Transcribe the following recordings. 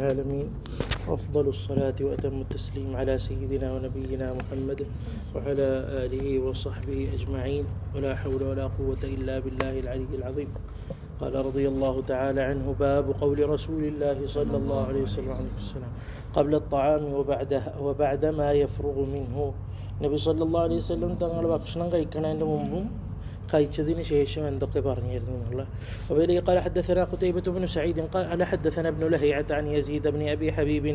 العالمين، وأفضل الصلاة وأتم التسليم على سيدنا ونبينا محمد وعلى آله وصحبه أجمعين، ولا حول ولا قوة إلا بالله العلي العظيم. قال رضي الله تعالى عنه: باب قول رسول الله صلى الله عليه وسلم قبل الطعام وبعد ما يفرغ منه. നബി സല്ലല്ലാഹു അലൈഹി വസല്ലം തങ്ങൾ ഭക്ഷണം കഴിക്കുന്നതിൻ്റെ മുമ്പും കഴിച്ചതിന് ശേഷം എന്തൊക്കെ പറഞ്ഞിരുന്നു എന്നുള്ള. وبه قال حدثنا قتيبة بن سعيد قال حدثنا ابن لهيعة عن يزيد بن أبي حبيب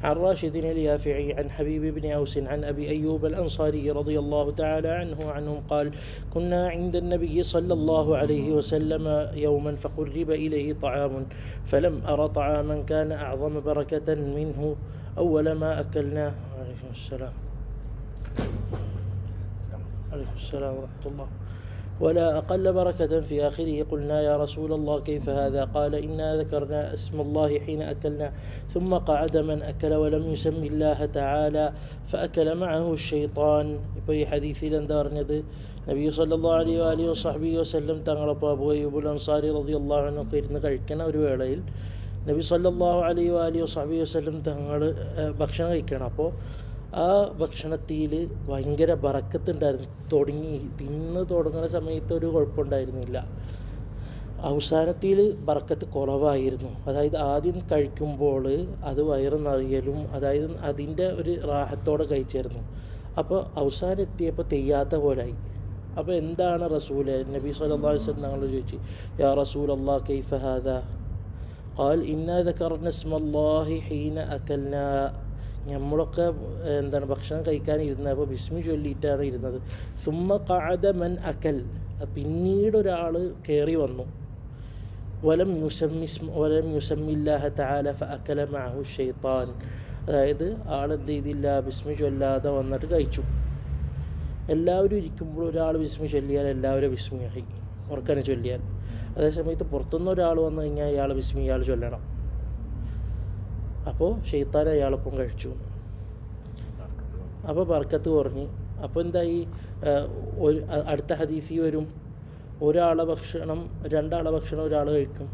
عن راشد اليافعي عن حبيب بن أوس عن أبي أيوب الأنصاري رضي الله تعالى عنه وعنهم قال: كنا عند النبي صلى الله عليه وسلم يوما فقرب إليه طعام فلم أر طعاما كان أعظم بركة منه أول ما أكلناه. عليكم السلام ورحمة الله. ولا أقل بركة في آخره. قلنا: يا رسول الله كيف هذا؟ قال: إنا ذكرنا اسم الله حين أكلنا ثم قعد من أكل ولم يسم الله تعالى فأكل معه الشيطان. ഇപ്പോൾ ഈ ഹദീസിൽ എന്താ പറഞ്ഞത്? നബി സല്ലല്ലാഹു അലൈഹി വസഹ്ബിഹി വസല്ലം തങ്ങളപ്പോൾ അബൂ അയ്യൂബുൽ അൻസാരി റളിയല്ലാഹു അൻഹു ഒക്കെ ഇരുന്ന് കഴിക്കുന്ന ഒരു വേളയിൽ നബി സല്ലല്ലാഹു അലൈഹി വസഹ്ബിഹി വസല്ലം തങ്ങൾ ഭക്ഷണം കഴിക്കണം. അപ്പോൾ ആ ഭക്ഷണത്തിൽ ഭയങ്കര ബറക്കത്തുണ്ടായിരുന്നു. തിന്ന് തുടങ്ങുന്ന സമയത്ത് ഒരു കുഴപ്പമുണ്ടായിരുന്നില്ല. അവസാനത്തിൽ ബറക്കത്ത് കുറവായിരുന്നു. അതായത് ആദ്യം കഴിക്കുമ്പോൾ അത് വയറ് നിറയലും, അതായത് അതിൻ്റെ ഒരു റാഹത്തോടെ കഴിച്ചായിരുന്നു. അപ്പോൾ അവസാനം എത്തിയപ്പോൾ തെയ്യാത്ത പോലായി. അപ്പോൾ എന്താണ് റസൂല്? നബി സല്ലല്ലാഹു അലൈഹി വസല്ലം ഞങ്ങൾ ചോദിച്ചു: യാ റസൂലല്ലാഹ് കൈഫ ഹാദാ? ഖാൽ: ഇന്നാ ദക്കർന ഇസ്മല്ലാഹി ഹീന അകൽനാ. നമ്മളൊക്കെ ഭക്ഷണം കഴിക്കാനിരുന്നപ്പോൾ ബിസ്മി ചൊല്ലിയിട്ടാണ് ഇരുന്നത്. സുമ്മ ഖഅദ മൻ അകൽ, പിന്നീട് ഒരാൾ കയറി വന്നു. വലം യുസമ്മില്ലാഹ തആല ഫഅകല മഅഹു ശൈത്താൻ. അതായത് ആളെന്ത് ചെയ്തില്ല, ബിസ്മി ചൊല്ലാതെ വന്നിട്ട് കഴിച്ചു. എല്ലാവരും ഇരിക്കുമ്പോൾ ഒരാൾ ബിസ്മി ചൊല്ലിയാൽ എല്ലാവരും ബിസ്മിയായി ഉറക്കനെ ചൊല്ലിയാൽ. അതേസമയത്ത് പുറത്തുനിന്ന് ഒരാൾ വന്നു കഴിഞ്ഞാൽ ഇയാൾ ബിസ്മി ഇയാൾ ചൊല്ലണം. അപ്പോൾ ഷെയ്ത്താൻ അയാളൊപ്പം കഴിച്ചു. അപ്പോൾ ബർക്കത്ത് കുറഞ്ഞു. അപ്പോൾ എന്തായി? അടുത്ത ഹദീസിൽ വരും, ഒരാളെ ഭക്ഷണം രണ്ടാളെ ഭക്ഷണം ഒരാൾ കഴിക്കും.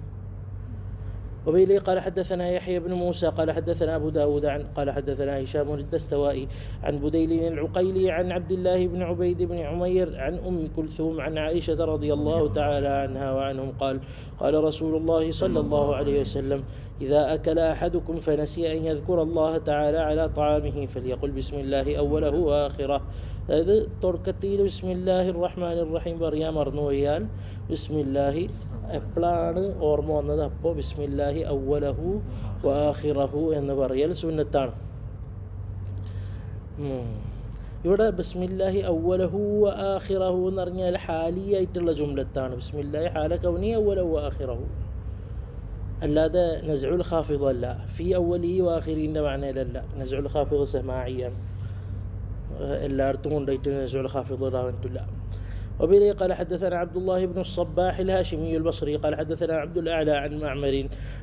وبه قال حدثنا يحيى بن موسى قال حدثنا أبو داود قال حدثنا هشام الدستوائي عن بديل العقيلي عن عبد الله بن عبيد بن عمير عن أم كلثوم عن عائشة رضي الله تعالى عنها وعنهم قال: قال رسول الله صلى الله عليه وسلم: إذا أكل أحدكم فنسي أن يذكر الله تعالى على طعامه فليقل بسم الله أوله وآخره. അതായത് തുടക്കത്തിൽ ബിസ്മില്ലാഹി റഹ്മാനി റഹീം പറയാൻ മറന്നു പോയാൽ ബിസ്മില്ലാഹി എപ്പോഴാണ് ഓർമ്മ വന്നത് അപ്പോൾ ബിസ്മില്ലാഹി അവ്വലഹു വആഖിറഹു എന്ന് പറയൽ സുന്നത്താണ്. ഇവിടെ ബിസ്മില്ലാഹി അവ്വലഹു വആഖിറഹു എന്ന് പറഞ്ഞാൽ ഹാലിയായിട്ടുള്ള ജുംലത്താണ്. ബിസ്മില്ലാഹി ഹാല കൗനി അവ്വലഹു വആഖിറഹു, അല്ലാതെ നസ്ഉൽ ഖാഫിദ് അല്ല. ഫി അവ്വലി വആഖിറിൻ്റെ മഅനയിലല്ല. നസ്ഉൽ ഖാഫിദ് സമാഇയാണ്, എല്ലായിടത്തും കൊണ്ടുപോയിട്ട് നസ്ഉൽ ഖാഫിദ് ഇടാൻ പറ്റില്ല. وبه قال حدثنا عبد الله بن الصباح الهاشمي البصري قال حدثنا عبد الأعلى عن معمر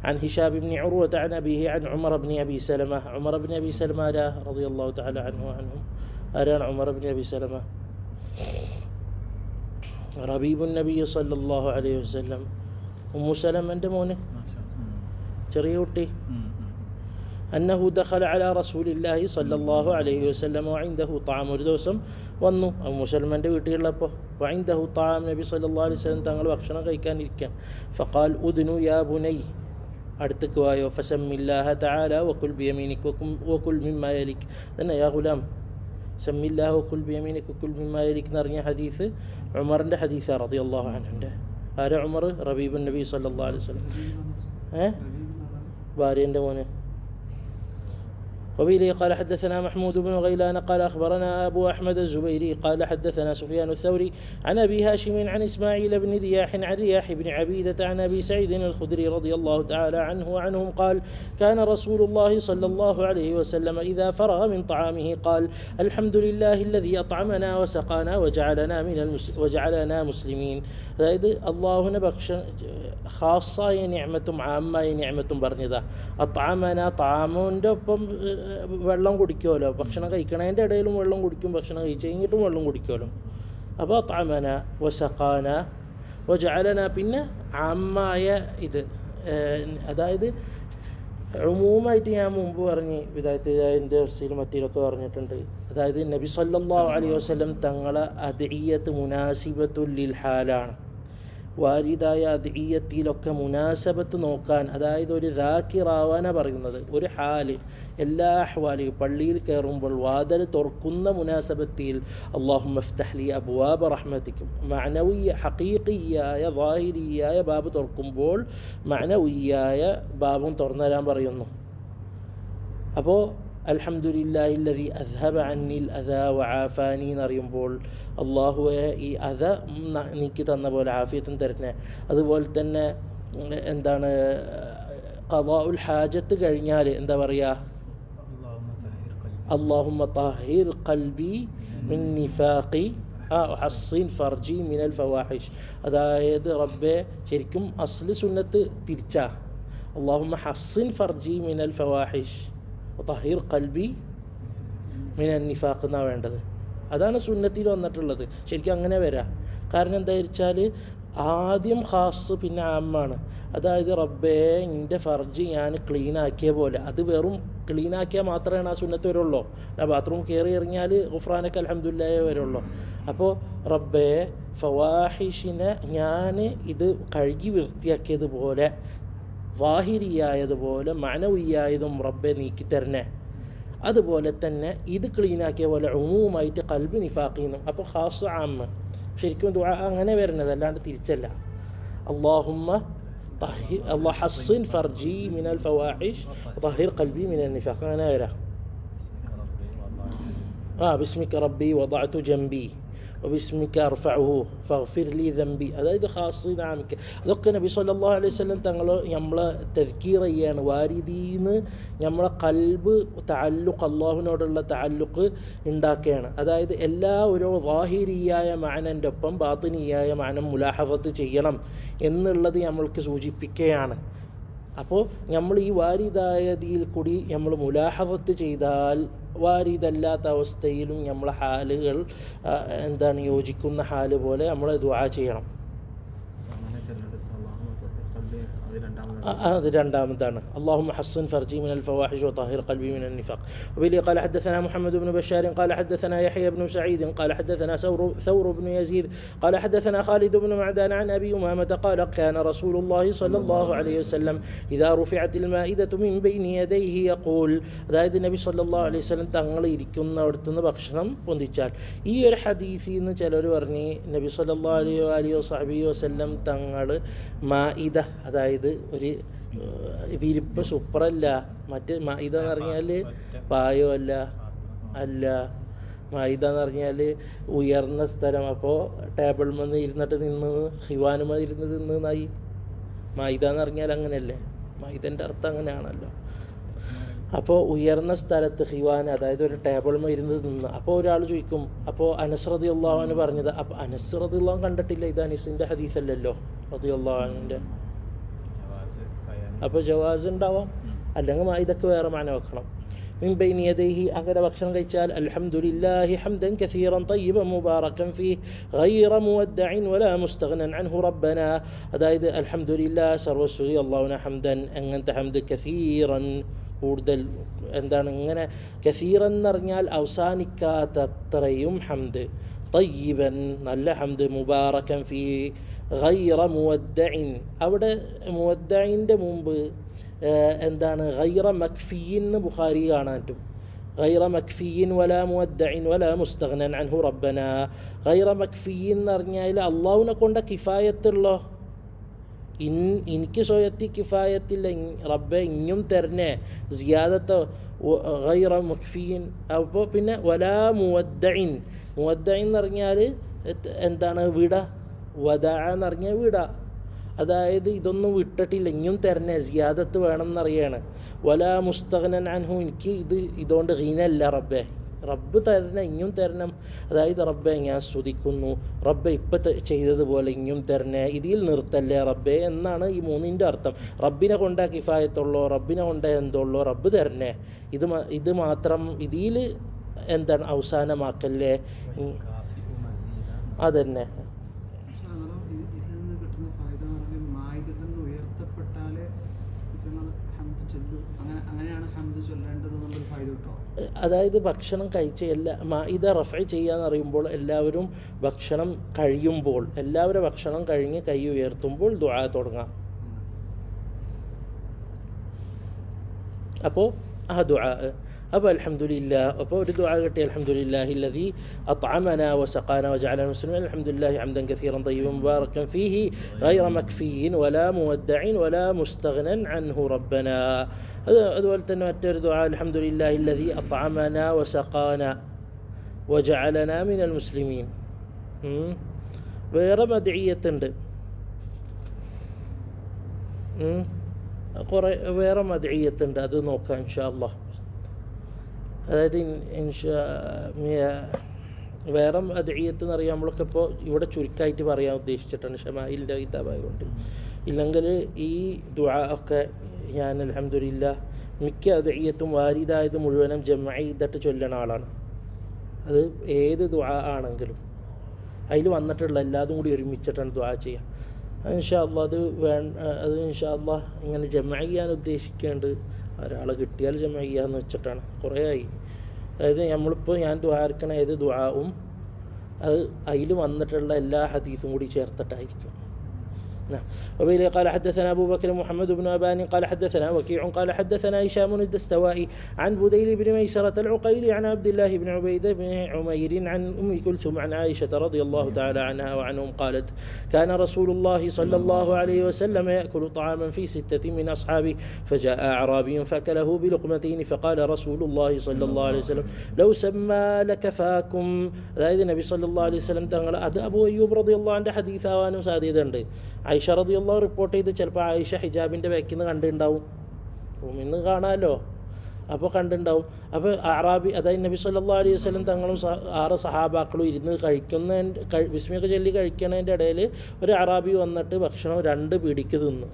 عن هشام بن عروة عن أبيه عن عمر بن أبي سلمة. عمر بن أبي سلمة رضي الله تعالى عنه وعنهم. أران عمر بن أبي سلمة ربيب النبي صلى الله عليه وسلم. أم سلمة أنت مونه ചെറിയ أنه دخل على رسول الله صلى الله عليه وسلم وعنده طعام. ഒരു ദിവസം വന്നു മുസൽമാൻ്റെ വീട്ടിലുള്ളപ്പോൾ وعنده طعام. നബി സല്ലല്ലാഹു അലൈഹി വസല്ലം തങ്ങൾ ഭക്ഷണം കഴിക്കാനിരിക്കാൻ. فقال: أدنو يا بني, അടുത്തേക്ക് വായോ. فسمِّ تعالى وكل بيمينك وكل مما يليك. തന്നെ യാ ഗുലാം سمِّ الله وكل بيمينك وكل مما يليك എന്ന് പറഞ്ഞ ഹദീസ് ഉമറിൻ്റെ ഹദീസാണ് റളിയല്ലാഹു അൻഹുവിൻ്റെ. ആരാ ഉമർ? റബീബുൻ നബി സല്ലല്ലാഹു അലൈഹി വസല്ലം ഭാര്യൻ്റെ മോനെ. وبه قال حدثنا محمود بن غيلان قال أخبرنا أبو أحمد الزبيري قال حدثنا سفيان الثوري عن أبي هاشم عن إسماعيل بن رياح عن رياح بن عبيدة عن أبي سعيد الخدري رضي الله تعالى عنه وعنهم قال: كان رسول الله صلى الله عليه وسلم إذا فرغ من طعامه قال: الحمد لله الذي أطعمنا وسقانا وجعلنا مسلمين. അതായത് അള്ളാഹുവിനെ ഖാസായ നിഅമത്തും ആമായ നിഅമത്തും പറഞ്ഞതാ. അത്അമന, താമൂൻ്റെ ഒപ്പം വെള്ളം കുടിക്കുമല്ലോ, ഭക്ഷണം കഴിക്കണതിൻ്റെ ഇടയിലും വെള്ളം കുടിക്കും, ഭക്ഷണം കഴിച്ച് കഴിഞ്ഞിട്ടും വെള്ളം കുടിക്കുമല്ലോ. അപ്പോൾ അത്അമന വസഖാന വജഅലന, പിന്നെ ആമായ ഇത്, അതായത് ഉമൂമായിട്ട് ഞാൻ മുമ്പ് പറഞ്ഞ് വിദായത്തിൻ്റെ ദർസിലും മറ്റിലൊക്കെ പറഞ്ഞിട്ടുണ്ട്. അതായത് നബി സല്ലല്ലാഹു അലൈഹി വസല്ലം തങ്ങളെ അദ്ഇയ്യത്ത് മുനാസിബത്തുൽ ലിൽ ഹാലാണ്. വാരിദായ അദ്ഇയ്യത്തിലൊക്കെ മുനാസബത്ത് നോക്കാൻ, അതായത് ഒരു ദാക്കിറാവാനാണ് പറയുന്നത്. ഒരു ഹാല് എല്ലാ അഹ്വാലി പള്ളിയിൽ കയറുമ്പോൾ വാതിൽ തുറക്കുന്ന മുനാസബത്തിൽ അല്ലാഹുമ്മ ഇഫ്തഹ് ലി അബ്വാബ റഹ്മതിക്കും, മഅനവിയ ഹഖീഖിയായ ളാഹിരിയായ ബാബ് തുറക്കുമ്പോൾ മഅനവിയായ ബാബും തുറന്നു തരാൻ പറയുന്നു. അപ്പോൾ അൽഹംദുലില്ലാഹില്ലദി അദ്ഹബ അന്നിൽ അദാ വആഫാനി എന്നറിയുമ്പോൾ അള്ളാഹുവെ ഈ അദ നീക്കി തന്ന പോലെ ആഫിയത്തും തരണേ. അതുപോലെ തന്നെ എന്താണ് ഖളാഉൽ ഹാജത്ത് കഴിഞ്ഞാൽ എന്താ പറയുക? അല്ലാഹുമ്മ തഹിർ ഖൽബി മിൻ നിഫാഖി ഹസ്സിൻ ഫർജി മിനൽ ഫവാഹിഷ്. അതായത് റബ്ബെ, ശരിക്കും അസ്ല് സുന്നത്ത് തിരിച്ചാ, അല്ലാഹുമ്മ ഹസ്സിൻ ഫർജി മിനൽ ഫവാഹിഷ് തഹിർ ഖൽബി മിനൽ നിഫാഖ് എന്നാണ് വേണ്ടത്. അതാണ് സുന്നത്തിൽ വന്നിട്ടുള്ളത്. ശരിക്കും അങ്ങനെ വരാം. കാരണം എന്താ വെച്ചാൽ ആദ്യം ഖാസ് പിന്നെ ആമാണ്. അതായത് റബ്ബേ എൻ്റെ ഫർജ് ഞാൻ ക്ലീനാക്കിയ പോലെ, അത് വെറും ക്ലീനാക്കിയാൽ മാത്രമേ ആ സുന്നത്ത് വരുള്ളൂ. ബാത്റൂം കയറി ഇറങ്ങിയാൽ ഗുഫ്രാനക അൽഹംദുലില്ലാഹേ വരുള്ളൂ. അപ്പോൾ റബ്ബേ ഫവാഹിഷിനെ ഞാൻ ഇത് കഴുകി വൃത്തിയാക്കിയതുപോലെ വാഹിരിയായതുപോലെ മഅനവിയായതും റബ്ബെ നീക്കി തരണേ. അതുപോലെ തന്നെ ഇത് ക്ലീനാക്കിയ പോലെ ഉമൂമായിട്ട് ഖൽബ് നിഫാഖീന്നും. അപ്പോൾ ഖാസ് ആമ്മ. ശരിക്കും ദുആ അങ്ങനെ വരുന്നത്, അല്ലാണ്ട് തിരിച്ചല്ല. അല്ലാഹുമ്മ ഹസ്സിൻ ഫർജി മിനൽ ഫവാഹിഷ് തഹിർ ഖൽബി മിനൽ നിഫാഖ്, അങ്ങനെ വരാം. ബിസ്മിക റബ്ബി വദഅതു ജംബി വബിസ്മിക അർഫഉഹു ഫഗ്ഫിർ ലി ദംബി. അതായത് ഖാസിൻ ആമിക്ക്. അതൊക്കെ നബി സല്ലല്ലാഹു അലൈഹി വസല്ലം തങ്ങൾ നമ്മളെ തദ്കീർ ചെയ്യാണ്. വാരിദീന്ന് നമ്മളെ ഖൽബ് തഅല്ലുഖ്, അള്ളാഹുവിനോടുള്ള തഅല്ലുഖ് ഉണ്ടാക്കുകയാണ്. അതായത് എല്ലാ ഓരോ വാഹിരിയായ മഅനൻ്റെ ഒപ്പം ബാത്തിനിയായ മഅനം മുലാഹഫത്ത് ചെയ്യണം എന്നുള്ളത് നമ്മൾക്ക് സൂചിപ്പിക്കുകയാണ്. അപ്പോൾ നമ്മൾ ഈ വാരിദായതിയിൽ കൂടി നമ്മൾ മുലാഹഫത്ത് ചെയ്താൽ വാരിദല്ലാത്ത അവസ്ഥയിലും നമ്മളെ ഹാലുകൾ എന്താണ് യോജിക്കുന്ന ഹാല് പോലെ നമ്മൾ ദുആ ചെയ്യണം. هذا രണ്ടാമതാണ്. اللهم حصن فرجي من الفواحش وطهر قلبي من النفاق. وبه قال حدثنا محمد بن بشار قال حدثنا يحيى بن سعيد قال حدثنا ثور بن يزيد قال حدثنا خالد بن معدان عن أبي أمامة قال كان رسول الله صلى الله عليه وسلم إذا رفعت المائدة من بين يديه يقول. അതായത് നബി സല്ലല്ലാഹു അലൈഹി വസല്ലം തങ്ങൾ ഇരിക്കുന്നിടത്തുനിന്ന് ഭക്ഷണം പൊന്തിച്ചാൽ. ഈ ഒരു ഹദീസിൽ നിന്ന് ചിലർ പറഞ്ഞ് നബി സല്ലല്ലാഹു അലൈഹി വസല്ലം തങ്ങൾ മാഇദ, അതായത് ഒരു വിരിപ്പ് സുപ്രല്ല, മറ്റ് മാഇദ എന്ന് പറഞ്ഞാൽ പായോ അല്ല മാഇദ എന്ന് പറഞ്ഞാൽ ഉയർന്ന സ്ഥലം. അപ്പോൾ ടേബിൾ മന്ന് ഇരുന്നിട്ട് നിന്ന് ഹിവാനുമ ഇരുന്ന് തിന്നായി. മാഇദ എന്ന് പറഞ്ഞാൽ അങ്ങനെയല്ലേ, മാഇദൻ്റെ അർത്ഥം അങ്ങനെയാണല്ലോ. അപ്പോൾ ഉയർന്ന സ്ഥലത്ത് ഹിവാൻ, അതായത് ഒരു ടേബിൾമ ഇരുന്ന് നിന്ന്. അപ്പോൾ ഒരാൾ ചോദിക്കും, അപ്പോൾ അനസ് റളിയല്ലാഹു അൻഹു പറഞ്ഞത്, അപ്പോൾ അനസ് റളിയല്ലാഹു കണ്ടിട്ടില്ല, ഇത് അനസിൻ്റെ ഹദീസല്ലല്ലോ റളിയല്ലാഹു അൻഹുവിൻ്റെ. അപ്പോൾ ജവാസ് ഉണ്ടാവാം, അല്ലെങ്കിൽ ഇതൊക്കെ വേറെ മാന വെക്കണം. മിൻ ബൈനി യദൈഹി, അങ്ങനെ ഭക്ഷണം കഴിച്ചാൽ അൽഹംദുലില്ലാഹി ഹംദൻ കസീറൻ തയ്യിബൻ മുബാറകൻ ഫീഹി ഗൈറ മുവദ്ദഇൻ വലാ മുസ്തഗ്നൻ അൻഹു റബ്ബനാ. അതായത് അൽഹംദുലില്ലാഹ് സർവസ്തുതി അല്ലാഹുവിനെ ഹംദൻ, അങ്ങനത്തെ ഹംദ് കസീറൻ കൂടുതൽ, എന്താണ് ഇങ്ങനെ കസീറൻ എന്ന് പറഞ്ഞാൽ അവസാനിക്കാത്തത്രയും ഹംദ്, തയ്യിബൻ നല്ല ഹംദ്, മുബാറകൻ ഫീ ഗൈറ മുവദ്ദഇൻ. അവിടെ മുവദ്ദഇൻ്റെ മുമ്പ് എന്താണ് ഗൈറ മക്ഫിയിൻ എന്ന് ബുഖാരി കാണാൻ പറ്റും. ഗൈറ മക്ഫിയിൻ വലാ മുവദ്ദഇൻ വലാ മുസ്തഗ്നൻ അൻഹു റബ്ബനാ. ഗൈറ മക്ഫിയിൻ എന്ന് പറഞ്ഞാൽ അള്ളാഹുവിനെ കൊണ്ട് കിഫായത്തുള്ളോ, എനിക്ക് സ്വയത്തി കിഫായത്തില്ല, റബ്ബെ ഇഞ്ഞും തരണേ സിയാദത്ത്. ഗൈറ മക്ഫിയിൻ. അപ്പോൾ പിന്നെ വലാ മുവദ്ദഇൻ, മുവദ്ദഇൻ എന്ന് പറഞ്ഞാൽ എന്താണ് വിട, വദഅ എന്ന് പറഞ്ഞാൽ വിട. അതായത് ഇതൊന്നും വിട്ടിട്ടില്ല, ഇനിയും തരണേ, സിയാദത്ത് വേണം എന്നറിയാണ്. വലാ മുസ്തഗ്നൻ അൻഹു, എനിക്ക് ഇതുകൊണ്ട് ഗിനല്ല റബ്ബെ, റബ്ബ് തരണം, ഇനിയും തരണം. അതായത് റബ്ബെ ഞാൻ സ്തുതിക്കുന്നു, റബ്ബെ ഇപ്പം ചെയ്തതുപോലെ ഇനിയും തരണേ, ഇതിൽ നിർത്തല്ലേ റബ്ബെ എന്നാണ് ഈ മൂന്നിൻ്റെ അർത്ഥം. റബ്ബിനെ കൊണ്ടാ കിഫായത്തുള്ളൂ, റബ്ബിനെ കൊണ്ടാ എന്തുള്ളൂ, റബ്ബ് തരണേ, ഇത് മാത്രം ഇതിൽ എന്താണ് അവസാനമാക്കല്ലേ. അതന്നെ അതായത് ഭക്ഷണം കഴിച്ച് ഇത് റഫ്ഇ ചെയ്യാന്ന് അറിയുമ്പോൾ എല്ലാവരും ഭക്ഷണം കഴിയുമ്പോൾ എല്ലാവരും ഭക്ഷണം കഴിഞ്ഞ് കൈ ഉയർത്തുമ്പോൾ ദുആ തുടങ്ങാം. അപ്പോൾ ആ ദുആ അപ്പോൾ അൽഹംദുലില്ലാ അപ്പോൾ ഒരു ദുആ കിട്ടി, അൽഹംദുലില്ലാഹില്ലദീ അത്അമനാ വസഖാനാ വജഅലനാ മുസ്ലിമീൻ അൽഹംദുലില്ലാഹി ഹംദൻ കസീറൻ തയ്യിബൻ മുബാറകൻ ഫീഹി ഗൈറ മക്ഫിയിൻ വലാ മുവദ്ദഇൻ വലാ മുസ്തഗ്നൻ അൻഹു റബ്ബനാ. അതുപോലെ തന്നെ മറ്റൊരു ദുആ അൽഹംദുലില്ലാഹില്ലദീ അത്അമനാ വസഖാനാ വജഅലനാ മിനൽ മുസ്ലിമീൻ. വേറെ മദ്ഇയ്യത്തുണ്ട്, കുറേ വേറെ മദ്ഇയ്യത്തുണ്ട്, അത് നോക്കാം ഇൻഷാ അല്ലാഹ്. അതായത് വേറെ അദ്ഇയ്യത്ത് എന്ന് അറിയാം നമ്മളൊക്കെ ഇപ്പോൾ ഇവിടെ ചുരുക്കമായിട്ട് പറയാൻ ഉദ്ദേശിച്ചിട്ടാണ് ഷമായിലിൻ്റെ കിതാബായതുകൊണ്ട്. ഇല്ലെങ്കിൽ ഈ ദുആ ഒക്കെ ഞാൻ അൽഹംദുലില്ലാ മിക്ക അദ്ഇയ്യത്തും വാരിദായത് മുഴുവനും ജംഅ ചെയ്തിട്ട് ചൊല്ലണ ആളാണ്. അത് ഏത് ദുആ ആണെങ്കിലും അതിൽ വന്നിട്ടുള്ള എല്ലാതും കൂടി ഒരുമിച്ചിട്ടാണ് ദുആ ചെയ്യുക. ഇൻഷാ അല്ലാഹ് അത് ഇൻഷാ അല്ലാഹ് ഇങ്ങനെ ജംഅ ചെയ്യാൻ ഉദ്ദേശിക്കേണ്ട ഒരാളെ കിട്ടിയാൽ ജമ ചെയ്യാന്ന് വെച്ചിട്ടാണ് കുറേ ആയി. അതായത് നമ്മളിപ്പോൾ ഞാൻ ദുആർക്കണ ഏത് ദുആവും അത് അതിൽ വന്നിട്ടുള്ള എല്ലാ ഹദീസും കൂടി ചേർത്തിട്ടായിരിക്കും. وبه قال حدثنا أبو بكر محمد بن أبان قال حدثنا وكيع قال حدثنا هشام الدستوائي عن بديل بن ميسرة العقيلي عن عبد الله بن عبيد بن عمير عن أم كلثوم عن عائشة رضي الله تعالى عنها وعنهم قالت كان رسول الله صلى الله عليه وسلم يأكل طعاما في 6 من أصحابه فجاء أعرابي فأكله بلقمتين فقال رسول الله صلى الله عليه وسلم لو سمى لكفاكم. അതായത് നബി സല്ലല്ലാഹു അലൈഹി വസല്ലം തങ്ങൾ അത് അബൂ അയ്യൂബ് റളിയല്ലാഹു അൻഹു ഹദീസ് ആവാനും സാധ്യതയുണ്ട്. ആയിഷ റളിയല്ലാഹു റിപ്പോർട്ട് ചെയ്ത് ചിലപ്പോൾ ആയിഷ ഹിജാബിൻ്റെ ബാക്കിൽ നിന്ന് കണ്ടിട്ടുണ്ടാവും, റൂമിൽ നിന്ന് കാണാമല്ലോ, അപ്പോൾ കണ്ടിട്ടുണ്ടാവും. അപ്പോൾ അറാബി അതായത് നബി സല്ലല്ലാഹു അലൈഹി വസല്ലം തങ്ങളും 6 സഹാബാക്കളും ഇരുന്ന് ബിസ്മിയൊക്കെ ചൊല്ലി കഴിക്കണതിൻ്റെ ഇടയിൽ ഒരു അറാബി വന്നിട്ട് ഭക്ഷണം 2 പിടിക്ക് തിന്ന്.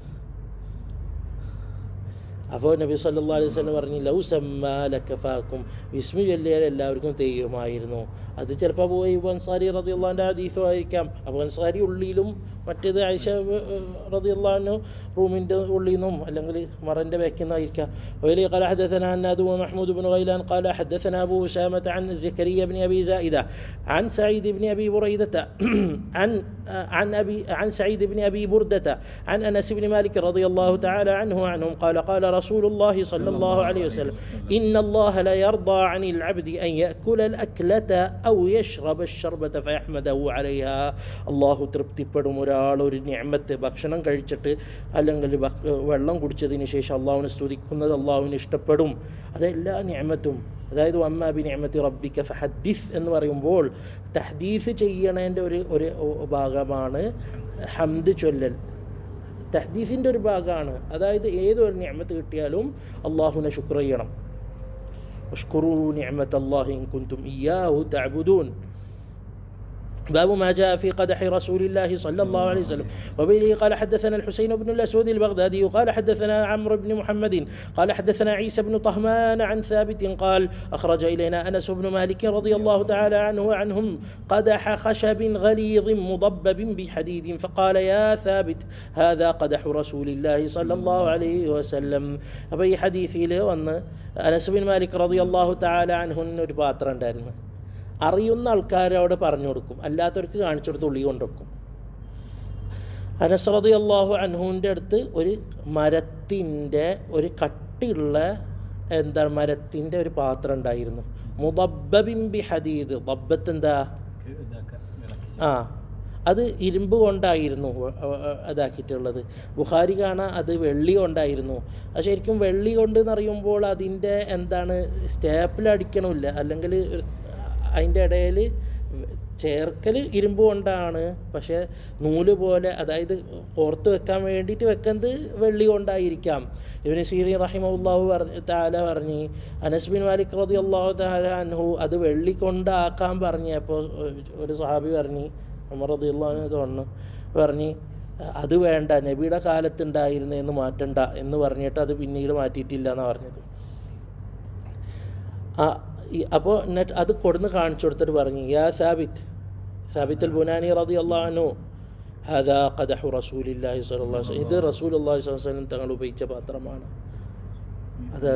അപ്പോൾ നബി സല്ലല്ലാഹു അലൈഹി വസല്ലം പറഞ്ഞു ലൗ സമ്മാ ലകഫാക്കും, ബിസ്മി ചൊല്ലിയാൽ എല്ലാവർക്കും തെയ്യുമായിരുന്നു. അത് ചിലപ്പോൾ അബൂ അയ്യൂബ് അൻസാരി റളിയല്ലാഹു അൻഹു ഹദീസും ആയിരിക്കാം. അബൂ അൻസാരി ഉള്ളിലും മറ്റേത് ആയിഷ റളിയല്ലാഹു അൻഹു റൂമിൻ്റെ ഉള്ളിൽ നിന്നും അല്ലെങ്കിൽ മറൻ്റെ ബാക്കിൽ നിന്നായിരിക്കാം. وإليه قال حدثنا هناد ومحمود بن غيلان قال حدثنا أبو أسامة عن زكريا بن أبي زائدة عن سعيد بن أبي بريدة عن سعيد بن أبي بردة عن أنس بن مالك رضي الله تعالى عنه وعنهم قال قال رسول الله صلى الله عليه وسلم إن الله لا يرضى عن العبد أن يأكل الأكلة أو يشرب الشربة فيحمده عليها. الله തൃപ്തിപ്പെടും ഒരാൾ ഒരു നിഅമത്ത് ഭക്ഷണം കഴിച്ചിട്ട് അല്ലെങ്കിൽ വെള്ളം കുടിച്ചതിന് ശേഷം അള്ളാഹുവിനെ സ്തുതിക്കുന്നത് അള്ളാഹുവിന് ഇഷ്ടപ്പെടും. അതെല്ലാ നിഅമത്തും. അതായത് വമ്മാ ബി നിഅമത്തി റബ്ബിക ഫഹദ്ദിസ് എന്ന് പറയുമ്പോൾ തഹ്ദീസ് ചെയ്യണതിൻ്റെ ഒരു ഭാഗമാണ് ഹംദ് ചൊല്ലൽ. തഹ്ദീസിൻ്റെ ഒരു ഭാഗമാണ്. അതായത് ഏതൊരു നിഅമത്ത് കിട്ടിയാലും അള്ളാഹുവിനെ ശുക്ർ ചെയ്യണം. ഉഷ്കുറൂ നിഅമത്തല്ലാഹി ഇൻ കുൻതും ഇയ്യാഹു തഅബുദൂൻ. باب ما جاء في قدح رسول الله صلى الله عليه وسلم. وبه قال حدثنا الحسين بن الأسود البغدادي قال حدثنا عمرو بن محمد قال حدثنا عيسى بن طهمان عن ثابت قال أخرج إلينا أنس بن مالك رضي الله تعالى عنه وعنهم قدح خشب غليظ مضبب بحديد فقال يا ثابت هذا قدح رسول الله صلى الله عليه وسلم. أبي حديثي له أن أنس بن مالك رضي الله تعالى عنه ഒരു പാത്രം ഉണ്ടായിരുന്നു. അറിയുന്ന ആൾക്കാരോട് പറഞ്ഞു കൊടുക്കും, അല്ലാത്തവർക്ക് കാണിച്ചു കൊടുത്ത് ഉള്ളി കൊണ്ടുവെക്കും. അനസ് റളിയല്ലാഹു അൻഹുവിൻ്റെ അടുത്ത് ഒരു മരത്തിൻ്റെ ഒരു കട്ടിയുള്ള മരത്തിൻ്റെ ഒരു പാത്രം ഉണ്ടായിരുന്നു. മുദബ്ബബിൻ ബി ഹദീദ്. ദബ്ബത്ത് എന്താ? അത് ഇരുമ്പ് കൊണ്ടായിരുന്നു അതാക്കിയിട്ടുള്ളത്. ബുഖാരി കാണാൻ അത് വെള്ളി കൊണ്ടായിരുന്നു. അത് ശരിക്കും വെള്ളി കൊണ്ട് എന്നറിയുമ്പോൾ അതിൻ്റെ സ്റ്റേപ്പിൾ അടിക്കണമില്ല, അല്ലെങ്കിൽ അതിൻ്റെ ഇടയിൽ ചേർക്കൽ ഇരുമ്പ് കൊണ്ടാണ്, പക്ഷേ നൂല് പോലെ അതായത് ഓർത്ത് വെക്കാൻ വേണ്ടിയിട്ട് വെക്കുന്നത് വെള്ളി കൊണ്ടായിരിക്കാം. ഇബ്നു സീരീൻ റഹിമഹുല്ലാഹു തആല പറഞ്ഞ് അനസ് ബിൻ മാലിക് റളിയല്ലാഹു തആല അൻഹു അത് വെള്ളി കൊണ്ടാക്കാൻ പറഞ്ഞപ്പോൾ ഒരു സഹാബി പറഞ്ഞ് ഉമർ റളിയല്ലാഹു അൻഹു തോന്നുന്നു പറഞ്ഞ് അത് വേണ്ട, നബിയുടെ കാലത്തുണ്ടായിരുന്നെന്ന് മാറ്റണ്ട എന്ന് പറഞ്ഞിട്ട് അത് പിന്നീട് മാറ്റിയിട്ടില്ല എന്നാണ് പറഞ്ഞത്. അപ്പോൾ അത് കൊടുന്ന് കാണിച്ചു കൊടുത്തിട്ട് പറഞ്ഞു യാ സാബിത്ത് അൽ ബുനാനി റളിയല്ലാഹു അൻഹു ഹദാ ഖദഹു റസൂലില്ലാഹി സ്വല്ലല്ലാഹു അലൈഹി വസല്ലം. ഇത് റസൂലുള്ളാഹി സ്വല്ലല്ലാഹു അലൈഹി വസല്ലം തങ്ങൾ ഉപയോഗിച്ച പാത്രമാണ്. അത്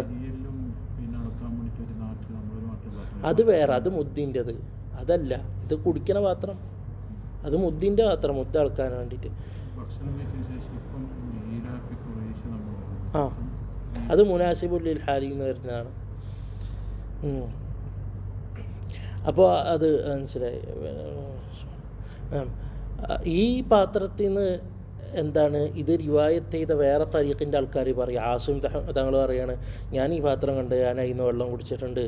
അത് വേറെ, അത് മുദ്ദിൻ്റെത്. അതല്ല, ഇത് കുടിക്കണ പാത്രം, അത് മുദ്ദിൻ്റെ പാത്രം, മുദ്ദ അളക്കാൻ വേണ്ടിയിട്ട്. ആ, അത് മുനാസിബുൽ ഹാലിന്ന് വരുന്നതാണ്. അപ്പോൾ അത് മനസ്സിലായി. ഈ പാത്രത്തിൽ നിന്ന് എന്താണ് ഇത് റിവായത്ത് ചെയ്ത വേറെ തരീഖിൻ്റെ ആൾക്കാർ പറയും. ആസിം തങ്ങൾ പറയാണ്, ഞാൻ ഈ പാത്രം കണ്ട് ഞാൻ അതിന് വെള്ളം കുടിച്ചിട്ടുണ്ട്.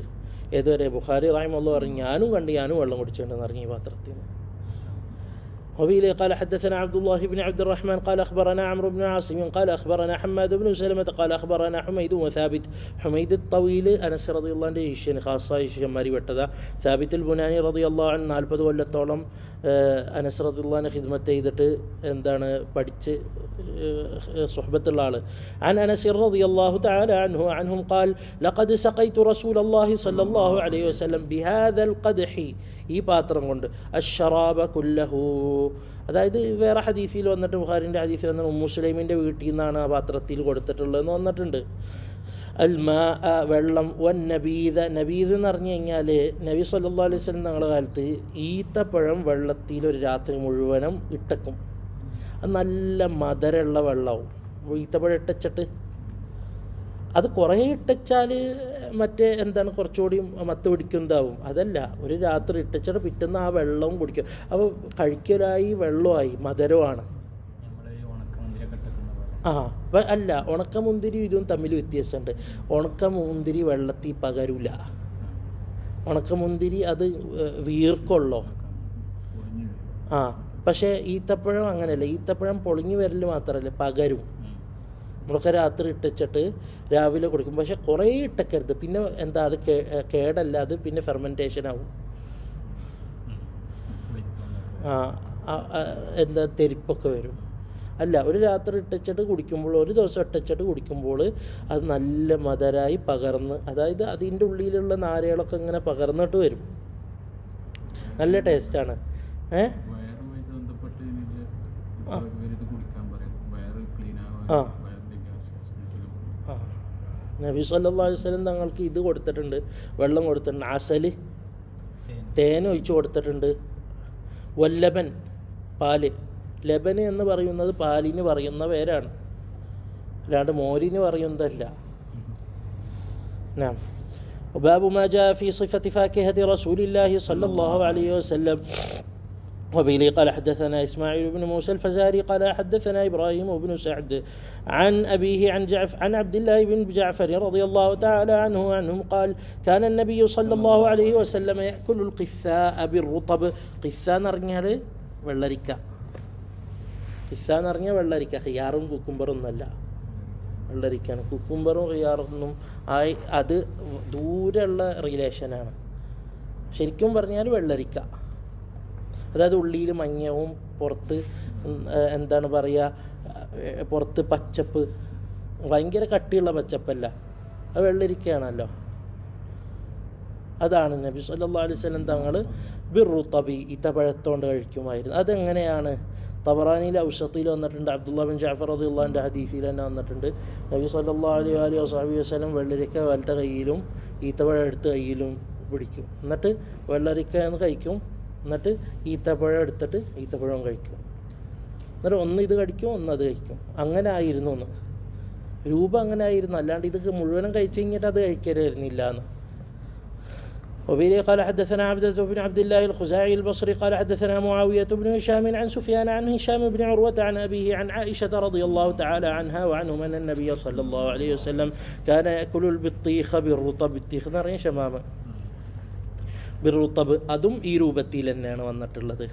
ഏതുവരെ ബുഖാരി റഹിമഹുല്ലാഹ് പറയും, ഞാനും കണ്ട് ഞാനും വെള്ളം കുടിച്ചിട്ടുണ്ടെന്ന് അറിഞ്ഞ ഈ പാത്രത്തിൽ നിന്ന്. وبه قال حدثنا عبد الله بن عبد الرحمن قال أخبرنا عمرو بن عاصم قال أخبرنا حماد بن سلمة قال أخبرنا حميد وثابت. حميد الطويل أنس رضي الله عنه ഈശ്വരൻ ഖാസായി ശമാരി വെട്ടതാ. സാബിത്തുൽ ബുനാനി റളിയല്ലാഹു അൻഹു 40 കൊല്ലത്തോളം അനസ് റളിയല്ലാഹു അൻഹു ഖിദ്മത്ത് ചെയ്തിട്ട് എന്താണ് പഠിച്ച് സുഹബത്തുള്ള ആൾ. عن أنس رضي الله تعالى عنهم قال لقد سقيت رسول الله صلى الله عليه وسلم بهذا القدح, ഈ പാത്രം കൊണ്ട്, അശ്ശറാബ കുല്ലഹു. അതായത് വേറെ ഹദീസിൽ വന്നിട്ട്, ബുഖാരിൻ്റെ ഹദീസിൽ വന്നിട്ട് ഉമ്മു സുലൈമിൻ്റെ വീട്ടിൽ നിന്നാണ് ആ പാത്രത്തിൽ കൊടുത്തിട്ടുള്ളതെന്ന് വന്നിട്ടുണ്ട്. അൽമാ, വെള്ളം, വൻ നബീദ, നബീദ് എന്ന് പറഞ്ഞു കഴിഞ്ഞാൽ നബി സല്ലല്ലാഹു അലൈഹി വസല്ലം ഞങ്ങളുടെ കാലത്ത് ഈത്തപ്പഴം വെള്ളത്തിൽ ഒരു രാത്രി മുഴുവനും ഇട്ടക്കും. അത് നല്ല മധുരമുള്ള വെള്ളമാവും. ഈത്തപ്പഴം ഇട്ടച്ചിട്ട് അത് കുറേ ഇട്ടച്ചാൽ മറ്റേ എന്താണ് കുറച്ചുകൂടി മത്ത് പിടിക്കുന്നതാവും. അതല്ല, ഒരു രാത്രി ഇട്ടച്ചിട്ട് പിറ്റുന്ന ആ വെള്ളവും കുടിക്കും. അപ്പോൾ കഴിക്കലായി, വെള്ളമായി, മധുരമാണ്. അല്ല, ഉണക്കമുന്തിരി ഇതും തമ്മിൽ വ്യത്യാസമുണ്ട്. ഉണക്കമുന്തിരി വെള്ളത്തിൽ പകരില്ല. ഉണക്കമുന്തിരി അത് വീർക്കുള്ളൂ. പക്ഷേ ഈത്തപ്പഴം അങ്ങനെയല്ല. ഈത്തപ്പഴം പൊളിഞ്ഞു വരൽ മാത്രമല്ല, പകരും. നമ്മളൊക്കെ രാത്രി ഇട്ടിച്ചിട്ട് രാവിലെ കുടിക്കും. പക്ഷെ കുറേ ഇട്ടക്കരുത്. പിന്നെ എന്താ, അത് കേടല്ല, അത് പിന്നെ ഫെർമെൻറ്റേഷൻ ആവും. എന്താ തെരിപ്പൊക്കെ വരും. അല്ല, ഒരു രാത്രി ഇട്ടിച്ചിട്ട് കുടിക്കുമ്പോൾ, ഒരു ദിവസം ഇട്ടിച്ചിട്ട് കുടിക്കുമ്പോൾ അത് നല്ല മധുരമായി പകർന്ന്, അതായത് അതിൻ്റെ ഉള്ളിലുള്ള നാരുകളൊക്കെ ഇങ്ങനെ പകർന്നിട്ട് വരും. നല്ല ടേസ്റ്റാണ്. നബി സല്ലല്ലാഹു അലൈഹി വസല്ലം തങ്ങൾക്ക് ഇത് കൊടുത്തിട്ടുണ്ട്, വെള്ളം കൊടുത്തിട്ടുണ്ട്. അസല്, തേൻ ഒഴിച്ച് കൊടുത്തിട്ടുണ്ട്. വല്ലബൻ, പാല്. ലബന് എന്ന് പറയുന്നത് പാലിന് പറയുന്ന പേരാണ്, അല്ലാണ്ട് മോരിന് പറയുന്നതല്ല. ബാബു മാ ജാഅ ഫീ സിഫത്തി ഫാകിഹതി റസൂലില്ലാഹി സ്വല്ലല്ലാഹു അലൈഹി വസല്ലം. وبه قال حدثنا إسماعيل بن موسى الفزاري قال حدثنا إبراهيم بن سعد عن أبيه عن عبد الله بن جعفر رضي الله تعالى عنهم قال كان النبي صلى الله عليه وسلم يأكل القثاء بالرطب. قثاء نرنيال വെള്ളരിക്ക. قثاء نرنيال വെള്ളരിക്ക. ഖിയാറും കുക്കുംബറും ഒന്നല്ല, വെള്ളരിക്കാണ്. കുക്കുംബറും ഖിയാറൊന്നും അത് ദൂരെയുള്ള റിലേഷനാണ്. ശരിക്കും പറഞ്ഞാൽ വെള്ളരിക്ക, അതായത് ഉള്ളിയിൽ മഞ്ഞവും പുറത്ത് എന്താണ് പറയുക, പുറത്ത് പച്ചപ്പ്, ഭയങ്കര കട്ടിയുള്ള പച്ചപ്പല്ല, അത് വെള്ളരിക്കയാണല്ലോ. അതാണ് നബി സല്ലല്ലാഹു അലൈഹി വസല്ലം തങ്ങൾ ബിർറുതബി, ഈത്തപ്പഴത്തോണ്ട് കഴിക്കുമായിരുന്നു. അതെങ്ങനെയാണ്? തബറാനിയിലെ ഔസത്തിയിൽ വന്നിട്ടുണ്ട്. അബ്ദുല്ലാഹ് ബിൻ ജഅഫർ റളിയല്ലാഹു അൻഹു ഹദീസിൽ തന്നെ വന്നിട്ടുണ്ട്. നബി സല്ലല്ലാഹു അലൈഹി വസല്ലം വെള്ളരിക്ക വലത്തെ കയ്യിലും ഈത്തപ്പഴം എടുത്ത് കയ്യിലും പിടിക്കും. എന്നിട്ട് വെള്ളരിക്ക എന്ന് കഴിക്കും. എന്നിട്ട് ഈത്തപ്പഴം എടുത്തിട്ട് ഈത്തപ്പഴം കഴിക്കും. എന്നിട്ട് ഒന്ന് ഇത് കഴിക്കും, ഒന്ന് അത് കഴിക്കും. അങ്ങനെ ആയിരുന്നു ഒന്ന് രൂപം, അങ്ങനെ ആയിരുന്നു. അല്ലാണ്ട് ഇത് മുഴുവനും കഴിച്ചു കഴിഞ്ഞിട്ട് അത് കഴിക്കലായിരുന്നില്ല എന്ന്. وبه قال حدثنا عبدة بن عبد الله الخزاعي البصري قال حدثنا معاوية بن هشام عن سفيان عن هشام بن عروة عن أبيه عن عائشة رضي الله تعالى عنها وعنهم أن النبي صلى الله عليه وسلم كان يأكل البطيخ بالرطب. بطيخ എന്ന് പറഞ്ഞാൽ ഷമാമ, ബിർറുതബ്. അതും ഈ രൂപത്തിൽ തന്നെയാണ് വന്നിട്ടുള്ളത്.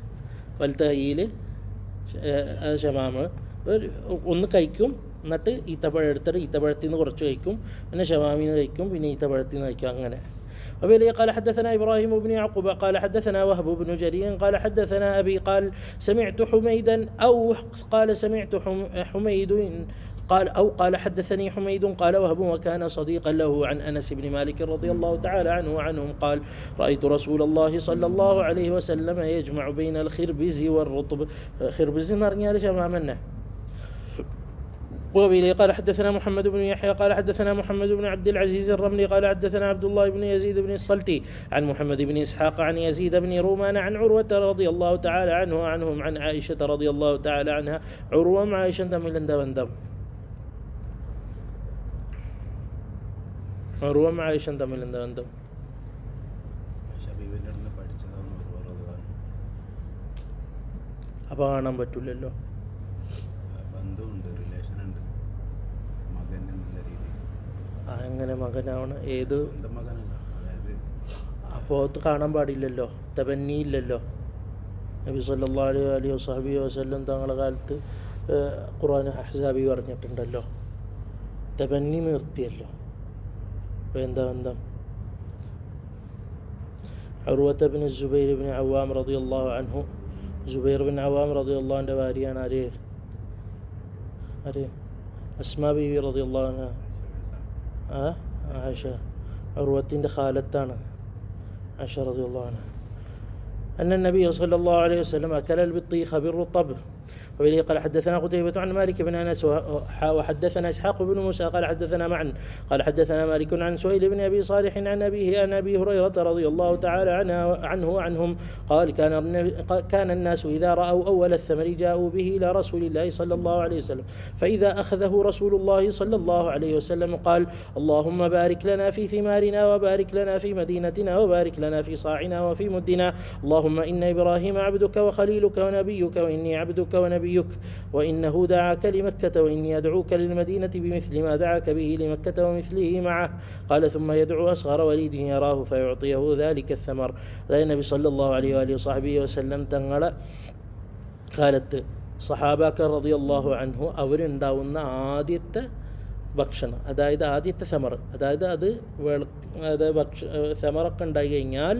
വലത്തെ കയ്യിൽ ഷമാമ് ഒന്ന് കഴിക്കും, എന്നിട്ട് ഈത്തപ്പഴം എടുത്തിട്ട് ഈത്തപ്പഴത്തിൽ നിന്ന് കുറച്ച് കഴിക്കും, പിന്നെ ഷമാമിൽ നിന്ന് കഴിക്കും, പിന്നെ ഈത്തപ്പഴത്തിൽ നിന്ന് കഴിക്കും. അങ്ങനെ. وبه قال حدثنا إبراهيم بن يعقوب قال حدثنا وهب بن جرير قال حدثنا أبي قال سمعت حميدا أو قال سمعت حميد قال حدثني حميد قال وهب وكان صديقا له عن أنس بن مالك رضي الله تعالى عنه وعنهم قال رأيت رسول الله صلى الله عليه وسلم يجمع بين الخربز والرطب. خربز نرنيال شمامنا وبه قال حدثنا محمد بن يحيى قال حدثنا محمد بن عبد العزيز الرملي قال حدثنا عبد الله بن يزيد بن الصلتي عن محمد بن إسحاق عن يزيد بن رومان عن عروة رضي الله تعالى عنهم عن عائشة رضي الله تعالى عنها. عروة مع عائشة തമ്മിലെന്താ عروة مع عائشة തമ്മിലെന്താ അപ്പോൾ കാണാൻ പറ്റില്ലല്ലോ. എങ്ങനെ മകനാവണം? ഏത്? അപ്പോൾ അത് കാണാൻ പാടില്ലല്ലോ, തബന്നിയില്ലല്ലോ. നബി സല്ലല്ലാഹു അലൈഹി വസല്ലം തങ്ങളുടെ കാലത്ത് ഖുർആൻ അഹ്സാബി പറഞ്ഞിട്ടുണ്ടല്ലോ, തബന്നി നിർത്തിയല്ലോ. അപ്പോൾ എന്താ ബന്ധം? Urwa bin Zubair bin Awwam റളിയല്ലാഹു അൻഹു, സുബൈർ ബിൻ അവ്വാം റളിയല്ലാഹുവിൻ്റെ ഭാര്യയാണ് ആര്? അസ്മാ ബീവി റളിയല്ലാഹു അൻഹ. ആയിഷ ഉർവത്തിൻ്റെ ഖാലത്താണ് ആയിഷ റളിയല്ലാഹു അൻഹ. أن النبي صلى الله عليه وسلم أكل البطيخ بالرطب. وبه قال حدثنا قتيبة عن مالك بن أنس وحدثنا إسحاق بن موسى قال حدثنا معا قال حدثنا مالك عن سهيل بن أبي صالح عن أبيه عن أبي هريرة رضي الله تعالى عنه وعنهم قال كان الناس إذا رأوا أول الثمر جاءوا به إلى رسول الله صلى الله عليه وسلم فإذا أخذه رسول الله صلى الله عليه وسلم قال اللهم بارك لنا في ثمارنا وبارك لنا في مدينتنا وبارك لنا في صاعنا وفي مدنا اللهم إن إبراهيم عبدك وخليلك ونبيك وإني عبدك ونبيك وإنه دعاك لمكة وإني أدعوك للمدينة بمثل ما دعاك به لمكة ومثله معه قال ثم يدعو أصغر وليد يراه فيعطيه ذلك الثمر. അതായത് നബി സല്ലല്ലാഹു അലൈഹി വസല്ലം വസല്ലം തങ്ങളെ കാലത്ത് സഹാബാക്ക റളിയല്ലാഹു അൻഹു അവരുണ്ടാവുന്ന ആദ്യത്തെ ഭക്ഷണം, അതായത് ആദ്യത്തെ സമർ, അതായത് അത് സമറൊക്കെ ഉണ്ടായി കഴിഞ്ഞാൽ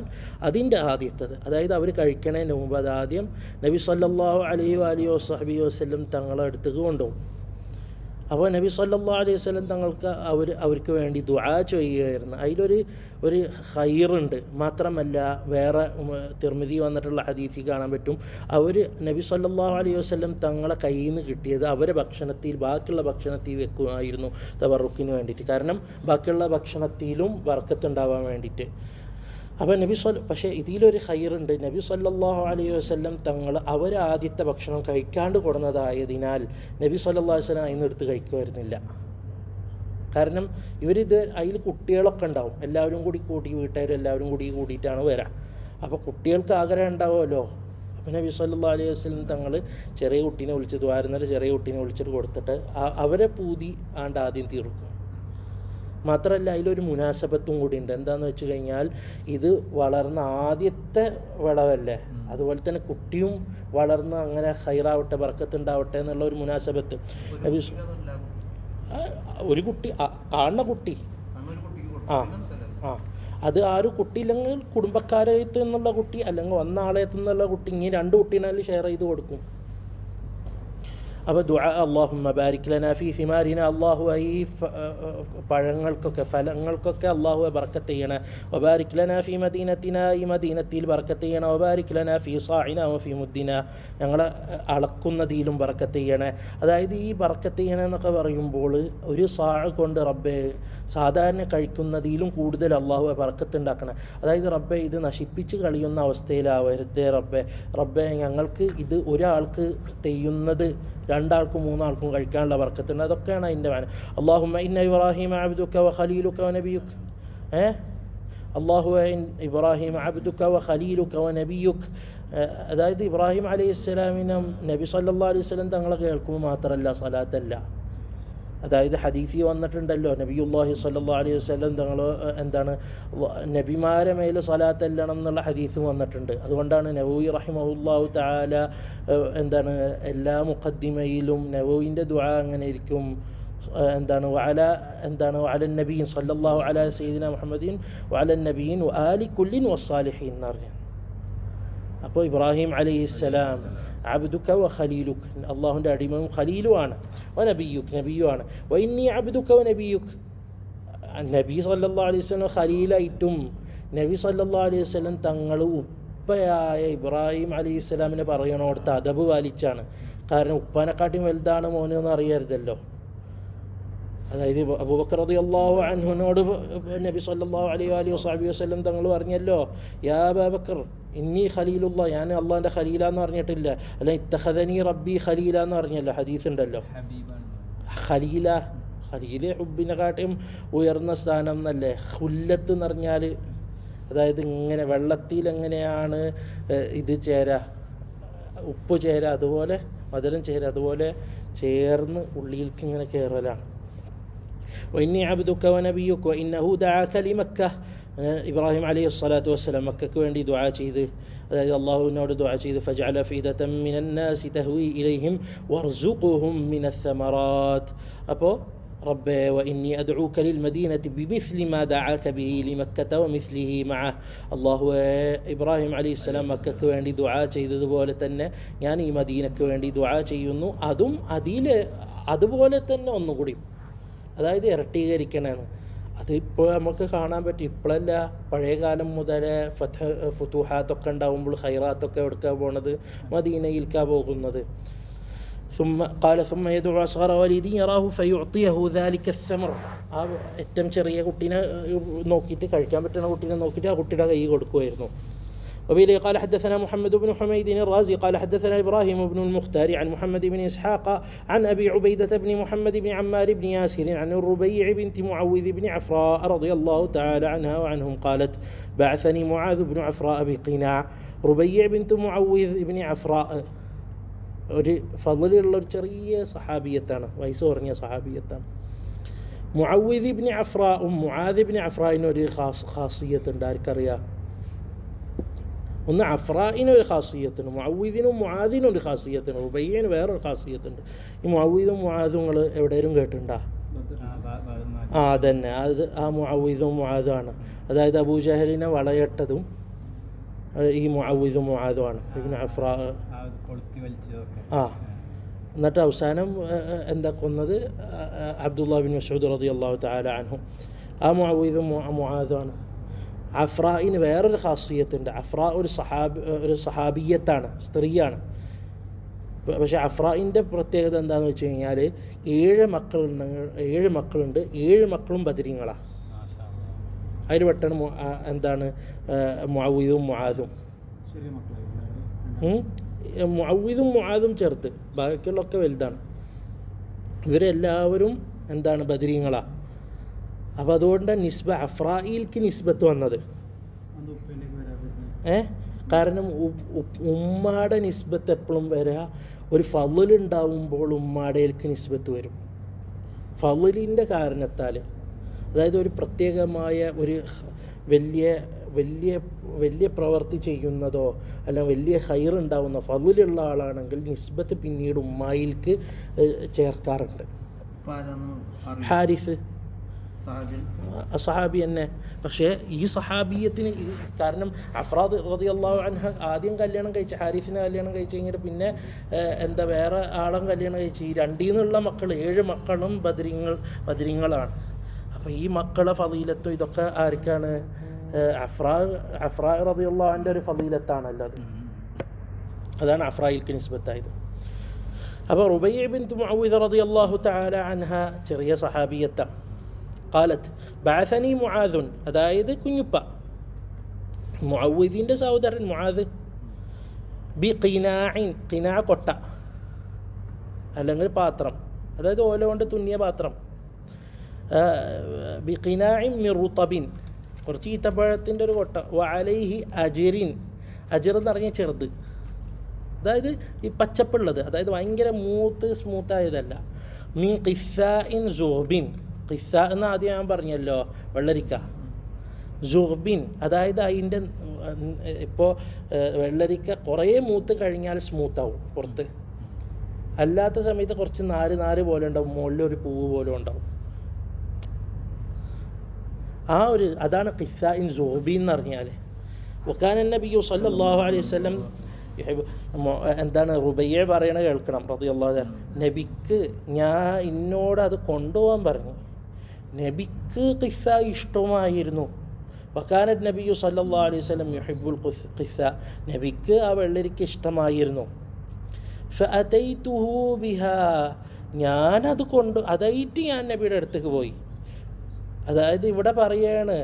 അതിൻ്റെ ആദ്യത്തത്, അതായത് അവർ കഴിക്കണതിന് മുമ്പ് അതാദ്യം നബി സല്ലല്ലാഹു അലൈഹി വസല്ലം തങ്ങളെ അടുത്തേക്ക് കൊണ്ടുപോകും. അപ്പോൾ നബി സല്ലല്ലാഹു അലൈഹി വസല്ലം തങ്ങൾക്ക് അവർക്ക് വേണ്ടി ദുആ ചെയ്യുകയായിരുന്നു. അതിലൊരു ഖൈറുണ്ട്. മാത്രമല്ല വേറെ തിർമിദി വന്നിട്ടുള്ള ഹദീസിൽ കാണാൻ പറ്റും, അവർ നബി സല്ലല്ലാഹു അലൈഹി വസല്ലം തങ്ങളെ കയ്യിൽ നിന്ന് കിട്ടിയത് അവരെ ഭക്ഷണത്തിൽ ബാക്കിയുള്ള ഭക്ഷണത്തിൽ വെക്കുമായിരുന്നു തബറുക്കിന് വേണ്ടിയിട്ട്. കാരണം ബാക്കിയുള്ള ഭക്ഷണത്തിലും ബർക്കത്തുണ്ടാവാൻ വേണ്ടിയിട്ട്. അപ്പോൾ പക്ഷേ ഇതിലൊരു ഖൈറുണ്ട്. നബി സല്ലല്ലാഹു അലൈഹി വസല്ലം തങ്ങൾ ആദ്യത്തെ ഭക്ഷണം കഴിക്കാണ്ട് കൊടുന്നതായതിനാൽ നബി സല്ലല്ലാഹു അലൈഹി വസല്ലം അതിന് എടുത്ത് കഴിക്കുമായിരുന്നില്ല. കാരണം അതിൽ കുട്ടികളൊക്കെ ഉണ്ടാവും, എല്ലാവരും കൂടി വീട്ടുകാരും എല്ലാവരും കൂടിയിട്ടാണ് വരാം. അപ്പോൾ കുട്ടികൾക്ക് ആഗ്രഹം ഉണ്ടാവുമല്ലോ. അപ്പോൾ നബി സല്ലല്ലാഹു അലൈഹി വസല്ലം തങ്ങൾ ചെറിയ കുട്ടീനെ വിളിച്ച് ദ്വാരുന്നേരം ചെറിയ കുട്ടീനെ വിളിച്ചിട്ട് കൊടുത്തിട്ട് അവരെ പൂതി ആദ്യം തീർക്കും. മാത്രമല്ല അതിലൊരു മുനാസബത്തും കൂടി ഉണ്ട്. എന്താണെന്ന് വെച്ച് കഴിഞ്ഞാൽ ഇത് വളർന്ന ആദ്യത്തെ വിളവല്ലേ, അതുപോലെ തന്നെ കുട്ടിയും വളർന്ന് അങ്ങനെ ഹൈറാവട്ടെ ബർക്കത്തുണ്ടാവട്ടെ എന്നുള്ള ഒരു മുനാസബത്ത്. ഒരു കുട്ടി കാണുന്ന കുട്ടി അത് കുട്ടി ഇല്ലെങ്കിൽ കുടുംബക്കാരായിട്ട് നിന്നുള്ള കുട്ടി അല്ലെങ്കിൽ വന്ന ആളെത്തു നിന്നുള്ള കുട്ടി, ഇങ്ങനെ രണ്ട് കുട്ടീനാലും ഷെയർ ചെയ്ത് കൊടുക്കും. അപ്പോൾ ദുആ അല്ലാഹുമ്മ ബാരിക് ലനാ ഫീ സിമാരിന, അല്ലാഹു ഈ പഴങ്ങൾക്കൊക്കെ ഫലങ്ങൾക്കൊക്കെ അല്ലാഹു ബർക്കത്ത് ചെയ്യണേ. വബാരിക് ലനാ ഫീ മദീനത്തിന, ഈ മദീനത്തിൽ ബർക്കത്ത് ചെയ്യണേ. വബാരിക് ലനാ ഫീ സാഇന വഫീ മുദ്ദിന, ഞങ്ങളെ അളക്കുന്നതിലും ബർക്കത്ത് ചെയ്യണേ. അതായത് ഈ ബർക്കത്ത് ചെയ്യണേ എന്നൊക്കെ പറയുമ്പോൾ ഒരു സാ കൊണ്ട് റബ്ബെ സാധാരണ കഴിക്കുന്നതിലും കൂടുതൽ അല്ലാഹു ബർക്കത്ത് ഉണ്ടാക്കണം. അതായത് റബ്ബെ ഇത് നശിപ്പിച്ച് കളയുന്ന അവസ്ഥയിലാവരുതേ റബ്ബെ ഞങ്ങൾക്ക് ഇത് ഒരാൾക്ക് ചെയ്യുന്നത് രണ്ടാൾക്കും മൂന്നാൾക്കും കഴിക്കാനുള്ള ബർക്കത്തുണ്ട്. അതൊക്കെയാണ് അതിൻ്റെ മാന. അല്ലാഹുമ്മ ഇന്ന ഇബ്രാഹിമ അബ്ദുക വ ഖലീലുക വ നബിയുക, ഇബ്രാഹിം അബ്ദുക വ ഖലീലുക വ നബിയുക. അതായത് ഇബ്രാഹിം അലൈഹിസ്സലാമിനെ നബി സല്ലല്ലാഹു അലൈഹി വസല്ലം തങ്ങളെ കേൾക്കുമ്പോൾ മാത്രമല്ല സലാത്തല്ല. അതായത് ഹദീസിൽ വന്നിട്ടുണ്ടല്ലോ നബിയുല്ലാഹി സ്വല്ലല്ലാഹു അലൈഹി വസല്ലം തങ്ങൾ നബിമാരെ മേൽ സലാത്ത് ചെല്ലണം എന്നുള്ള ഹദീസ് വന്നിട്ടുണ്ട്. അതുകൊണ്ടാണ് നവവി റഹിമഹുല്ലാഹു തആല എല്ലാ മുഖദ്ദിമയിലും നവവിൻ്റെ ദുആ അങ്ങനെ ഇരിക്കും. വഅല നബിയ്യിൻ സല്ലല്ലാഹു അലാ സയ്യിദിന മുഹമ്മദിൻ വഅല നബിയ്യിൻ വആലി കുല്ലിൻ വസ്സാലിഹീൻ എന്ന് പറഞ്ഞു. അപ്പോൾ ഇബ്രാഹിം അലൈഹിസ്സലാം അബ്ദുക വ ഖലീലുക, അള്ളാഹുവിൻ്റെ അടിമയും ഖലീലുമാണ്. വ നബിയുക, നബിയുമാണ്. വ ഇന്നി അബ്ദുക വ നബിയുക, നബി സല്ലല്ലാഹു അലൈഹി വസല്ലം ഖലീലായിട്ടും നബി സല്ലല്ലാഹു അലൈഹി വസല്ലം തങ്ങൾ ഉപ്പയായ ഇബ്രാഹിം അലൈഹിസ്സലാമിനെ പറയണോടത്ത് അദബ് പാലിച്ചാണ്. കാരണം ഉപ്പാനെക്കാട്ടിയും വലുതാണ് മോന് എന്ന് അറിയരുതല്ലോ. അതായത് അബൂബക്കർ റളിയല്ലാഹു അൻഹുവിനോട് നബി സല്ലല്ലാഹു അലൈഹി വസല്ലം തങ്ങൾ പറഞ്ഞല്ലോ, യാ അബൂബക്കർ ഇന്നി ഖലീലുല്ലാ, ഞാൻ അള്ളാഹിൻ്റെ ഖലീലാന്ന് പറഞ്ഞിട്ടില്ല, അല്ല ഇത്തഖദനി റബ്ബി ഖലീല എന്ന് പറഞ്ഞല്ലോ, ഹദീസ് ഉണ്ടല്ലോ. ഖലീല, ഖലീല് ഹുബിനെക്കാട്ടിയും ഉയർന്ന സ്ഥാനം എന്നല്ലേ. ഖുല്ലത്ത് എന്ന് പറഞ്ഞാൽ അതായത് ഇങ്ങനെ വെള്ളത്തിൽ എങ്ങനെയാണ് ഇത് ചേരാ, ഉപ്പ് ചേരാ, അതുപോലെ മധുരം ചേരാ, അതുപോലെ ചേർന്ന് ഉള്ളിലേക്ക് ഇങ്ങനെ കയറലാണ്. وإني عبدك ونبيك وإنه دعاك لمكة. ഇബ്രാഹിം അലൈഹി സ്വലാത്തു വസ്സലാം മക്കയ്ക്ക് വേണ്ടി ദുആ ചെയ്ത്, അതായത് അള്ളാഹുവിനോട് ദുആ ചെയ്ത് ഫജ്അല അഫ്ഇദതൻ മിനന്നാസി തഹ്വി ഇലൈഹിം വർസുഖുഹും മിനസ്സമറാത്ത്. അപ്പോൾ റബ്ബേ വഇന്നി അദ്ഉക ലിൽമദീനതി ബിമിസ്ലി മാ ദഅക ബിഹി ലിമക്കത വമിസ്ലിഹി മഅഹ്. അല്ലാഹുവേ, ഇബ്രാഹിം അലൈഹിസ്സലാം മക്കയ്ക്ക് വേണ്ടി ദുആ ചെയ്തതുപോലെ തന്നെ ഞാൻ ഈ മദീനയ്ക്ക് വേണ്ടി ദുആ ചെയ്യുന്നു, അതും അതുപോലെ തന്നെ ഒന്നുകൂടി, അതായത് ഇരട്ടീകരിക്കണമെന്ന്. അതിപ്പോൾ നമുക്ക് കാണാൻ പറ്റും, ഇപ്പോഴല്ല, പഴയ കാലം മുതലേ ഫുതൂഹാത്തൊക്കെ ഉണ്ടാകുമ്പോൾ ഖൈറാത്തൊക്കെ എടുക്കാൻ പോകുന്നത് മദീനയിലേക്കാണ് പോകുന്നത്. ثم يدعو أصغر وليد يراه فيعطيه ذلك الثمر. ആ ഏറ്റവും ചെറിയ കുട്ടീനെ നോക്കിയിട്ട്, കഴിക്കാൻ പറ്റുന്ന കുട്ടീനെ നോക്കിയിട്ട് ആ കുട്ടിയുടെ കൈ കൊടുക്കുമായിരുന്നു. وبه قال حدثنا محمد بن حميد الرازي قال حدثنا إبراهيم بن المختار عن محمد بن إسحاق عن أبي عبيدة بن محمد بن عمار بن ياسر عن الربيع بنت معوذ بن عفراء رضي الله تعالى عنها وعنهم قالت بعثني معاذ بن عفراء بقناع. ربيع بنت معوذ بن عفراء ഒരു ഫളലുള്ള ഒരു ചെറിയ സഹാബിയത്താണ്, വയസ്സ് കുറഞ്ഞ സഹാബിയത്താണ്. മുഅവ്വിദ് ഇബ്നു അഫ്രാഉം മുആദ് ഇബ്നു അഫ്രാഇനൊരു ഖാസിയത്തുണ്ട്, ആർക്കറിയാം? ഒന്ന് അഫ്രാഇനൊരു ഖാസിയത്തുണ്ട്, മുഅവ്വിദിനും മുആദിനും ഒരു ഖാസിയത്തുണ്ട്, റുബയ്യന് വേറൊരു ഖാസിയത്തുണ്ട്. ഈ മുഅവ്വിദും മുആദും നിങ്ങൾ എവിടെയും കേട്ടിട്ടുണ്ടോ? അതന്നെ, അത് ആ മുഅവ്വിദും മുആദുമാണ്. അതായത് അബൂജഹലിനെ വളയട്ടതും ഈ മുഅവ്വിദും മുആദുമാണ്, ഇബ്നു അഫ്രാ. എന്നിട്ട് അവസാനം എന്താ കൊന്നത്? അബ്ദുല്ലാഹ് ബിൻ മസ്ഊദ് റളിയല്ലാഹു തആല അൻഹു. ആ മുഅവ്വിദും മുആദുമാണ്. അഫ്രായിന് വേറൊരു ഖാസിയത്തുണ്ട്. അഫ്രാ ഒരു സഹാബിയത്താണ്, സ്ത്രീയാണ്. പക്ഷേ അഫ്രായിൻ്റെ പ്രത്യേകത എന്താണെന്ന് വെച്ച് കഴിഞ്ഞാൽ 7 മക്കളുണ്ട്, 7 മക്കളും ബദരീങ്ങളാണ്. അതിൽ പെട്ടാണ് എന്താണ് മുഅവ്വിദും മുആദും. മുഅവ്വിദും മുആദും ചേർത്ത് ബാക്കിയുള്ളൊക്കെ വലുതാണ്. ഇവരെല്ലാവരും എന്താണ് ബദരീങ്ങളാണ്. അപ്പോൾ അതുകൊണ്ട് നിസ്ബ അഫ്രായിൽക്ക് നിസ്ബത്ത് വന്നത്. കാരണം ഉമ്മാടെ നിസ്ബത്ത് എപ്പോഴും വരിക, ഒരു ഫളുണ്ടാവുമ്പോൾ ഉമ്മാടേൽക്ക് നിസ്ബത്ത് വരും. ഫളിൻ്റെ കാരണത്താൽ, അതായത് ഒരു പ്രത്യേകമായ ഒരു വലിയ പ്രവൃത്തി ചെയ്യുന്നതോ അല്ല വലിയ ഖൈർ ഉണ്ടാവുന്ന ഫളുലുള്ള ആളാണെങ്കിൽ നിസ്ബത്ത് പിന്നീട് ഉമ്മായിൽക്ക് ചേർക്കാറുണ്ട്. ഹാരിസ് സഹാബി തന്നെ. പക്ഷേ ഈ സഹാബിയത്തിന് കാരണം അഫ്രാദ് റളിയല്ലാഹു അൻഹ ആദ്യം കല്യാണം കഴിച്ച ഹാരിസിനെ കല്യാണം കഴിച്ച് കഴിഞ്ഞിട്ട് പിന്നെ വേറെ ആളും കല്യാണം കഴിച്ച് ഈ 2 നിന്നുള്ള മക്കൾ 7 മക്കളും ബദരീങ്ങളാണ്. അപ്പോൾ ഈ മക്കളെ ഫളീലത്തും ഇതൊക്കെ ആർക്കാണ്? അഫ്രാ റളിയല്ലാഹു അൻഹ ഒരു ഫളീലത്താണല്ലോ അത്. അതാണ് അഫ്രായിൽക്ക് നിസ്ബത്തായത്. അപ്പോൾ റുബയ്യ ബിൻത് മുഅവ്വിദ് റളിയല്ലാഹു തആല അൻഹ ചെറിയ സഹാബിയത്താണ്. قالت بعثني معاذ, അതായത് കുഞ്ഞുപ്പ, മുഅവ്വിദിൻ്റെ സഹോദരൻ മുആദ്, ബിഖിനാഇൻ, ഖിനാ കൊട്ട അല്ലെങ്കിൽ പാത്രം, അതായത് ഓല കൊണ്ട് തുന്നിയ പാത്രം. ബിഖിനാഇൻ മിൻ റുതബിൻ, കുറച്ച് ഈത്തപ്പഴത്തിൻ്റെ ഒരു കൊട്ട. വഅലൈഹി അജിറിൻ, അജിർ എന്ന് പറഞ്ഞാൽ ചെറുത്, അതായത് ഈ പച്ചപ്പുള്ളത്, അതായത് ഭയങ്കര സ്മൂത്തായതല്ല. മിൻ ഖിസ്സാഇൻ സുഹ്ബിൻ, ഖിസ്സ എന്ന് ആദ്യം ഞാൻ പറഞ്ഞല്ലോ, വെള്ളരിക്ക. സുഹ്ബിൻ അതായത് അതിൻ്റെ ഇപ്പോൾ വെള്ളരിക്ക കുറേ മൂത്ത് കഴിഞ്ഞാൽ സ്മൂത്താവും പുറത്ത്, അല്ലാത്ത സമയത്ത് കുറച്ച് നാര് പോലെ ഉണ്ടാവും, മുകളിലൊരു പൂവ് പോലെ ഉണ്ടാവും. അതാണ് ഖിസ്സ ഇൻ സുഹ്ബിൻ എന്ന് പറഞ്ഞാൽ. വകാന നബിയു സല്ലല്ലാഹു അലൈഹി വസല്ലം റുബയ്യ പറയണ കേൾക്കണം റളിയല്ലാഹു അൻഹു. നബിക്ക് എന്നോട് അത് കൊണ്ടുപോകാൻ പറഞ്ഞു. നബിക്ക് ഖിസ്സ ഇഷ്ടമായിരുന്നു. വകാന നബിയു സല്ലല്ലാഹു അലൈഹി വസല്ലം യുഹിബ്ബുൽ ഖിസ്സ, നബിക്ക് ആ വെള്ളരിക്ക ഇഷ്ടമായിരുന്നു. ഫഅതൈതുഹു ബിഹാ, ഞാനത് അതായിട്ട് ഞാൻ നബിയുടെ അടുത്തേക്ക് പോയി. അതായത് ഇവിടെ പറയാണ്,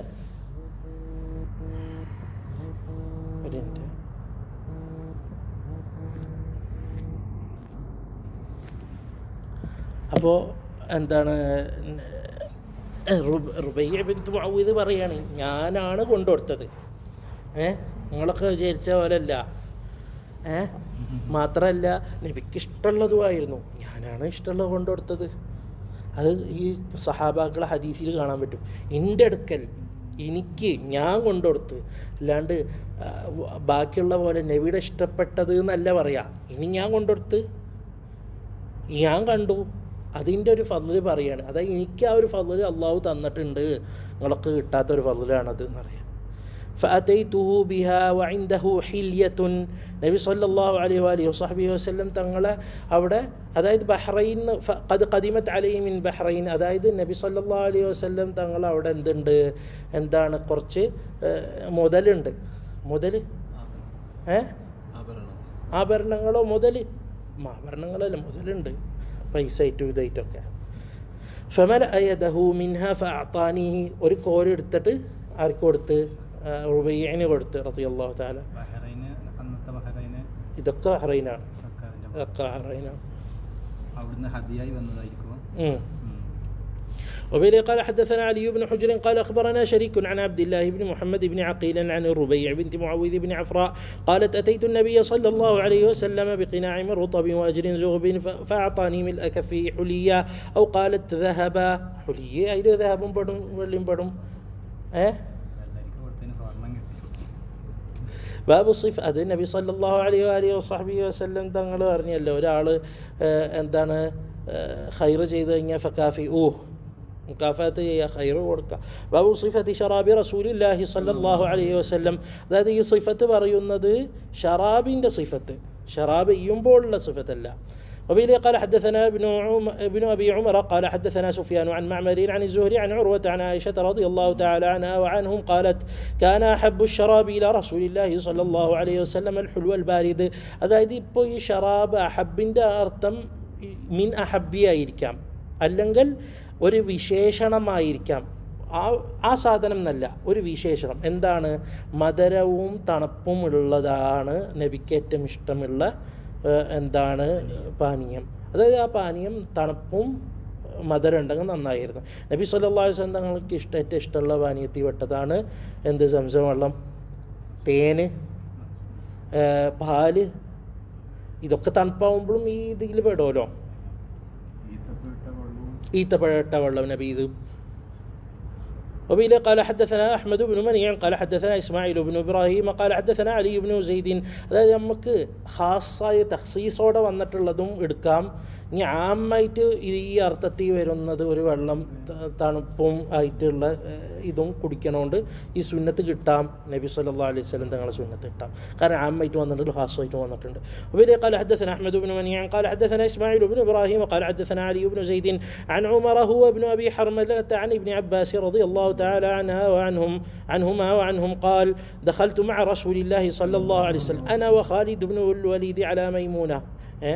അപ്പോൾ എന്താണ് റുബയ്യ ബിൻത് മുഅവ്വിദ് പറയാണ്, ഞാനാണ് കൊണ്ടുകൊടുത്തത്. നിങ്ങളൊക്കെ വിചാരിച്ച പോലെയല്ല. മാത്രമല്ല നബിക്ക് ഇഷ്ടമുള്ളതുമായിരുന്നു, ഞാനാണ് ഇഷ്ടമുള്ളത് കൊണ്ടുകൊടുത്തത്. അത് ഈ സഹാബാക്കളെ ഹദീസിൽ കാണാൻ പറ്റും. എൻ്റെ അടുക്കൽ ഞാൻ കൊണ്ടുകൊടുത്ത്, അല്ലാണ്ട് ബാക്കിയുള്ള പോലെ നബിയുടെ ഇഷ്ടപ്പെട്ടത് എന്നല്ല പറയാ. ഞാൻ കൊണ്ടുകൊടുത്ത്, ഞാൻ കണ്ടു, അതിൻ്റെ ഒരു ഫضല് പറയാണ്. അതായത് എനിക്ക് ആ ഒരു ഫضല് അള്ളാഹു തന്നിട്ടുണ്ട്, നിങ്ങളൊക്കെ കിട്ടാത്തൊരു ഫضലാണത് എന്നറിയാം. ഫഅതൈതുഹു ബിഹാ വഇൻദഹു ഹില്യത്തുൻ. നബി സല്ലല്ലാഹു അലൈഹി വഅലിഹി വസഹ്ബിഹി വസല്ലം തങ്ങളെ അവിടെ, അതായത് ബഹ്റൈൻ, ഖദ് ഖദിമത് അലൈഹി മിൻ ബഹ്റൈൻ, അതായത് നബി സല്ലല്ലാഹു അലൈഹി വസല്ലം തങ്ങൾ അവിടെ എന്തുണ്ട്, എന്താണ്, കുറച്ച് മുതലുണ്ട്. ആഭരണങ്ങളോ ആഭരണങ്ങളല്ല, മുതലുണ്ട്, പൈസ ആയിട്ടും ഇതായിട്ടൊക്കെ. ഫമല യദഹു മിൻഹ ഫഅഅതാനിഹി, ഒരു കോരെടുത്തിട്ട് ആർക്ക് കൊടുത്ത്, റുബയ്യന് കൊടുത്ത് റളിയല്ലാഹു തആല. ഇതൊക്കെ ബഹ്റൈനാണ്. അവിടുന്ന് ഹദിയായി വന്നതായിരിക്കും. وبه قال حدثنا علي بن حجر قال أخبرنا شريك عن عبد الله بن محمد بن عقيل عن الربيع بنت معوذ بن عفراء قالت أتيت النبي صلى الله عليه وسلم بقناع من رطب وأجر زغب فأعطاني ملء كفيه حليا أو قالت ذهبا. حليا أي ذهب بدم ബാബു സിഫ്. അത് നബി സല്ലല്ലാഹു അലൈഹി വസഹ്ബിഹി വസല്ലം തങ്ങൾ പറഞ്ഞല്ലോ, ഒരാൾ എന്താണ് ഖൈർ ചെയ്ത് കഴിഞ്ഞാൽ ഫകാഫി മുക്കാഫാത്ത് ചെയ്യുക, ഖൈർ കൊടുക്കുക. ബാബു സിഫത്തി ഷറാബി റസൂലില്ലാഹി സല്ലല്ലാഹു അലൈഹി വസല്ലം. അതായത് ഈ സിഫത്ത് പറയുന്നത് ഷറാബിൻ്റെ സിഫത്ത്, ഷറാബ് ചെയ്യുമ്പോഴുള്ള സിഫത്തല്ല. وبه قال حدثنا ابن أبي عمر قال حدثنا سفيان عن معمر عن الزهري عن عروة عن عائشة رضي الله تعالى عنها وعنهم قالت كان أحب الشراب إلى رسول الله صلى الله عليه وسلم الحلو البارد. അതായത് ഇപ്പോൾ ഈ ഷറാബ് അഹബിൻ്റെ അർത്ഥം മിൻ അഹബിയായിരിക്കാം, അല്ലെങ്കിൽ ഒരു വിശേഷണമായിരിക്കാം. ആ സാധനം എന്നല്ല, ഒരു വിശേഷണം. എന്താണ്? മധുരവും തണുപ്പും ഉള്ളതാണ് നബിക്ക് ഏറ്റവും ഇഷ്ടമുള്ള എന്താണ് പാനീയം. അതായത് ആ പാനീയം തണുപ്പും മധുരം ഉണ്ടെങ്കിൽ നന്നായിരുന്നു. നബി സല്ലല്ലാഹു അലൈഹി വസല്ലം തങ്ങൾക്ക് ഏറ്റവും ഇഷ്ടമുള്ള പാനീയത്തിൽ പെട്ടതാണ് എന്ത്? സംസം വെള്ളം, തേന്, പാല്. ഇതൊക്കെ തണുപ്പാവുമ്പോഴും ഈ ഇതിൽ പെടുമല്ലോ. ഈത്തപ്പഴട്ട വെള്ളം നബി ഇത്. وبه قال حدثنا أحمد بن منيع قال حدثنا إسماعيل بن إبراهيم قال حدثنا علي بن زيد. അതായത് നമുക്ക് ഖാസായ തഖ്സീസോടെ വന്നിട്ടുള്ളതും എടുക്കാം. ഇനി ആമായിട്ട് ഈ അർത്ഥത്തിൽ വരുന്നത് ഒരു വെള്ളം തണുപ്പും ആയിട്ടുള്ള ഇതും കുടിക്കണോണ്ട് ഈ സുന്നത്ത് കിട്ടാം. നബി സല്ലല്ലാഹു അലൈഹി വസല്ലം തങ്ങളെ സുന്നത്ത് കിട്ടാം. കാരണം ആമായിട്ട് വന്നിട്ടുണ്ട്, ഖാസായിട്ട് വന്നിട്ടുണ്ട്. وبه قال حدثنا أحمد بن منيع قال حدثنا إسماعيل بن إبراهيم قال حدثنا علي بن زيد عن عمر هو ابن أبي حرملة عن ابن عباس رضي الله تعالى عنهما وعنهم قال دخلت مع رسول الله صلى الله عليه وسلم أنا وخالد بن الوليد على ميمونة.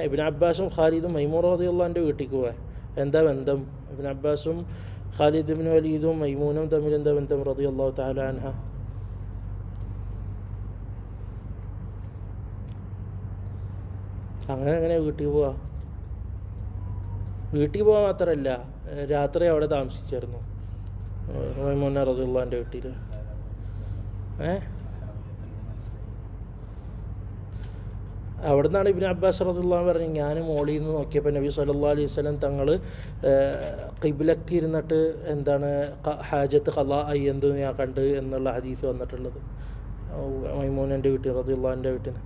ഇബ്ൻ അബ്ബാസും ഖാലിദും മൈമൂൻ റളിയല്ലാഹു അൻഹുവിൻ്റെ വീട്ടിലേക്ക് പോയി. എന്താ ബന്ധം? ഇബ്ൻ അബ്ബാസും ഖാലിദ് ഇബ്നു വലീദും മൈമൂനും തമ്മിൽ എന്താ ബന്ധം? റളിയല്ലാഹു തആല അൻഹ. അങ്ങനെ വീട്ടിൽ പോവാൻ മാത്രമല്ല, രാത്രി അവിടെ താമസിച്ചായിരുന്നു മൈമൂന റളിയല്ലാഹു അൻഹയുടെ വീട്ടിൽ. അവിടെ നിന്നാണ് ഇബ്നു അബ്ബാസ് റളിയല്ലാഹു പറഞ്ഞു, ഞാൻ മോളിൽ നിന്ന് നോക്കിയപ്പോൾ നബി സല്ലല്ലാഹു അലൈഹി വസല്ലം തങ്ങൾ ഖിബ്ലക്ക് ഇരുന്നിട്ട് എന്താണ് ഹാജത്ത് ഖളാ അയ്യന്ത് ഞാൻ കണ്ട് എന്നുള്ള ഹദീസ് വന്നിട്ടുള്ളത് മൈമൂനൻ്റെ വീട്ടിൽ റളിയല്ലാഹു അൻഹയുടെ വീട്ടിൽ.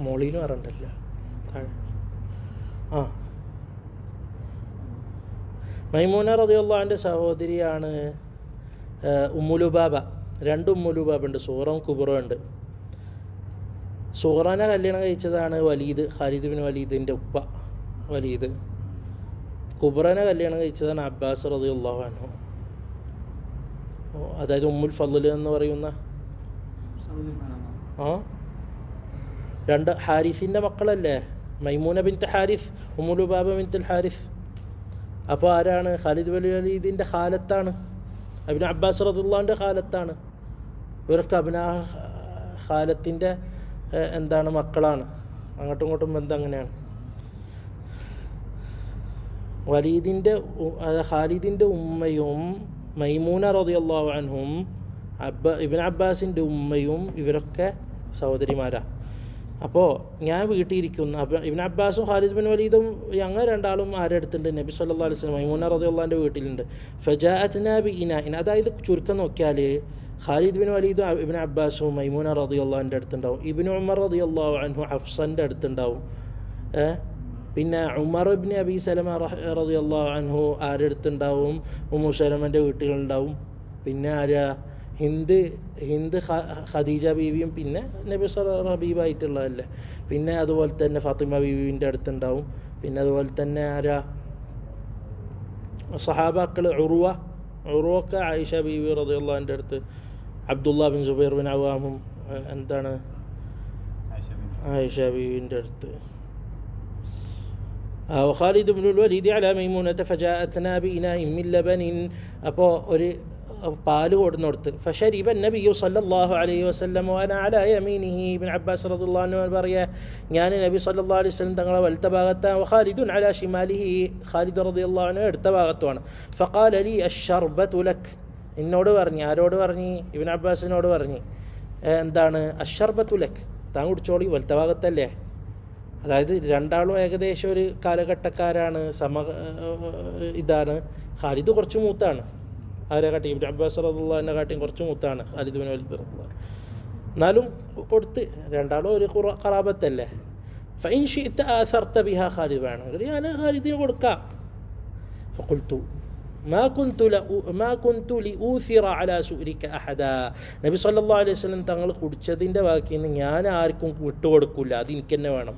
മോളിനും അറിയണ്ടല്ല താഴെ. മൈമൂന റളിയല്ലാഹു അൻഹയുടെ സഹോദരിയാണ് ഉമ്മുലുബാബ. രണ്ട് ഉമ്മുലുബാബുണ്ട്, സൂറയും കുബറയും ഉണ്ട്. സൂറനെ കല്യാണം കഴിച്ചതാണ് വലീദ്, ഖാലിദ് ബിൻ വലീദിൻ്റെ ഉപ്പ വലീദ്. കുബറനെ കല്യാണം കഴിച്ചതാണ് അബ്ബാസ് റളിയല്ലാഹു അൻഹു. അതായത് ഉമ്മുൽ ഫളൽ എന്ന് പറയുന്ന രണ്ട് ഹാരിസിൻ്റെ മക്കളല്ലേ, മൈമൂന ബിൻത്ത് ഹാരിസ്, ഉമ്മുലുബാബ ബിൻത്തുൽ ഹാരിസ്. അപ്പോൾ ആരാണ്? ഖാലിദ് ബിൻ വലീദിൻ്റെ ഖാലത്താണ്, ഇബ്നു അബ്ബാസ് റളിയല്ലാഹുവിൻ്റെ ഖാലത്താണ്. ഇവരൊക്കെ ഖാലത്തിൻ്റെ മക്കളാണ്. അങ്ങോട്ടും ഇങ്ങോട്ടും ബന്ധം അങ്ങനെയാണ്. ഖാലിദിൻ്റെ ഉമ്മയും മൈമൂന റളിയല്ലാഹു അൻഹും ഇബ്നു അബ്ബാസിൻ്റെ ഉമ്മയും ഇവരൊക്കെ സഹോദരിമാരാണ്. അപ്പോൾ ഞാൻ വീട്ടിലിരിക്കുന്നു. ഇബ്നു അബ്ബാസും ഖാലിദ് ബിൻ വലീദും ഞങ്ങൾ രണ്ടാളും ആരുടെ അടുത്തുണ്ട്? നബി സല്ലല്ലാഹു അലൈഹി വസല്ലം മൈമൂന റളിയല്ലാഹുവിൻ്റെ വീട്ടിലുണ്ട്. ഫജാഅത്നാ ബിഇനാഇൻ, അതായത് ചുരുക്കം നോക്കിയാൽ ഖാലിദ് ബിൻ വലീദും ഇബ്നു അബ്ബാസും മൈമൂന റളിയല്ലാഹുവിൻ്റെ അടുത്തുണ്ടാവും. ഇബ്നു ഉമർ റളിയല്ലാഹു അൻഹു ഹഫ്സൻ്റെ അടുത്തുണ്ടാവും. പിന്നെ ഉമർ ഇബ്നു അബി സലമ റളിയല്ലാഹു അൻഹു ആരുടെ അടുത്തുണ്ടാവും? ഉമ്മു സലമൻ്റെ വീട്ടിലുണ്ടാവും. പിന്നെ ആരാ? ഹിന്ദ് ഖദീജ ബീവിയും പിന്നെ നബി സല്ലല്ലാഹു ഹബീബായിട്ടുള്ളതല്ലേ. പിന്നെ അതുപോലെ തന്നെ ഫാത്തിമ ബീവിൻ്റെ അടുത്തുണ്ടാവും. പിന്നെ അതുപോലെ തന്നെ ആരാ? സഹാബാക്കൾ ഉറുവൊക്കെ ആയിഷ ബീവി റളിയല്ലാഹുവിൻ്റെ അടുത്ത്, അബ്ദുല്ലാ ബിൻ സുബൈർ ബിൻ അവാമും ആയിഷ ബീവിൻ്റെ അടുത്ത്. ഖാലിദ് ഇബ്നുൽ വലീദ് അലാ മൈമൂനത ഫജാഅത്നാ ബിഇനാഇൻ മിൻ ലബനിൻ, അപ്പോൾ ഒരു പാല് കൊടുത്ത് ഫശരിബ നബിയു സല്ലല്ലാഹു അലൈഹി വസല്ലം വഅന അലാ യമീനിഹി. ഇബ്നു അബ്ബാസ് റളിയല്ലാഹു അൻഹു പറയാ, ഞാൻ നബി സല്ലല്ലാഹു അലൈഹി വസല്ലം തങ്ങളെ വലത്തെ ഭാഗത്താണ്, ഖാലിദുൻ അലാ ശിമാലിഹി, ഖാലിദ് റളിയല്ലാഹു അൻഹു അടുത്ത ഭാഗത്തുമാണ്. ഫഖാല ലി അശ്ശർബതു ലക്, എന്നോട് പറഞ്ഞു. ആരോട് പറഞ്ഞു? ഇബ്നു അബ്ബാസിനോട് പറഞ്ഞു. അശ്ശർബതു ലക്, താൻ കുടിച്ചോളി, വലത്തെ ഭാഗത്തല്ലേ. അതായത് രണ്ടാളും ഏകദേശം ഒരു കാലഘട്ടക്കാരാണ്, ഇതാണ്. ഖാലിദ് കുറച്ച് മൂത്താണ്, ആരെ കാട്ടി? ഇബ്നു അബ്ബാസ് റളിയല്ലാഹു അൻഹു കാട്ടിയും കുറച്ച് മൂത്താണ് ഖാലിദ് ബിൻ വലീദ് റളിയല്ലാഹു അൻഹു. എന്നാലും കൊടുത്ത്, രണ്ടാളും ഒരു ഖറാബത്തല്ലേ. ഫഇൻ ശിഅത ആസർത ബിഹാ, ഖാലിദ് വേണമെങ്കിൽ ഞാൻ ഖാലിദിന് കൊടുക്കാം. ഫഖുൽതു മാ കുന്തു ലിഊസിറ അലാ സുഅലിക അഹദാ, നബി സല്ലല്ലാഹു അലൈഹി വസല്ലം തങ്ങൾ കുടിച്ചതിൻ്റെ ബാക്കിന്ന് ഞാൻ ആർക്കും വിട്ടുകൊടുക്കില്ല, അത് എനിക്ക് തന്നെ വേണം.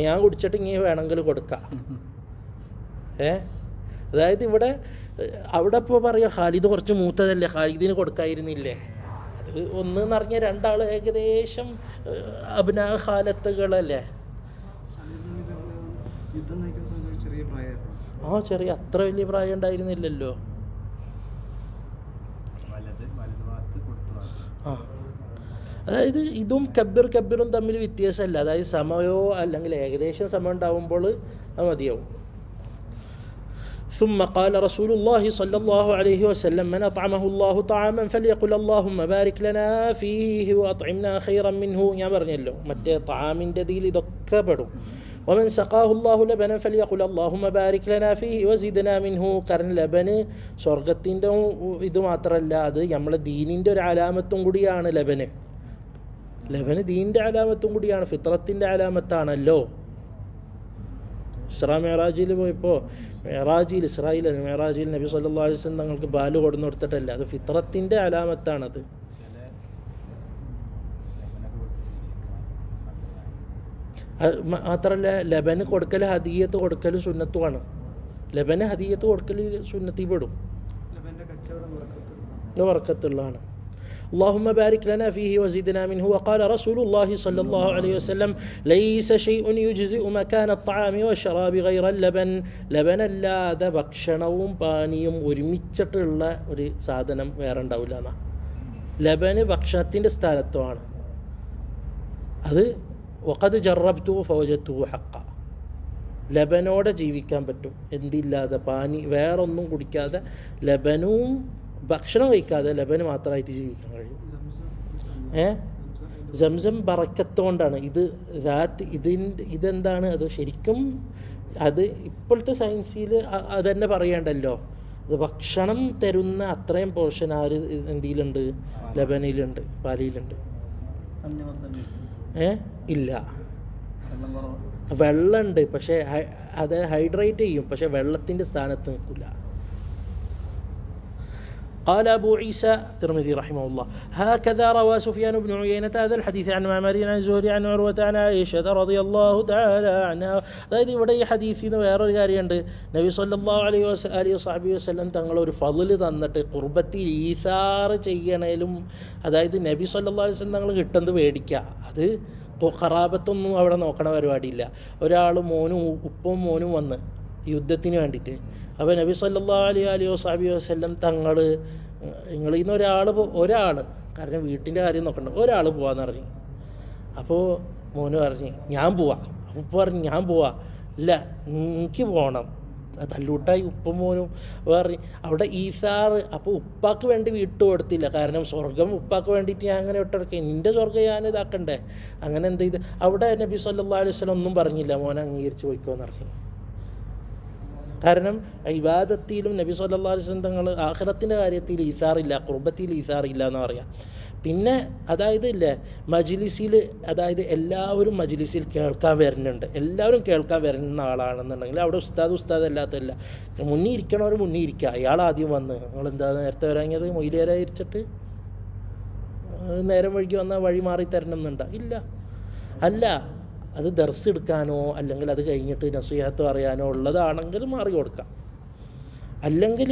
ഞാൻ കുടിച്ചിട്ട് ഇങ്ങനെ വേണമെങ്കിൽ കൊടുക്കാം. അതായത് അവിടെ ഇപ്പോൾ പറയുക ഖാലിദ് കുറച്ച് മൂത്തതല്ലേ, ഖാലിദിന് കൊടുക്കായിരുന്നില്ലേ. അത് ഒന്നെന്ന് പറഞ്ഞാൽ രണ്ടാൾ ഏകദേശം അബ്നാ ഖാലത്തുകളല്ലേ. ചെറിയ അത്ര വലിയ പ്രായം ഉണ്ടായിരുന്നില്ലല്ലോ. അതായത് ഇതും കബ്ബിറും തമ്മിൽ വ്യത്യാസമല്ല. അതായത് സമയമോ അല്ലെങ്കിൽ ഏകദേശം സമയം ഉണ്ടാവുമ്പോൾ അത് മതിയാവും. ثم قال رسول الله صلى الله عليه وسلم من أطعمه الله طعاما فليقل اللهم بارك لنا فيه وأطعمنا خيرا منه. ഞാൻ പറഞ്ഞല്ലോ മറ്റേ طعامിൻ്റെ ഇതിൽ ഇതൊക്കെ പെടും. ومن سقاه الله لبنا فليقل اللهم بارك لنا فيه وزدنا منه. കാരണം ലബന് സ്വർഗത്തിൻ്റെ ഇത് മാത്രമല്ല, അത് നമ്മളെ ദീനിൻ്റെ ഒരു അലാമത്തും കൂടിയാണ്. ലബന് ദീനിൻ്റെ അലാമത്തും കൂടിയാണ്, ഫിത്രത്തിൻ്റെ അലാമത്താണല്ലോ. ഇസ്രാ മെഹറാജിൽ പോയപ്പോൾ മെഹറാജിൽ നബി സല്ലല്ലാഹു അലൈഹി വസല്ലം തങ്ങൾക്ക് ബാല് കൊടുന്നു കൊടുത്തിട്ടല്ല, അത് ഫിത്രത്തിൻ്റെ അലാമത്താണത്. മാത്രമല്ല ലബന് കൊടുക്കൽ ഹദിയത്ത് കൊടുക്കൽ സുന്നത്തുമാണ്. ലബന് ഹദിയത്ത് കൊടുക്കൽ സുന്നത്തിൽ പെടും, ബർക്കത്തുള്ളതാണ്. اللهم بارك لنا فيه وزدنا منه. وقال رسول الله صلى الله عليه وسلم ليس شيء يجزئ مكان الطعام والشراب غير اللبن. ലബനല്ലാതെ ഭക്ഷണവും പാനീയവും ഒരുമിച്ചിട്ടുള്ള ഒരു സാധനം വേറെ ഉണ്ടാവില്ല എന്നാ. ലബന് ഭക്ഷണത്തിൻ്റെ സ്ഥാനത്വമാണ് അത്. വഖദ് ജറബ്തു ഫവജത്തു ഹഖ, ലബനോടെ ജീവിക്കാൻ പറ്റും, എന്തില്ലാതെ വേറൊന്നും കുടിക്കാതെ, ലബനും ഭക്ഷണം കഴിക്കാതെ ലബന് മാത്രമായിട്ട് ജീവിക്കാൻ കഴിയും. സംസം ബറക്കത്തുകൊണ്ടാണ് ഇതെന്താണ് അത് ശരിക്കും. അത് ഇപ്പോഴത്തെ സയൻസിൽ അതന്നെ പറയണ്ടല്ലോ. അത് ഭക്ഷണം തരുന്ന അത്രയും പോർഷൻ എന്തിലുണ്ട്? ലബനിലുണ്ട്, പാലിയിലുണ്ട്. ഇല്ല, വെള്ളമുണ്ട്, പക്ഷേ അത് ഹൈഡ്രേറ്റ് ചെയ്യും, പക്ഷേ വെള്ളത്തിൻ്റെ സ്ഥാനത്ത് നിൽക്കില്ല. قال أبو عيسى الترمذي رحمه الله هكذا روى سفيان بن عيينة هذا الحديث عن معمر عن زهري عن عروة عن عائشة رضي الله تعالى عنها. അതായത് ഇവിടെ ഈ ഹദീസിൽ നിന്ന് വേറൊരു കാര്യമുണ്ട്. നബി സല്ലല്ലാഹു അലൈഹി വസല്ലം തങ്ങളൊരു ഫള് തന്നിട്ട് ഖുർബത്തിൽ ഈസാർ ചെയ്യണേലും, അതായത് നബി സല്ലല്ലാഹു അലൈഹി വസല്ലം തങ്ങൾ കിട്ടുന്നത് മേടിക്കുക, അത് ഖറാബത്തൊന്നും അവിടെ നോക്കണ പരിപാടിയില്ല. ഒരാൾ ഉപ്പും മോനും വന്ന് യുദ്ധത്തിന് വേണ്ടിയിട്ട്. അപ്പോൾ നബി സല്ലല്ലാഹു അലൈഹി വസല്ലം തങ്ങൾ നിങ്ങളിൽ നിന്ന് ഒരാൾ കാരണം വീട്ടിൻ്റെ കാര്യം നോക്കണ്ട, ഒരാൾ പോവാന്ന് പറഞ്ഞു. അപ്പോൾ മോന് പറഞ്ഞ് ഞാൻ പോവാം. അപ്പോൾ ഉപ്പ പറഞ്ഞു ഞാൻ പോവാം. ഇല്ല എനിക്ക് പോകണം. തല്ലൂട്ടായി ഉപ്പും മോനും പറഞ്ഞു. അവിടെ ഈസാറ് അപ്പോൾ ഉപ്പാക്ക് വേണ്ടി വിട്ടു കൊടുത്തില്ല. കാരണം സ്വർഗം ഉപ്പാക്ക് വേണ്ടിയിട്ട് ഞാൻ അങ്ങനെ വിട്ടെടുക്കുക, എൻ്റെ സ്വർഗം ഞാൻ ഇതാക്കണ്ടേ. അങ്ങനെ എന്ത് ചെയ്ത് അവിടെ നബി സല്ലല്ലാഹു അലൈഹി വസല്ലം ഒന്നും പറഞ്ഞില്ല, മോനെ അംഗീകരിച്ച് പോയിക്കോന്ന് പറഞ്ഞു. കാരണം ഇബാദത്തിലും നബി സല്ലല്ലാഹു അലൈഹി വസല്ലം തങ്ങൾ ആഖിറത്തിൻ്റെ കാര്യത്തിൽ ഈസാറില്ല, ഖുർബത്തിൽ ഈസാറില്ല എന്ന് പറയാം. പിന്നെ അതായത് ഇല്ലേ മജ്ലിസിൽ, അതായത് എല്ലാവരും മജ്ലിസിൽ കേൾക്കാൻ വരുന്നുണ്ട്, എല്ലാവരും കേൾക്കാൻ വരുന്ന ആളാണെന്നുണ്ടെങ്കിൽ അവിടെ ഉസ്താദ് അല്ലാത്തല്ല, മുന്നിൽ ഇരിക്കണവർ മുന്നിൽ ഇരിക്കുക. അയാൾ ആദ്യം വന്ന് നിങ്ങളെന്താ നേരത്തെ വരാങ്ങിയത്, മൊയിലേരെ ഇരിച്ചിട്ട് നേരം വഴിക്ക് വന്നാൽ വഴി മാറി തരണം എന്നുണ്ടോ? ഇല്ല. അല്ല, അത് ദർസ് എടുക്കാനോ അല്ലെങ്കിൽ അത് കഴിഞ്ഞിട്ട് നസീഹത്ത് പറയാനോ ഉള്ളതാണെങ്കിൽ മാറി കൊടുക്കാം. അല്ലെങ്കിൽ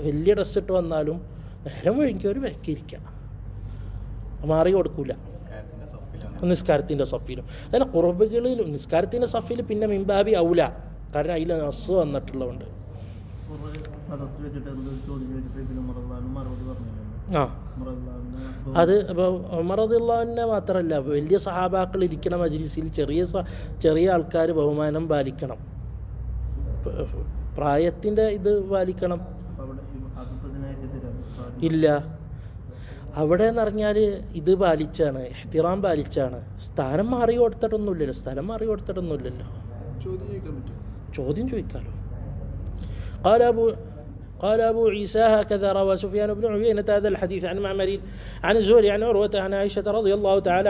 വലിയ ഡ്രസ്സ് ഇട്ട് വന്നാലും നേരം വഴിക്ക് ഒരു വെക്കിരിക്കാം, മാറി കൊടുക്കൂല. നിസ്കാരത്തിൻ്റെ സഫിലും അതിന് ഖുർബകളിൽ നിസ്കാരത്തിൻ്റെ സഫിൽ പിന്നെ മിംബാബി ഔല, കാരണം അതിൽ നസ് വന്നിട്ടുള്ളതുകൊണ്ട്. അത് ഇപ്പോൾ ഉമർ റളിയല്ലാഹു മാത്രമല്ല, വലിയ സഹാബാക്കൾ ഇരിക്കണ മജ്ലിസിൽ ചെറിയ ആൾക്കാർ ബഹുമാനം പാലിക്കണം, പ്രായത്തിൻ്റെ ഇത് പാലിക്കണം. ഇല്ല, അവിടെ എന്ന് പറഞ്ഞാൽ ഇത് പാലിച്ചാണ്, ഇഹ്തിറാം പാലിച്ചാണ്. സ്ഥാനം മാറി കൊടുത്തിട്ടൊന്നുമില്ലല്ലോ. ചോദ്യം ചോദിക്കാമല്ലോ. قال أبو عيسى هكذا روى سفيان بن عيينة هذا الحديث عن معمر عن الزهري عن عروة عن عائشة رضي الله تعالى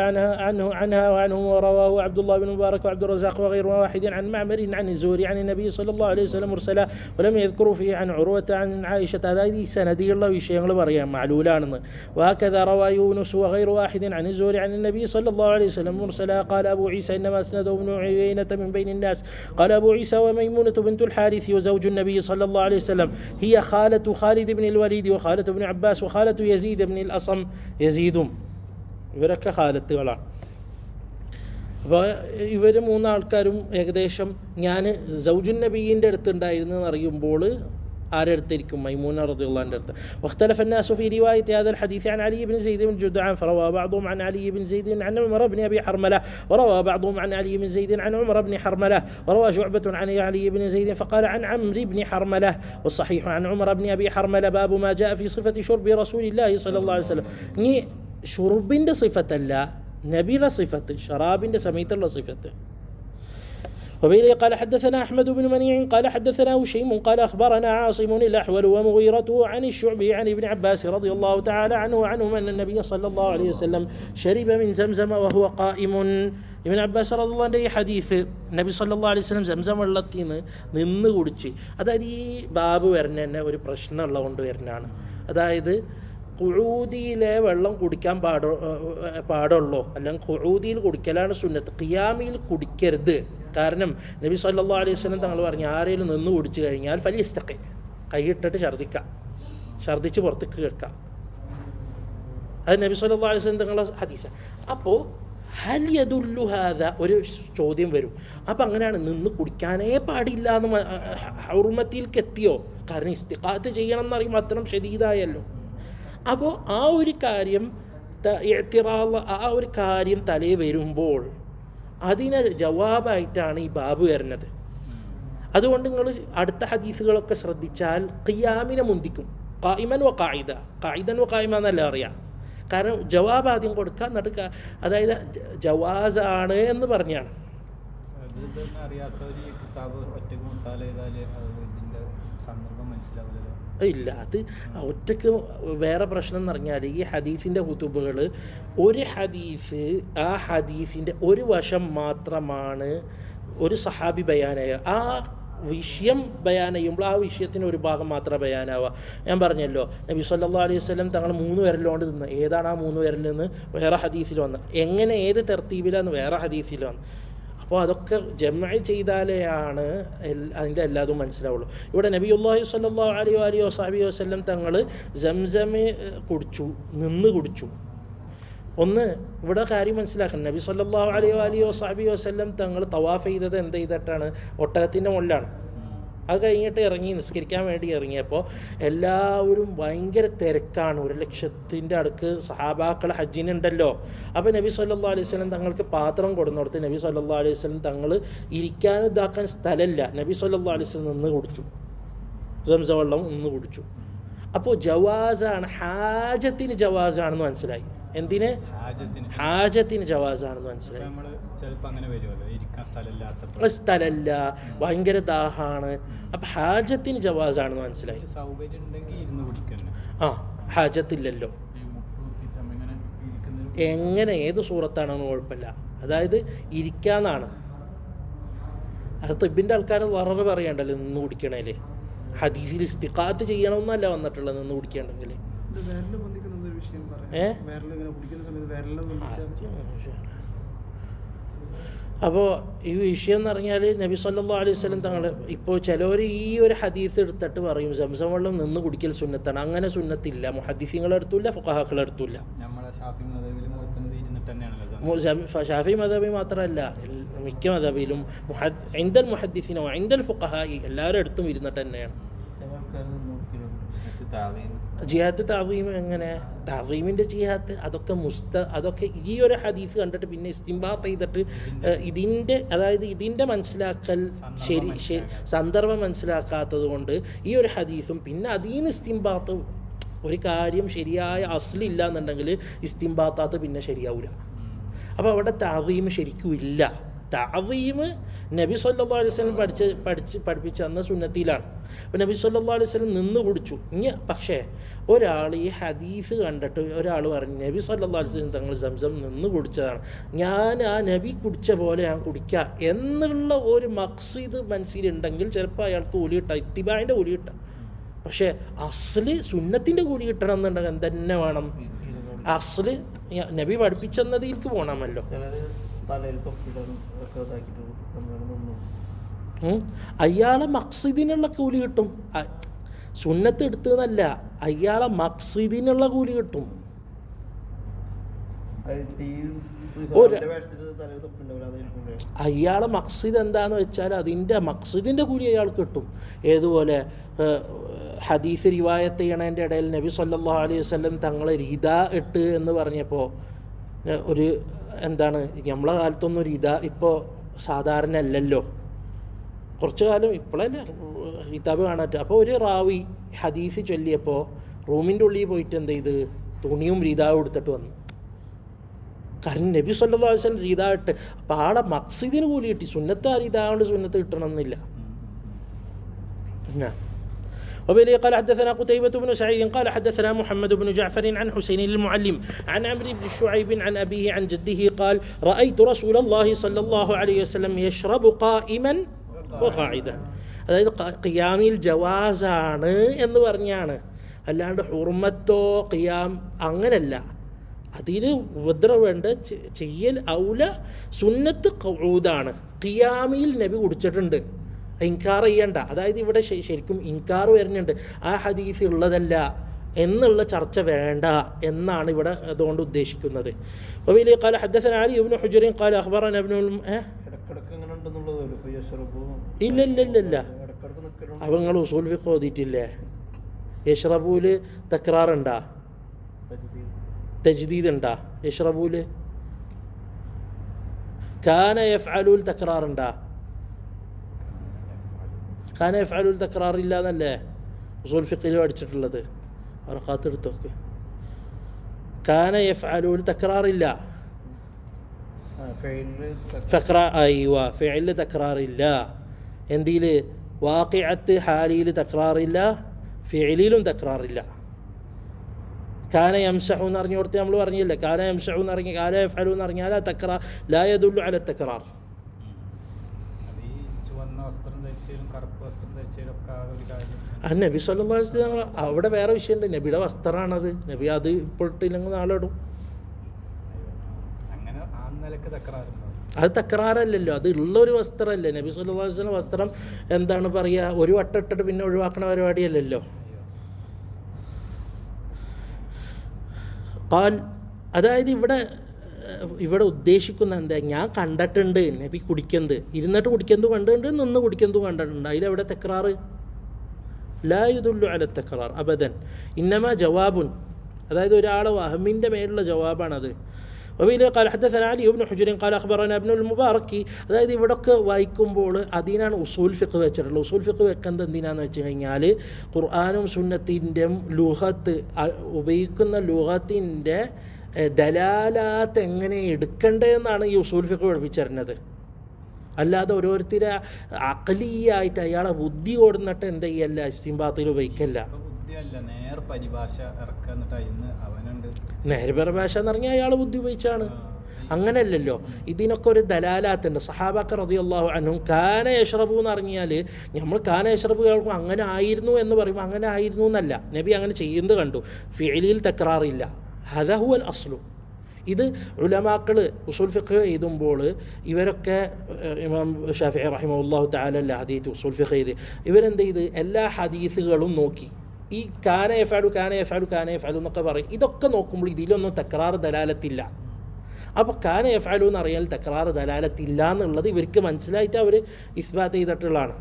عنها وعنهم، ورواه عبد الله بن مبارك وعبد الرزاق وغير واحد عن معمر عن الزهري عن النبي صلى الله عليه وسلم مرسلا ولم يذكروا فيه عن عروة عن عائشة. هذه سندي الله വിഷയങ്ങൾ പറയാം معلولاണെന്ന്. وهكذا روى يونس وغير واحد عن الزهري عن النبي صلى الله عليه وسلم مرسلا. قال أبو عيسى إنما أسنده ابن عيينة من بين الناس. قال أبو عيسى وميمونة بنت الحارث وزوج النبي صلى الله عليه وسلم هي خالة خالد بن الوليد وخالة ابن عباس وخالة يزيد بن الأصم. യസീദും ഇവരൊക്കെ ഖാലത്തുകളാണ്. അപ്പോൾ ഇവർ മൂന്നാൾക്കാരും ഏകദേശം ഞാൻ സൗജുൻ നബീൻ്റെ അടുത്തുണ്ടായിരുന്നു എന്നറിയുമ്പോൾ ആരുടെ അടുത്തായിരിക്കും? മൈമൂന റളിയല്ലാഹു അൻഹയുടെ അടുത്ത്. واختلف الناس في رواية هذا الحديث عن علي بن زيد بن جدعان فروى بعضهم عن علي بن زيد عن عمر بن أبي حرملة وروى بعضهم عن علي بن زيد عن عمر بن حرملة وروى شعبة عن علي بن زيد فقال عن عمرو بن حرملة. والصحيح عن عمر بن أبي حرملة باب ما جاء في صفة شرب رسول الله صلى الله عليه وسلم. ني شربിൻ്റെ صفة നബിയുടെ صفة شرابിൻ്റെ സമയത്തുള്ള صفة. وبه قال حدثنا أحمد بن منيع قال حدثنا هشيم قال أخبرنا عاصم الأحول ومغيرة عن الشعبي عن ابن عباس رضي الله تعالى عنهم أن النبي صلى الله عليه وسلم شرب من زمزم وهو قائم. ഇബ്നു അബ്ബാസ് റളിയല്ലാഹു അൻഹു ഈ ഹദീസ് നബി സല്ലല്ലാഹു അലൈഹി വസല്ലം സംസം വെള്ളത്തിൽ നിന്ന് കുടിച്ച്, അതായത് ഈ ബാബ് വരുന്ന തന്നെ ഒരു പ്രശ്നമുള്ളതുകൊണ്ട് വരുന്നതാണ്. അതായത് ഖുഊദിയിലെ വെള്ളം കുടിക്കാൻ പാടുള്ളൂ, അല്ലെങ്കിൽ ഖുഊദിയിൽ കുടിക്കലാണ് സുന്നത്ത്, ഖിയാമിൽ കുടിക്കരുത്. കാരണം നബി സല്ലല്ലാഹു അലൈഹി വസല്ലം തങ്ങൾ പറഞ്ഞു ആരെങ്കിലും നിന്ന് കുടിച്ചു കഴിഞ്ഞാൽ ഫലിയസ്തഖി, കൈയിട്ടിട്ട് ഛർദ്ദിച്ച് പുറത്തേക്ക് കേൾക്കാം. അത് നബി സല്ലല്ലാഹു അലൈഹി വസല്ലം തങ്ങളുടെ ഹദീസ്. അപ്പോൾ ഹൽ യദുല്ലു ഹാദ ഒരു ചോദ്യം വരും. അപ്പം അങ്ങനെയാണ് നിന്ന് കുടിക്കാനേ പാടില്ല എന്ന് ഹുർമത്തിലേക്ക് എത്തിയോ? കാരണം ഇസ്തിഖാത്ത് ചെയ്യണം എന്നറിയുമ്പോൾ അത്തരം ശരീതായല്ലോ. അപ്പോൾ ആ ഒരു കാര്യം തലേ വരുമ്പോൾ അതിന് ജവാബായിട്ടാണ് ഈ ബാബ് വരുന്നത്. അതുകൊണ്ട് നിങ്ങൾ അടുത്ത ഹദീസുകളൊക്കെ ശ്രദ്ധിച്ചാൽ ഖിയാമിനെ മുന്തിക്കും. ഖായിമൻ വ ഖായിദ, ഖായിദൻ വ ഖായിമ എന്നല്ല അറിയാം. കാരണം ജവാബ് ആദ്യം കൊടുക്കുക, എന്നിട്ട് അതായത് ജവാസാണ് എന്ന് പറഞ്ഞാണ്. ഇല്ല, അത് ഒറ്റയ്ക്ക് വേറെ പ്രശ്നം എന്ന് പറഞ്ഞാൽ ഈ ഹദീസിൻ്റെ കുതുബുകൾ ഒരു ഹദീസ്, ആ ഹദീസിൻ്റെ ഒരു വശം മാത്രമാണ് ഒരു സഹാബി ബയാനായ, ആ വിഷയം ബയാൻ ചെയ്യുമ്പോൾ ആ വിഷയത്തിന് ഒരു ഭാഗം മാത്രമേ ബയാനാവുക. ഞാൻ പറഞ്ഞല്ലോ നബി സല്ലല്ലാഹു അലൈഹി വസല്ലം തങ്ങൾ 3 വിരലുകൊണ്ട് നിന്ന്, ഏതാണ് ആ 3 വിരലെന്ന് വേറെ ഹദീസിൽ വന്ന്, എങ്ങനെ ഏത് തർത്തീബിലാന്ന് വേറെ ഹദീസിൽ വന്ന്. അപ്പോൾ അതൊക്കെ ജമഅ ചെയ്താലെയാണ് അതിൻ്റെ എല്ലാതും മനസ്സിലാവുള്ളൂ. ഇവിടെ നബിയുല്ലാഹി സ്വല്ലല്ലാഹു അലൈഹി വസല്ലം തങ്ങൾ സംസം കുടിച്ചു, നിന്ന് കുടിച്ചു. ഒന്ന് ഇവിടെ കാര്യം മനസ്സിലാക്കണം. നബി സല്ലല്ലാഹു അലൈഹി വസല്ലം തങ്ങൾ തവാഫ് ചെയ്തത് എന്ത് ചെയ്തിട്ടാണ്? ഒട്ടകത്തിൻ്റെ മുകളിലാണ്. അത് കഴിഞ്ഞിട്ട് ഇറങ്ങി നിസ്കരിക്കാൻ വേണ്ടി ഇറങ്ങിയപ്പോൾ എല്ലാവരും ഭയങ്കര തിരക്കാണ്. 100,000 അടുക്ക് സഹാബാക്കൾ ഹജ്ജിനുണ്ടല്ലോ. അപ്പോൾ നബി സല്ലല്ലാഹു അലൈഹി വസല്ലം തങ്ങൾക്ക് പാത്രം കൊടുത്ത് നബി സല്ലല്ലാഹു അലൈഹി വസല്ലം തങ്ങൾ ഇരിക്കാനും ഇതാക്കാൻ സ്ഥലമില്ല. നബി സല്ലല്ലാഹു അലൈഹി വസല്ലം നിന്ന് കുടിച്ചു, സംസം വെള്ളം നിന്ന് കുടിച്ചു. അപ്പോൾ ജവാസാണ്, ഹാജത്തിന് ജവാസാണെന്ന് മനസ്സിലായി. എന്തിന്? ഹാജത്തിന് ജവാസാണെന്ന് മനസ്സിലായി. സ്ഥലമില്ല, ഭയങ്കര ദാഹാണ്, അപ്പം ഹാജത്തിന് ജവാസാണെന്ന് മനസ്സിലായി. ആ ഹാജത്തില്ലല്ലോ, എങ്ങനെ ഏത് സൂറത്താണെന്ന് കുഴപ്പമില്ല. അതായത് ഇരിക്കാന്നാണ്. അത് തിബിൻ്റെ ആൾക്കാർ വളരെ പറയണ്ടല്ലോ നിന്ന് കുടിക്കണേല്. ഹദീസിൽ ഇസ്തിഖാത്ത് ചെയ്യണമെന്നല്ല വന്നിട്ടുള്ളത് നിന്ന് കുടിക്കണമെങ്കിൽ. അപ്പോൾ ഈ വിഷയം എന്ന് പറഞ്ഞാൽ നബി സല്ലല്ലാഹു അലൈഹി വസല്ലം തങ്ങൾ ഇപ്പോൾ ചിലവർ ഈ ഒരു ഹദീസ് എടുത്തിട്ട് പറയും സംസം വെള്ളം നിന്ന് കുടിക്കൽ സുന്നത്താണ്. അങ്ങനെ സുന്നത്തില്ല. മുഹദ്ദിസീങ്ങളെടുത്തില്ല, ഫുഖഹാക്കളെടുത്തില്ല. ഷാഫി മദഹബി മാത്രമല്ല, മിക്ക മദഹബിലും ഇൻദൽ മുഹദ്ദിസീന ഇൻദൽ ഫുഖഹാഇ എല്ലാവരും അടുത്തും ഇരുന്നിട്ട് തന്നെയാണ്. ജിഹാദ് താവീം എങ്ങനെ? താവീമിൻ്റെ ജിഹാദ് അതൊക്കെ ഈ ഒരു ഹദീസ് കണ്ടിട്ട് പിന്നെ ഇസ്തിംബാത്ത് ചെയ്തിട്ട് ഇതിൻ്റെ മനസ്സിലാക്കൽ സന്ദർഭം മനസ്സിലാക്കാത്തത് കൊണ്ട് ഈ ഒരു ഹദീസും പിന്നെ അതിന് ഇസ്തിംബാത്ത് ഒരു കാര്യം ശരിയായ അസ്ലില്ല എന്നുണ്ടെങ്കിൽ ഇസ്തിംബാത്താത്ത് പിന്നെ ശരിയാവില്ല. അപ്പോൾ അവിടെ താവീം ശരിക്കും ഇല്ല. തഅദീം നബി സല്ലല്ലാഹു അലൈഹി വസല്ലം പഠിപ്പിച്ച അന്ന സുന്നത്തിലാണ്. അപ്പോൾ നബി സല്ലല്ലാഹു അലൈഹി വസല്ലം നിന്ന് കുടിച്ചു. പക്ഷേ ഒരാൾ ഈ ഹദീസ് കണ്ടിട്ട് ഒരാൾ പറഞ്ഞു നബി സല്ലല്ലാഹു അലൈഹി വസല്ലം തങ്ങൾ സംസം നിന്ന് കുടിച്ചതാണ്, ഞാൻ ആ നബി കുടിച്ച പോലെ ഞാൻ കുടിക്കുക എന്നുള്ള ഒരു മഖ്സദ് മനസ്സിലുണ്ടെങ്കിൽ ചിലപ്പോൾ അയാൾക്ക് കൂലി കിട്ടാം, ഇത്തിബാൻ്റെ കൂലി കിട്ടാം. പക്ഷേ അസ്ല് സുന്നത്തിൻ്റെ കൂലി കിട്ടണം എന്നുണ്ടെങ്കിൽ എന്തെന്നെ വേണം? അസ്ല് നബി പഠിപ്പിച്ചെന്നതിലേക്ക് പോകണമല്ലോ. അയാളെ മഖ്സിദിനുള്ള കൂലി കിട്ടും. സുന്നത്ത് എടുത്തതല്ല, അയാളെ മഖ്സിദിനുള്ള കൂലി കിട്ടും. അയാളെ മഖ്സിദ് എന്താന്ന് വെച്ചാൽ അതിൻ്റെ മഖ്സിദിൻ്റെ കൂലി അയാൾക്ക് കിട്ടും. ഏതുപോലെ ഹദീസ് റിവായത്ത് ചെയ്യണതിൻ്റെ ഇടയിൽ നബി സല്ലല്ലാഹു അലൈഹി വസല്ലം തങ്ങളെ റിദാ ഇട്ട് എന്ന് പറഞ്ഞപ്പോൾ ഒരു എന്താണ് നമ്മളെ കാലത്തൊന്നും റിദാ ഇപ്പോൾ സാധാരണ അല്ലല്ലോ, കുറച്ച് കാലം ഇപ്പോഴല്ലേ കിതാബ് കാണാറ്റ. അപ്പോൾ ഒരു റാവി ഹദീസ് ചൊല്ലിയപ്പോൾ റൂമിൻ്റെ ഉള്ളിൽ പോയിട്ട് എന്ത് ചെയ്ത് തുണിയും റിദാവും എടുത്തിട്ട് വന്നു. കാരണം നബി സല്ലല്ലാഹു അലൈഹി വസല്ലം റിദാ ഇട്ട്. അപ്പോൾ ആടെ മഖ്സിദിന് കൂലി കിട്ടി. സുന്നത്ത് ആ റിദാ കൊണ്ട് സുന്നത്ത് കിട്ടണമെന്നില്ല. وبه قال حدثنا قتيبة بن سعيد قال حدثنا محمد بن جعفر عن حسين المعلم عن عمرو بن شعيب عن أبيه عن جده قال رأيت رسول الله صلى الله عليه وسلم يشرب قائما وقاعدا. അതായത് ഖിയാമിൽ ജവാസാണ് എന്ന് പറഞ്ഞാണ്, അല്ലാണ്ട് ഹുർമത്തോ ഖിയാം അങ്ങനല്ല. അതിന് ഉപദ്രവമുണ്ട് ചെയ്യൽ ഔല. സുന്നത്ത് ഖുഊദാണ്. ഖിയാമിൽ നബി കുടിച്ചിട്ടുണ്ട്, ഇൻകാർ ചെയ്യണ്ട. അതായത് ഇവിടെ ശരിക്കും ഇൻകാർ വരുന്നുണ്ട്, ആ ഹദീസ് ഉള്ളതല്ല എന്നുള്ള ചർച്ച വേണ്ട എന്നാണ് ഇവിടെ അതുകൊണ്ട് ഉദ്ദേശിക്കുന്നത്. وبه قال حدثنا علي بن حجر قال أخبرنا ابن ഇല്ല അപ്പോൾ നിങ്ങൾ ഉസൂൽ ഫിഖ് ഓതിയിട്ടില്ലേ? യഷ്റബൂല് തക്രാറുണ്ടാ, തജ്ദീദ് ഉണ്ടാ? യഷ്റബൂല് കാന യഫ്അലൂൽ തക്രാറുണ്ടാ? കാന യഫ്അലൂൽ തക്രാറില്ല എന്നല്ലേ ഉസൂൽ ഫിഖിൽ പഠിച്ചിട്ടുള്ളത്? അവർ കാത്തെടുത്ത് നോക്ക്. കാന യഫ്അലൂൽ തക്രാറില്ല, ഫിഇൽ തക്രാറില്ല. എന്തിൽ? വാഖിഅത്ത് ഹാലിയിൽ തക്രാറില്ല, ഫിഇലിലും തക്രാറില്ല. കാന യംസഹു എന്ന് അറിഞ്ഞു കൊടുത്ത് നമ്മൾ പറഞ്ഞില്ലേ, കാന യംസഹു എന്ന് പറഞ്ഞ് കാന യഫ്അലു എന്ന് പറഞ്ഞാൽ തക്രാർ ലാ യദുല്ലു അല തക്രാർ. നബി സല്ലല്ലാഹു അലൈഹി വസല്ലം അവിടെ വേറെ വിഷയമുണ്ട്, നബിയുടെ വസ്ത്രമാണത്. നബി അത് ഇപ്പോഴിട്ടില്ലെങ്കിൽ നാളെ ഇടും. അത് തക്രാറല്ലല്ലോ, അത് ഉള്ളൊരു വസ്ത്രമല്ലേ. നബി സല്ലല്ലാഹു അലൈഹി വസല്ലം വസ്ത്രം എന്താണ് പറയുക, ഒരു വട്ടം ഇട്ടിട്ട് പിന്നെ ഒഴിവാക്കണ പരിപാടിയല്ലല്ലോ. قال അതായത് ഇവിടെ ഉദ്ദേശിക്കുന്ന എന്താ, ഞാൻ കണ്ടിട്ടുണ്ട് നബി കുടിക്കുന്നത്, ഇരുന്നിട്ട് കുടിക്കുന്നത് കണ്ടിട്ടുണ്ട്, നിന്ന് കുടിക്കുന്നത് കണ്ടിട്ടുണ്ട്. അതിലെവിടെ തക്രാറ്? ലാ യദുല്ലു അല തക്രാർ അബദൻ, ഇന്നമാ ജവാബുൻ, അതായത് ഒരാളെ വഹമിൻ്റെ മേലുള്ള ജവാബാണത്. وبه قال حدثنا علي بن حجر قال أخبرنا ابن المبارك. അതായത് ഇവിടൊക്കെ വായിക്കുമ്പോൾ അതിനാണ് ഉസൂൽ ഫിഖ് വെച്ചിട്ടുള്ളത്. ഉസൂൽ ഫിഖ് വെക്കുന്നത് എന്തിനാന്ന് വെച്ച് കഴിഞ്ഞാൽ ഖുർആനും സുന്നത്തിൻ്റെയും ലുഗത്ത് ഉപയോഗിക്കുന്ന ലുഗത്തിൻ്റെ ദലാലാത്ത് എങ്ങനെ എടുക്കേണ്ടതെന്നാണ് ഈ ഉസൂൽ ഫിഖ് പഠിപ്പിച്ചിരുന്നത്. അല്ലാതെ ഓരോരുത്തരെ അഖലിയായിട്ട് അയാളെ ബുദ്ധി കൊടുന്നിട്ട് എന്ത് ചെയ്യല്ല, ഇസ്തിംബാത്തിൽ ഉപയോഗിക്കല്ല. നേർപരിഭാഷ എന്ന് പറഞ്ഞാൽ അയാൾ ബുദ്ധി ഉപയോഗിച്ചാണ്, അങ്ങനെയല്ലല്ലോ. ഇതിനൊക്കെ ഒരു ദലാലാത്തുണ്ട്. സഹാബാക്ക റളിയല്ലാഹു അൻഹും കാന യശ്റബു എന്ന് പറഞ്ഞാൽ നമ്മൾ കാന യശ്റബു കേൾക്കും അങ്ങനെ ആയിരുന്നു എന്ന് പറയുമ്പോൾ അങ്ങനെ ആയിരുന്നു എന്നല്ല, നബി അങ്ങനെ ചെയ്യുന്നത് കണ്ടു. ഫിഅലിൽ തക്രാറില്ല. ഹദാ ഹുവൽ അസ്ലു. ഇത് ഉലമാക്കൾ ഉസൂൽ ഫിഖ് എഴുതുമ്പോൾ ഇവരൊക്കെ ഇമാം ഷാഫിഈ റഹിമഹുല്ലാഹു തആല ഹദീത്ത് ഉസൂൽ ഫിഖ് എഴുതി ഇവരെന്ത് ചെയ്ത് എല്ലാ ഹദീസുകളും നോക്കി ഈ കാന യഫഅലു എന്നൊക്കെ പറയും. ഇതൊക്കെ നോക്കുമ്പോൾ ഇതിലൊന്നും തക്രാർ ദലാലത്തില്ല. അപ്പോൾ കാന യഫഅലു എന്ന് അറിയാൽ തക്രാർ ദലാലത്തില്ല എന്നുള്ളത് ഇവർക്ക് മനസ്സിലായിട്ട് അവർ ഇസ്ബാത്ത് ചെയ്തിട്ടുള്ളതാണ്.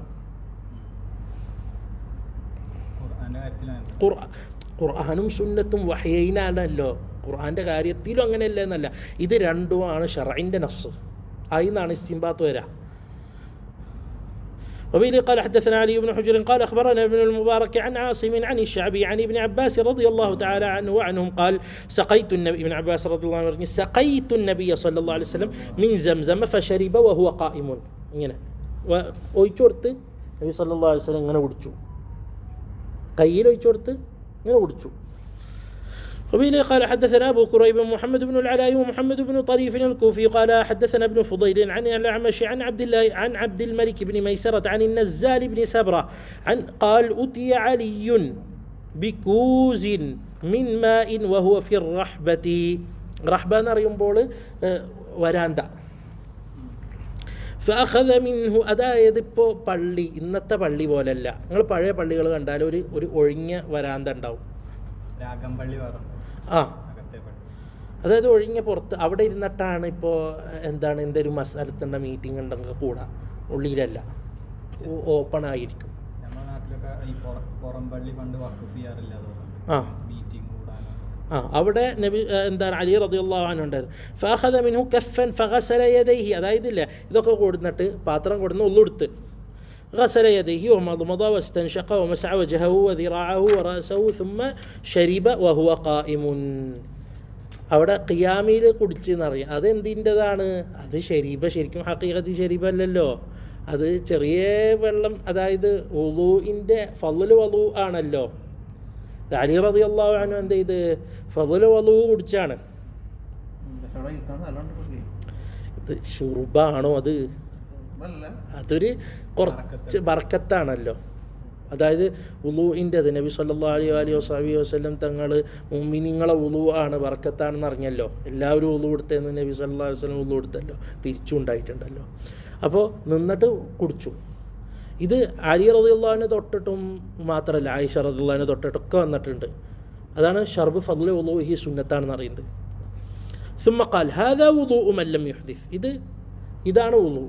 ഖുർആനും സുന്നത്തും വഹയൈനാണല്ലോ. ഖുർആൻ്റെ കാര്യത്തിലും അങ്ങനെയല്ല എന്നല്ല, ഇത് രണ്ടുമാണ് ഷർഇൻ്റെ നസ്സ്. അതിൽ നിന്നാണ് ഇസ്തിംബാത്ത് വരിക. وبه قال حدثنا علي بن حجر قال أخبرنا ابن المبارك عن عاصم عن الشعبي عن ابن عباس رضي الله تعالى عنه وعنهم قال سقيت النبي ابن عباس رضي الله عنه سقيت النبي صلى الله عليه وسلم من زمزم فشرب وهو قائم. ഇങ്ങനെ ഒഴിച്ചു കൊടുത്ത് നബി സല്ലല്ലാഹു അലൈഹി വസല്ലം ഇങ്ങനെ കുടിച്ചു, കയ്യിൽ ഒഴിച്ചു കൊടുത്ത് ഇങ്ങനെ കുടിച്ചു. وبه قال حدثنا أبو كريب محمد بن العلاء ومحمد بن طريف الكوفي قال حدثنا ابن فضيل عن الأعمش عن عبد الملك بن ميسرة عن النزال بن سبرة قال أتي علي بكوز من ماء وهو في الرحبة. رحبة نريمبول വരാന്ത. فأخذ منه അതായത് ഇപ്പോൾ പള്ളി, ഇന്നത്തെ പള്ളി പോലല്ല. നിങ്ങൾ പഴയ പള്ളികൾ കണ്ടാൽ ഒരു ഒഴിഞ്ഞ വരാന്ത ഉണ്ടാവും. അതായത് ഒഴിഞ്ഞ പുറത്ത് അവിടെ ഇരുന്നിട്ടാണ് ഇപ്പോൾ എന്തൊരു മസാലത്തിൻ്റെ മീറ്റിംഗ് ഉണ്ടെങ്കിൽ കൂടാ, ഉള്ളിലല്ല, ഓപ്പൺ ആയിരിക്കും. അവിടെ നബി അലി റളിയല്ലാഹു അൻഹു ഉണ്ടായിരുന്നു. ഫഅഖദ മിൻഹു കഫൻ ഫഗസല യദൈഹി, അതായത് ഇല്ല ഇതൊക്കെ കൊടുന്നിട്ട് പാത്രം കൊടുന്ന് ഉള്ളുടുത്ത് غسل يديه ومضمض واستنشق ومسح وجهه وذراعه ورأسه ثم شرب وهو قائم. അവിടെ ഖിയാമിൽ കുടിച്ചെന്നറിയാം. അതെന്തിൻ്റെതാണ്? അത് ശരീക്കും ഹഖീഖത്തി ശരീബല്ലല്ലോ, അത് ചെറിയ വെള്ളം, അതായത് വുളൂഇൻ്റെ ഫള് വളൂ ആണല്ലോ. അലി റളിയല്ലാഹു അൻഹു എന്ത് ചെയ്ത് ഫള് വളൂ കുടിച്ചാണ്. ഇത് ഷുർബാണോ? അതൊരു കുറച്ച് ബർക്കത്താണല്ലോ. അതായത് വുളൂഇൻ്റെ അത് നബി സല്ലല്ലാഹു അലൈഹി വസല്ലം തങ്ങൾ മുഅ്മിനീങ്ങളെ വുളൂ ആണ് ബർക്കത്താണെന്ന് അറിഞ്ഞല്ലോ. എല്ലാവരും വുളൂ എടുത്തതെന്ന് നബി സല്ലല്ലാഹു അലൈഹി വസല്ലം വുളൂ എടുത്തല്ലോ, തിരിച്ചുണ്ടായിട്ടുണ്ടല്ലോ. അപ്പോൾ നിന്നിട്ട് കുടിച്ചു. ഇത് അലി റളിയല്ലാഹു അൻഹു തൊട്ടിട്ടും മാത്രമല്ല ആയിഷ റളിയല്ലാഹു അൻഹ തൊട്ടിട്ടൊക്കെ വന്നിട്ടുണ്ട്. അതാണ് ഷർബ് ഫദ്ലു വുളൂഹി സുന്നത്താണെന്ന് അറിയുന്നത്. ثم قال هذا وضوء من لم يحدث. ഇതാണ് വുളൂ.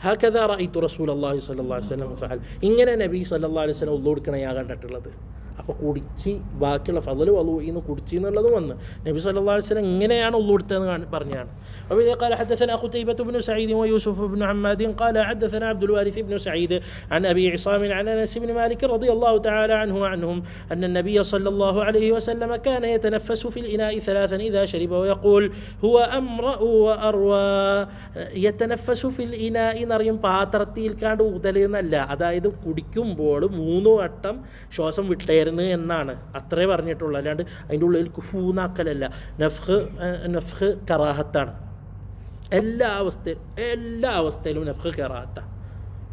هكذا رأيت رسول الله صلى الله عليه وسلم فعل. ഇങ്ങനെ നബി സല്ലല്ലാഹു അലൈഹി വസല്ലം വുളൂ എടുക്കണ ഞാൻ കണ്ടിട്ടുള്ളത്. അപ്പോൾ കുടിച്ച് ബാക്കിയുള്ള ഫള് വളുഇന്ന് കുടിച്ച് എന്നുള്ളതും വന്ന് നബി സല്ലല്ലാഹു അലൈഹി വസല്ലം ഇങ്ങനെയാണ് വുളൂ എടുത്തതെന്ന് പറഞ്ഞാണ്. وبه قال حدثنا قتيبة بن سعيد ويوسف بن عماد قال حدثنا عبد الوارث بن سعيد عن أبي عصام عن أنس بن مالك رضي الله تعالى عنه وعنهم أن النبي صلى الله عليه وسلم كان يتنفس في الإناء ثلاثا إذا شرب ويقول هو أمرأ وأروى. يتنفس في الإناء നറിയും പാത്രത്തിൽ കാണ്ട് ഊതലെന്നല്ല, അതായത് കുടിക്കുമ്പോൾ 3 വട്ടം ശ്വാസം വിട്ടേരുന്നു എന്നാണ് അത്രേ പറഞ്ഞിട്ടുള്ളൂ. അല്ലാണ്ട് അതിൻ്റെ ഉള്ളിൽ കുഫൂന്നാക്കലല്ല. നഫ്ഖ് കറാഹത്താണ്. എല്ലാ അവസ്ഥയിലും നഫ്ഖ് കറാഹത്താണ്.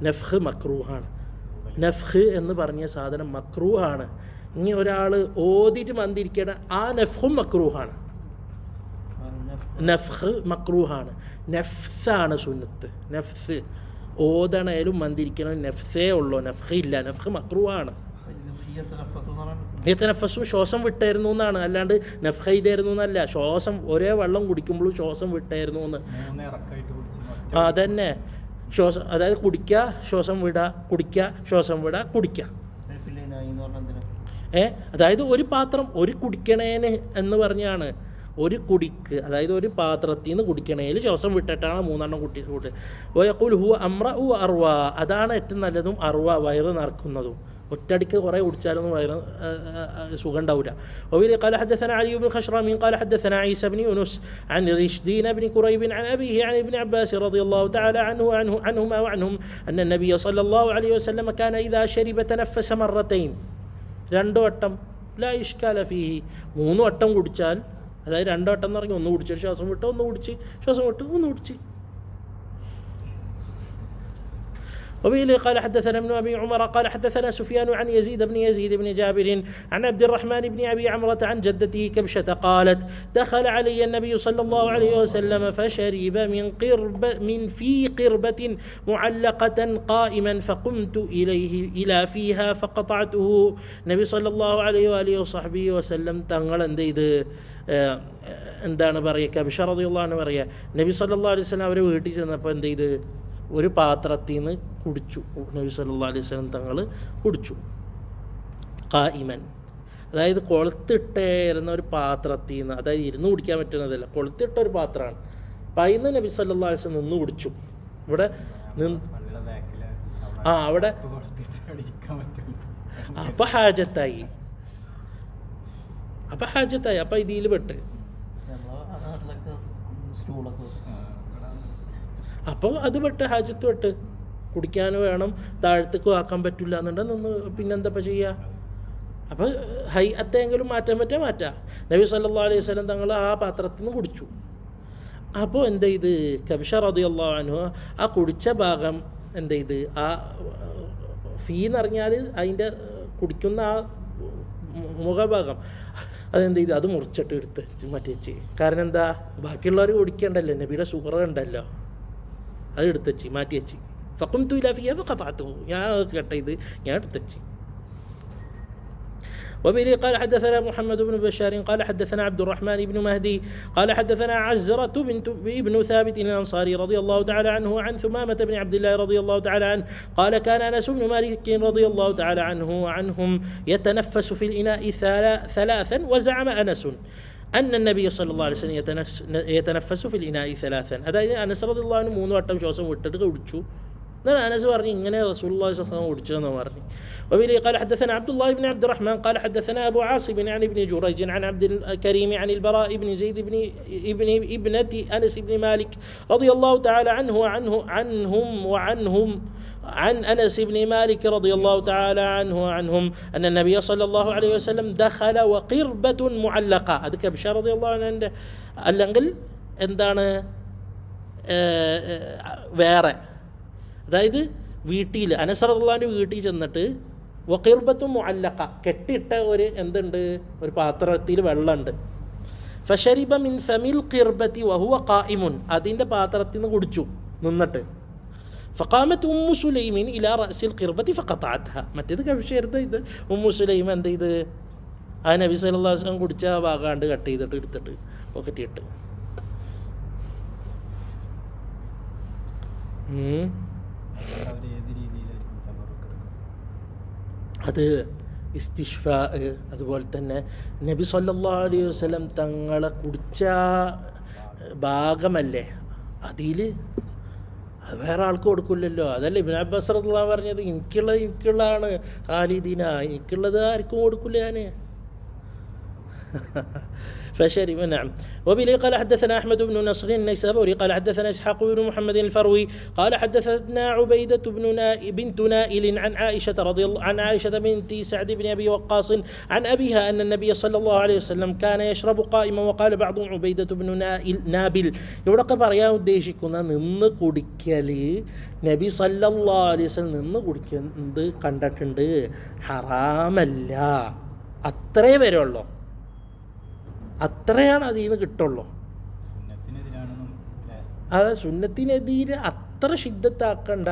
നഫ്ഖ് മക്രൂഹാണ്. നഫ്ഖ് എന്ന് പറഞ്ഞ സാധനം മക്രൂഹാണ്. ഇനി ഒരാൾ ഓതിയിട്ട് മന്ദിരിക്കണ ആ നഫ്ഖും മക്രൂഹാണ്. നഫ്ഖ് മക്രൂഹാണ്. നഫ്സാണ് സുന്നത്ത്. നഫ്സ് ഓതണേലും മന്ദിരിക്കണം നഫ്സേ ഉള്ളൂ, നഫ്ഖ് ഇല്ല. നഫ്ഖ് മക്രൂഹാണ്. യതനഫസു ശ്വാസം വിട്ടായിരുന്നു എന്നാണ്, അല്ലാണ്ട് നഫ്ഹയിലായിരുന്നു എന്നല്ല. ശ്വാസം ഒരേ വെള്ളം കുടിക്കുമ്പോഴും ശ്വാസം വിട്ടായിരുന്നു എന്ന്. അതന്നെ ശ്വാസം, അതായത് കുടിക്കുക, ശ്വാസം വിടുക, കുടിക്കുക, ശ്വാസം വിടുക, കുടിക്കുക. അതായത് ഒരു പാത്രം ഒരു കുടിക്കണേന് എന്ന് പറഞ്ഞാണ്, ഒരു കുടിക്ക്, അതായത് ഒരു പാത്രത്തിൽ നിന്ന് കുടിക്കണേൽ ശ്വാസം വിട്ടിട്ടാണ് മൂന്നെണ്ണം കൂട്ട്. വയഖുൽ ഹുവ അംറഉ അർവ, അതാണ് ഏറ്റവും നല്ലതും. അർവ വയറ് നിറക്കുന്നതും. ഒറ്റടിക്ക് കുറേ കുടിച്ചാലൊന്നും വയറ് സുഖം ഉണ്ടാവില്ല. وبه قال حدثنا علي بن خشرم قال حدثنا عيسى بن يونس عن رشدين بن كريب عن أبيه عن ابن عباس رضي الله تعالى عنهما وعنهم أن النبي صلى الله عليه وسلم كان إذا شرب تنفس مرتين. 2 വട്ടം ലാ ഇഷ്കാല ഫീഹി, 3 വട്ടം കുടിച്ചാൽ, അതായത് 2 വട്ടം എന്ന് പറഞ്ഞാൽ 1 കുടിച്ചാൽ ശ്വാസം വിട്ട് 1 കുടിച്ച്, ശ്വാസം വിട്ട് 1 കുടിച്ച്. وبه قال حدثنا ابن أبي عمر قال حدثنا سفيان عن يزيد بن جابر عن عبد الرحمن بن أبي عمرة عن جدته كبشة قالت دخل علي النبي صلى الله عليه وسلم فشرب من في قربة معلقة قائما فقمت إلى فيها فقطعته. നബി സല്ലല്ലാഹു അലൈഹി വഅലിഹി വസഹ്ബിഹി വസല്ലം തങ്ങൾ എന്ത് ചെയ്ത്, എന്താണ് പറയുക, കബിഷ റളിയല്ലാഹു അൻഹു പറയുക, നബി സല്ലല്ലാഹു അലൈഹി വസല്ലം അവരെ വീട്ടിൽ ചെന്നപ്പോൾ എന്ത് ചെയ്ത്, ഒരു പാത്രത്തിൽ നിന്ന് കുടിച്ചു. നബി സല്ലല്ലാഹു അലൈഹി വസല്ലം തങ്ങൾ കുടിച്ചു. ഖായിമൻ, അതായത് കൊളുത്തിട്ടേരുന്ന ഒരു പാത്രത്തിൽ നിന്ന്, അതായത് ഇരുന്ന് കുടിക്കാൻ പറ്റുന്നതല്ല, കൊളുത്തിട്ട ഒരു പാത്രമാണ്. അപ്പം അതിൽ നിന്ന് നബി സല്ലല്ലാഹു അലൈഹി വസല്ലം നിന്ന് കുടിച്ചു. ഇവിടെ അവിടെ അപ്പം ഹാജത്തായി, അപ്പം ഇതിൽ പെട്ട്. അപ്പോൾ അത് പെട്ട്, ഹാജത്ത് പെട്ട്, കുടിക്കാൻ വേണം, താഴത്തേക്ക് ആക്കാൻ പറ്റില്ല എന്നുണ്ടെങ്കിൽ നിന്ന് പിന്നെന്താ ചെയ്യുക. അപ്പോൾ ഹൈഅത്തെങ്കിലും മാറ്റാൻ പറ്റാൻ മാറ്റാം. നബി സല്ലല്ലാഹു അലൈഹി വസല്ലം തങ്ങൾ ആ പാത്രത്തിൽ നിന്ന് കുടിച്ചു. അപ്പോൾ എന്ത് ചെയ്ത്, കബിഷ റളിയല്ലാഹു അൻഹു ആ കുടിച്ച ഭാഗം എന്ത് ചെയ്ത്, ആ ഫീ എന്ന് പറഞ്ഞാൽ അതിൻ്റെ കുടിക്കുന്ന ആ മുഖഭാഗം, അതെന്ത് ചെയ്ത്, അത് മുറിച്ചിട്ട് എടുത്ത് മാറ്റി വെച്ച്. കാരണം എന്താ, ബാക്കിയുള്ളവർ കുടിക്കണ്ടല്ലോ, നബിയുടെ ഷുഗർ ഉണ്ടല്ലോ, അത് എടുത്ത് വെച്ച് മാറ്റി വെച്ച്. ഫഖുംതു ഇലാ ഫിഹാ ഫഖതഅതുഹു, ഞാൻ കേട്ട ഇത് ഞാൻ എടുത്ത് വെച്ച്. وبه قال حدثنا محمد بن بشار قال حدثنا عبد الرحمن بن مهدي قال حدثنا عزرة ابن ثابت الأنصاري رضي الله تعالى عنه عن ثمامة بن عبد الله رضي الله تعالى عنه قال كان أنس بن مالك رضي الله تعالى عنهم يتنفس في الإناء 3 وزعم أنس أن النبي صلى الله عليه وسلم يتنفس في الإناء 3. അതായത് അനസ് റളിയല്ലാഹു അൻഹു 3 വട്ടം ശ്വാസം വിട്ടിട്ട് കുടിച്ചു. എന്നാൽ അനസ് പറഞ്ഞു ഇങ്ങനെ റസൂലുള്ളാഹി സ്വല്ലല്ലാഹു അലൈഹി വസല്ലം കുടിച്ചതെന്ന് പറഞ്ഞു. وبه قال حدثنا عبد الله بن عبد الرحمن قال حدثنا أبو عاصم عن ابن جريج عن عبد الكريم عن البراء بن زيد بن ابنة أنس بن مالك رضي الله تعالى عنهم عن أنس بن مالك رضي الله تعالى عنهم أن النبي صلى الله عليه وسلم دخل وقربة معلقة. هذا كبشة رضي الله عنه അല്ലെങ്കിൽ എന്താണ് വേറെ, അതായത് വീട്ടിൽ അനസ് റളിയല്ലാഹു വീട്ടിൽ ചെന്നിട്ട് വഖിർബത്തും മുഅല്ലഖ, കെട്ടിയിട്ട ഒരു എന്തുണ്ട്, ഒരു പാത്രത്തിൽ വെള്ളമുണ്ട്. ഫശരിബ മിൻ ഫമിൽ ഖിർബത്തി വഹുവ ഖായിമുൻ, അതിൻ്റെ പാത്രത്തിൽ നിന്ന് കുടിച്ചു നിന്നിട്ട്. ഫഖാമത്ത് ഉമ്മു സുലൈമിൻ ഇലാ റഅസിൽ ഖിർബത്തി ഫഖതഅത്ഹ. മറ്റേത് കവിഷയരുത്, ഇത് ഉമ്മു സുലൈം എന്ത് ചെയ്ത്, ആ നബി സല്ലല്ലാഹു അലൈഹി വസല്ലം കുടിച്ച ഭാഗാണ്ട് കട്ട് ചെയ്തിട്ട് എടുത്തിട്ട് പോക്കറ്റിട്ട്. അത് ഇസ്തിഷ്ഫാ, അതുപോലെ തന്നെ നബി സല്ലല്ലാഹു അലൈഹി വസല്ലം തങ്ങളെ കുടിച്ച ഭാഗമല്ലേ, അതിൽ അത് വേറെ ആൾക്ക് കൊടുക്കില്ലല്ലോ. അതല്ലേ ഇബ്നു അബ്ബാസ് റളിയല്ലാഹു അൻഹു പറഞ്ഞത്, എനിക്കുള്ളതാണ് ഖാലിദീന, എനിക്കുള്ളത് ആർക്കും കൊടുക്കില്ല ഞാൻ. فشرب. نعم. وبه قال حدثنا أحمد بن نصر النيسابوري قال حدثنا إسحاق بن محمد الفروي قال حدثتنا عبيدة بنت نائل عن عائشة بنت سعد بن أبي وقاص عن أبيها أن النبي صلى الله عليه وسلم كان يشرب قائما. وقال بعضهم عبيدة بن نابل. ഇവിടൊക്കെ പറയാൻ ഉദ്ദേശിക്കുന്ന നിന്ന് കുടിക്കൽ നബി സല്ലല്ലാഹു അലൈഹി വസല്ലം നിന്ന് കുടിക്കുന്നത് കണ്ടിട്ടുണ്ട്, ഹറാമല്ല, അത്രേ വരുള്ളൂ, അത്രയാണ് അതിൽ നിന്ന് കിട്ടുള്ളൂ. അത് സുന്നത്തിനെതിരെ അത്ര ശിദ്ദത്താക്കണ്ട,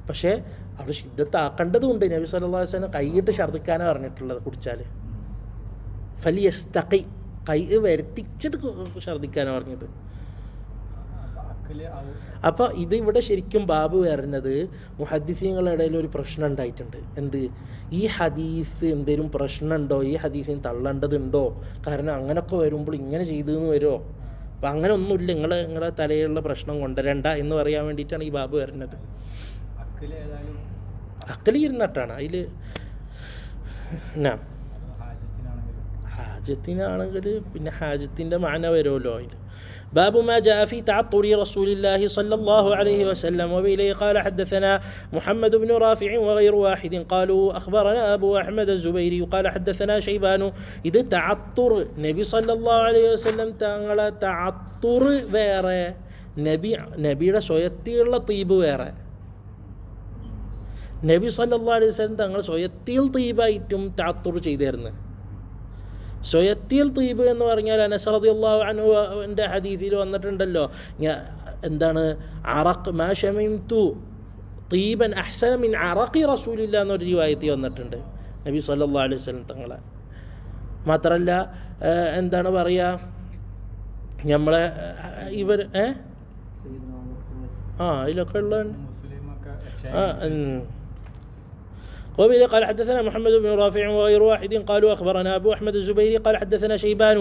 പക്ഷേ അവിടെ ശുദ്ധത്താക്കേണ്ടതുണ്ട്. നബി സല്ലല്ലാഹു അലൈഹി വസല്ലം കൈയിട്ട് ഛർദ്ദിക്കാനാണ് പറഞ്ഞിട്ടുള്ളത് കുടിച്ചാൽ. ഫലിയസ്തഖി, കൈ വരുത്തിച്ചിട്ട് ഛർദ്ദിക്കാനാണ് പറഞ്ഞത്. അപ്പോൾ ഇത് ഇവിടെ ശരിക്കും ബാബ് വരുന്നത് മുഹദ്ദിസീങ്ങളുടെ ഇടയിൽ ഒരു പ്രശ്നം ഉണ്ടായിട്ടുണ്ട്. എന്ത്, ഈ ഹദീസ് എന്തെങ്കിലും പ്രശ്നമുണ്ടോ, ഈ ഹദീസിന് തള്ളേണ്ടതുണ്ടോ, കാരണം അങ്ങനെയൊക്കെ വരുമ്പോൾ ഇങ്ങനെ ചെയ്തെന്ന് വരുമോ, അപ്പം അങ്ങനെ ഒന്നുമില്ല, നിങ്ങളെ തലയിലുള്ള പ്രശ്നം കൊണ്ടുവരണ്ട എന്ന് പറയാൻ വേണ്ടിയിട്ടാണ് ഈ ബാബ് വരുന്നത്. അക്കൽ ഇരുന്നിട്ടാണ് അതിൽ ഹാജത്തിനാണെങ്കിൽ പിന്നെ ഹാജത്തിൻ്റെ മാന വരുമല്ലോ അതിൽ. باب ما جاء في تعطر رسول الله صلى الله عليه وسلم. وبإليه قال حدثنا محمد بن رافع وغير واحد قالوا أخبرنا أبو أحمد الزبيري قال حدثنا شيبان. ഇത് തഅത്തുർ നബി സല്ലല്ലാഹു അലൈഹി വസല്ലം തങ്ങളെ തഅത്തുർ വേറെ, നബിയുടെ സ്വയത്തിലുള്ള തീബ് വേറെ. നബി സല്ലല്ലാഹു അലൈഹി വസല്ലം തങ്ങൾ സ്വയത്തിൽ തീബായിട്ടും തഅത്തുർ ചെയ്തിരുന്നു. സ്വയത്തിൽ തീബ് എന്ന് പറഞ്ഞാൽ അനസ് റളിയല്ലാഹു അൻഹുവിൻ്റെ ഹദീസിൽ വന്നിട്ടുണ്ടല്ലോ, എന്താണ്, അറഖ് മാ ശമിംതു തീബൻ അഹ്സന മിൻ അറഖി റസൂലില്ലാ എന്നൊരു റിവായത്തിൽ വന്നിട്ടുണ്ട് നബി സല്ലല്ലാഹു അലൈഹി വസല്ലം തങ്ങളെ. മാത്രമല്ല എന്താണ് പറയുക, നമ്മളെ ഇവർ അതിലൊക്കെ ഉള്ള وبه قال حدثنا محمد بن رافع وغير واحد قالوا أخبرنا أبو أحمد الزبيري قال حدثنا شيبان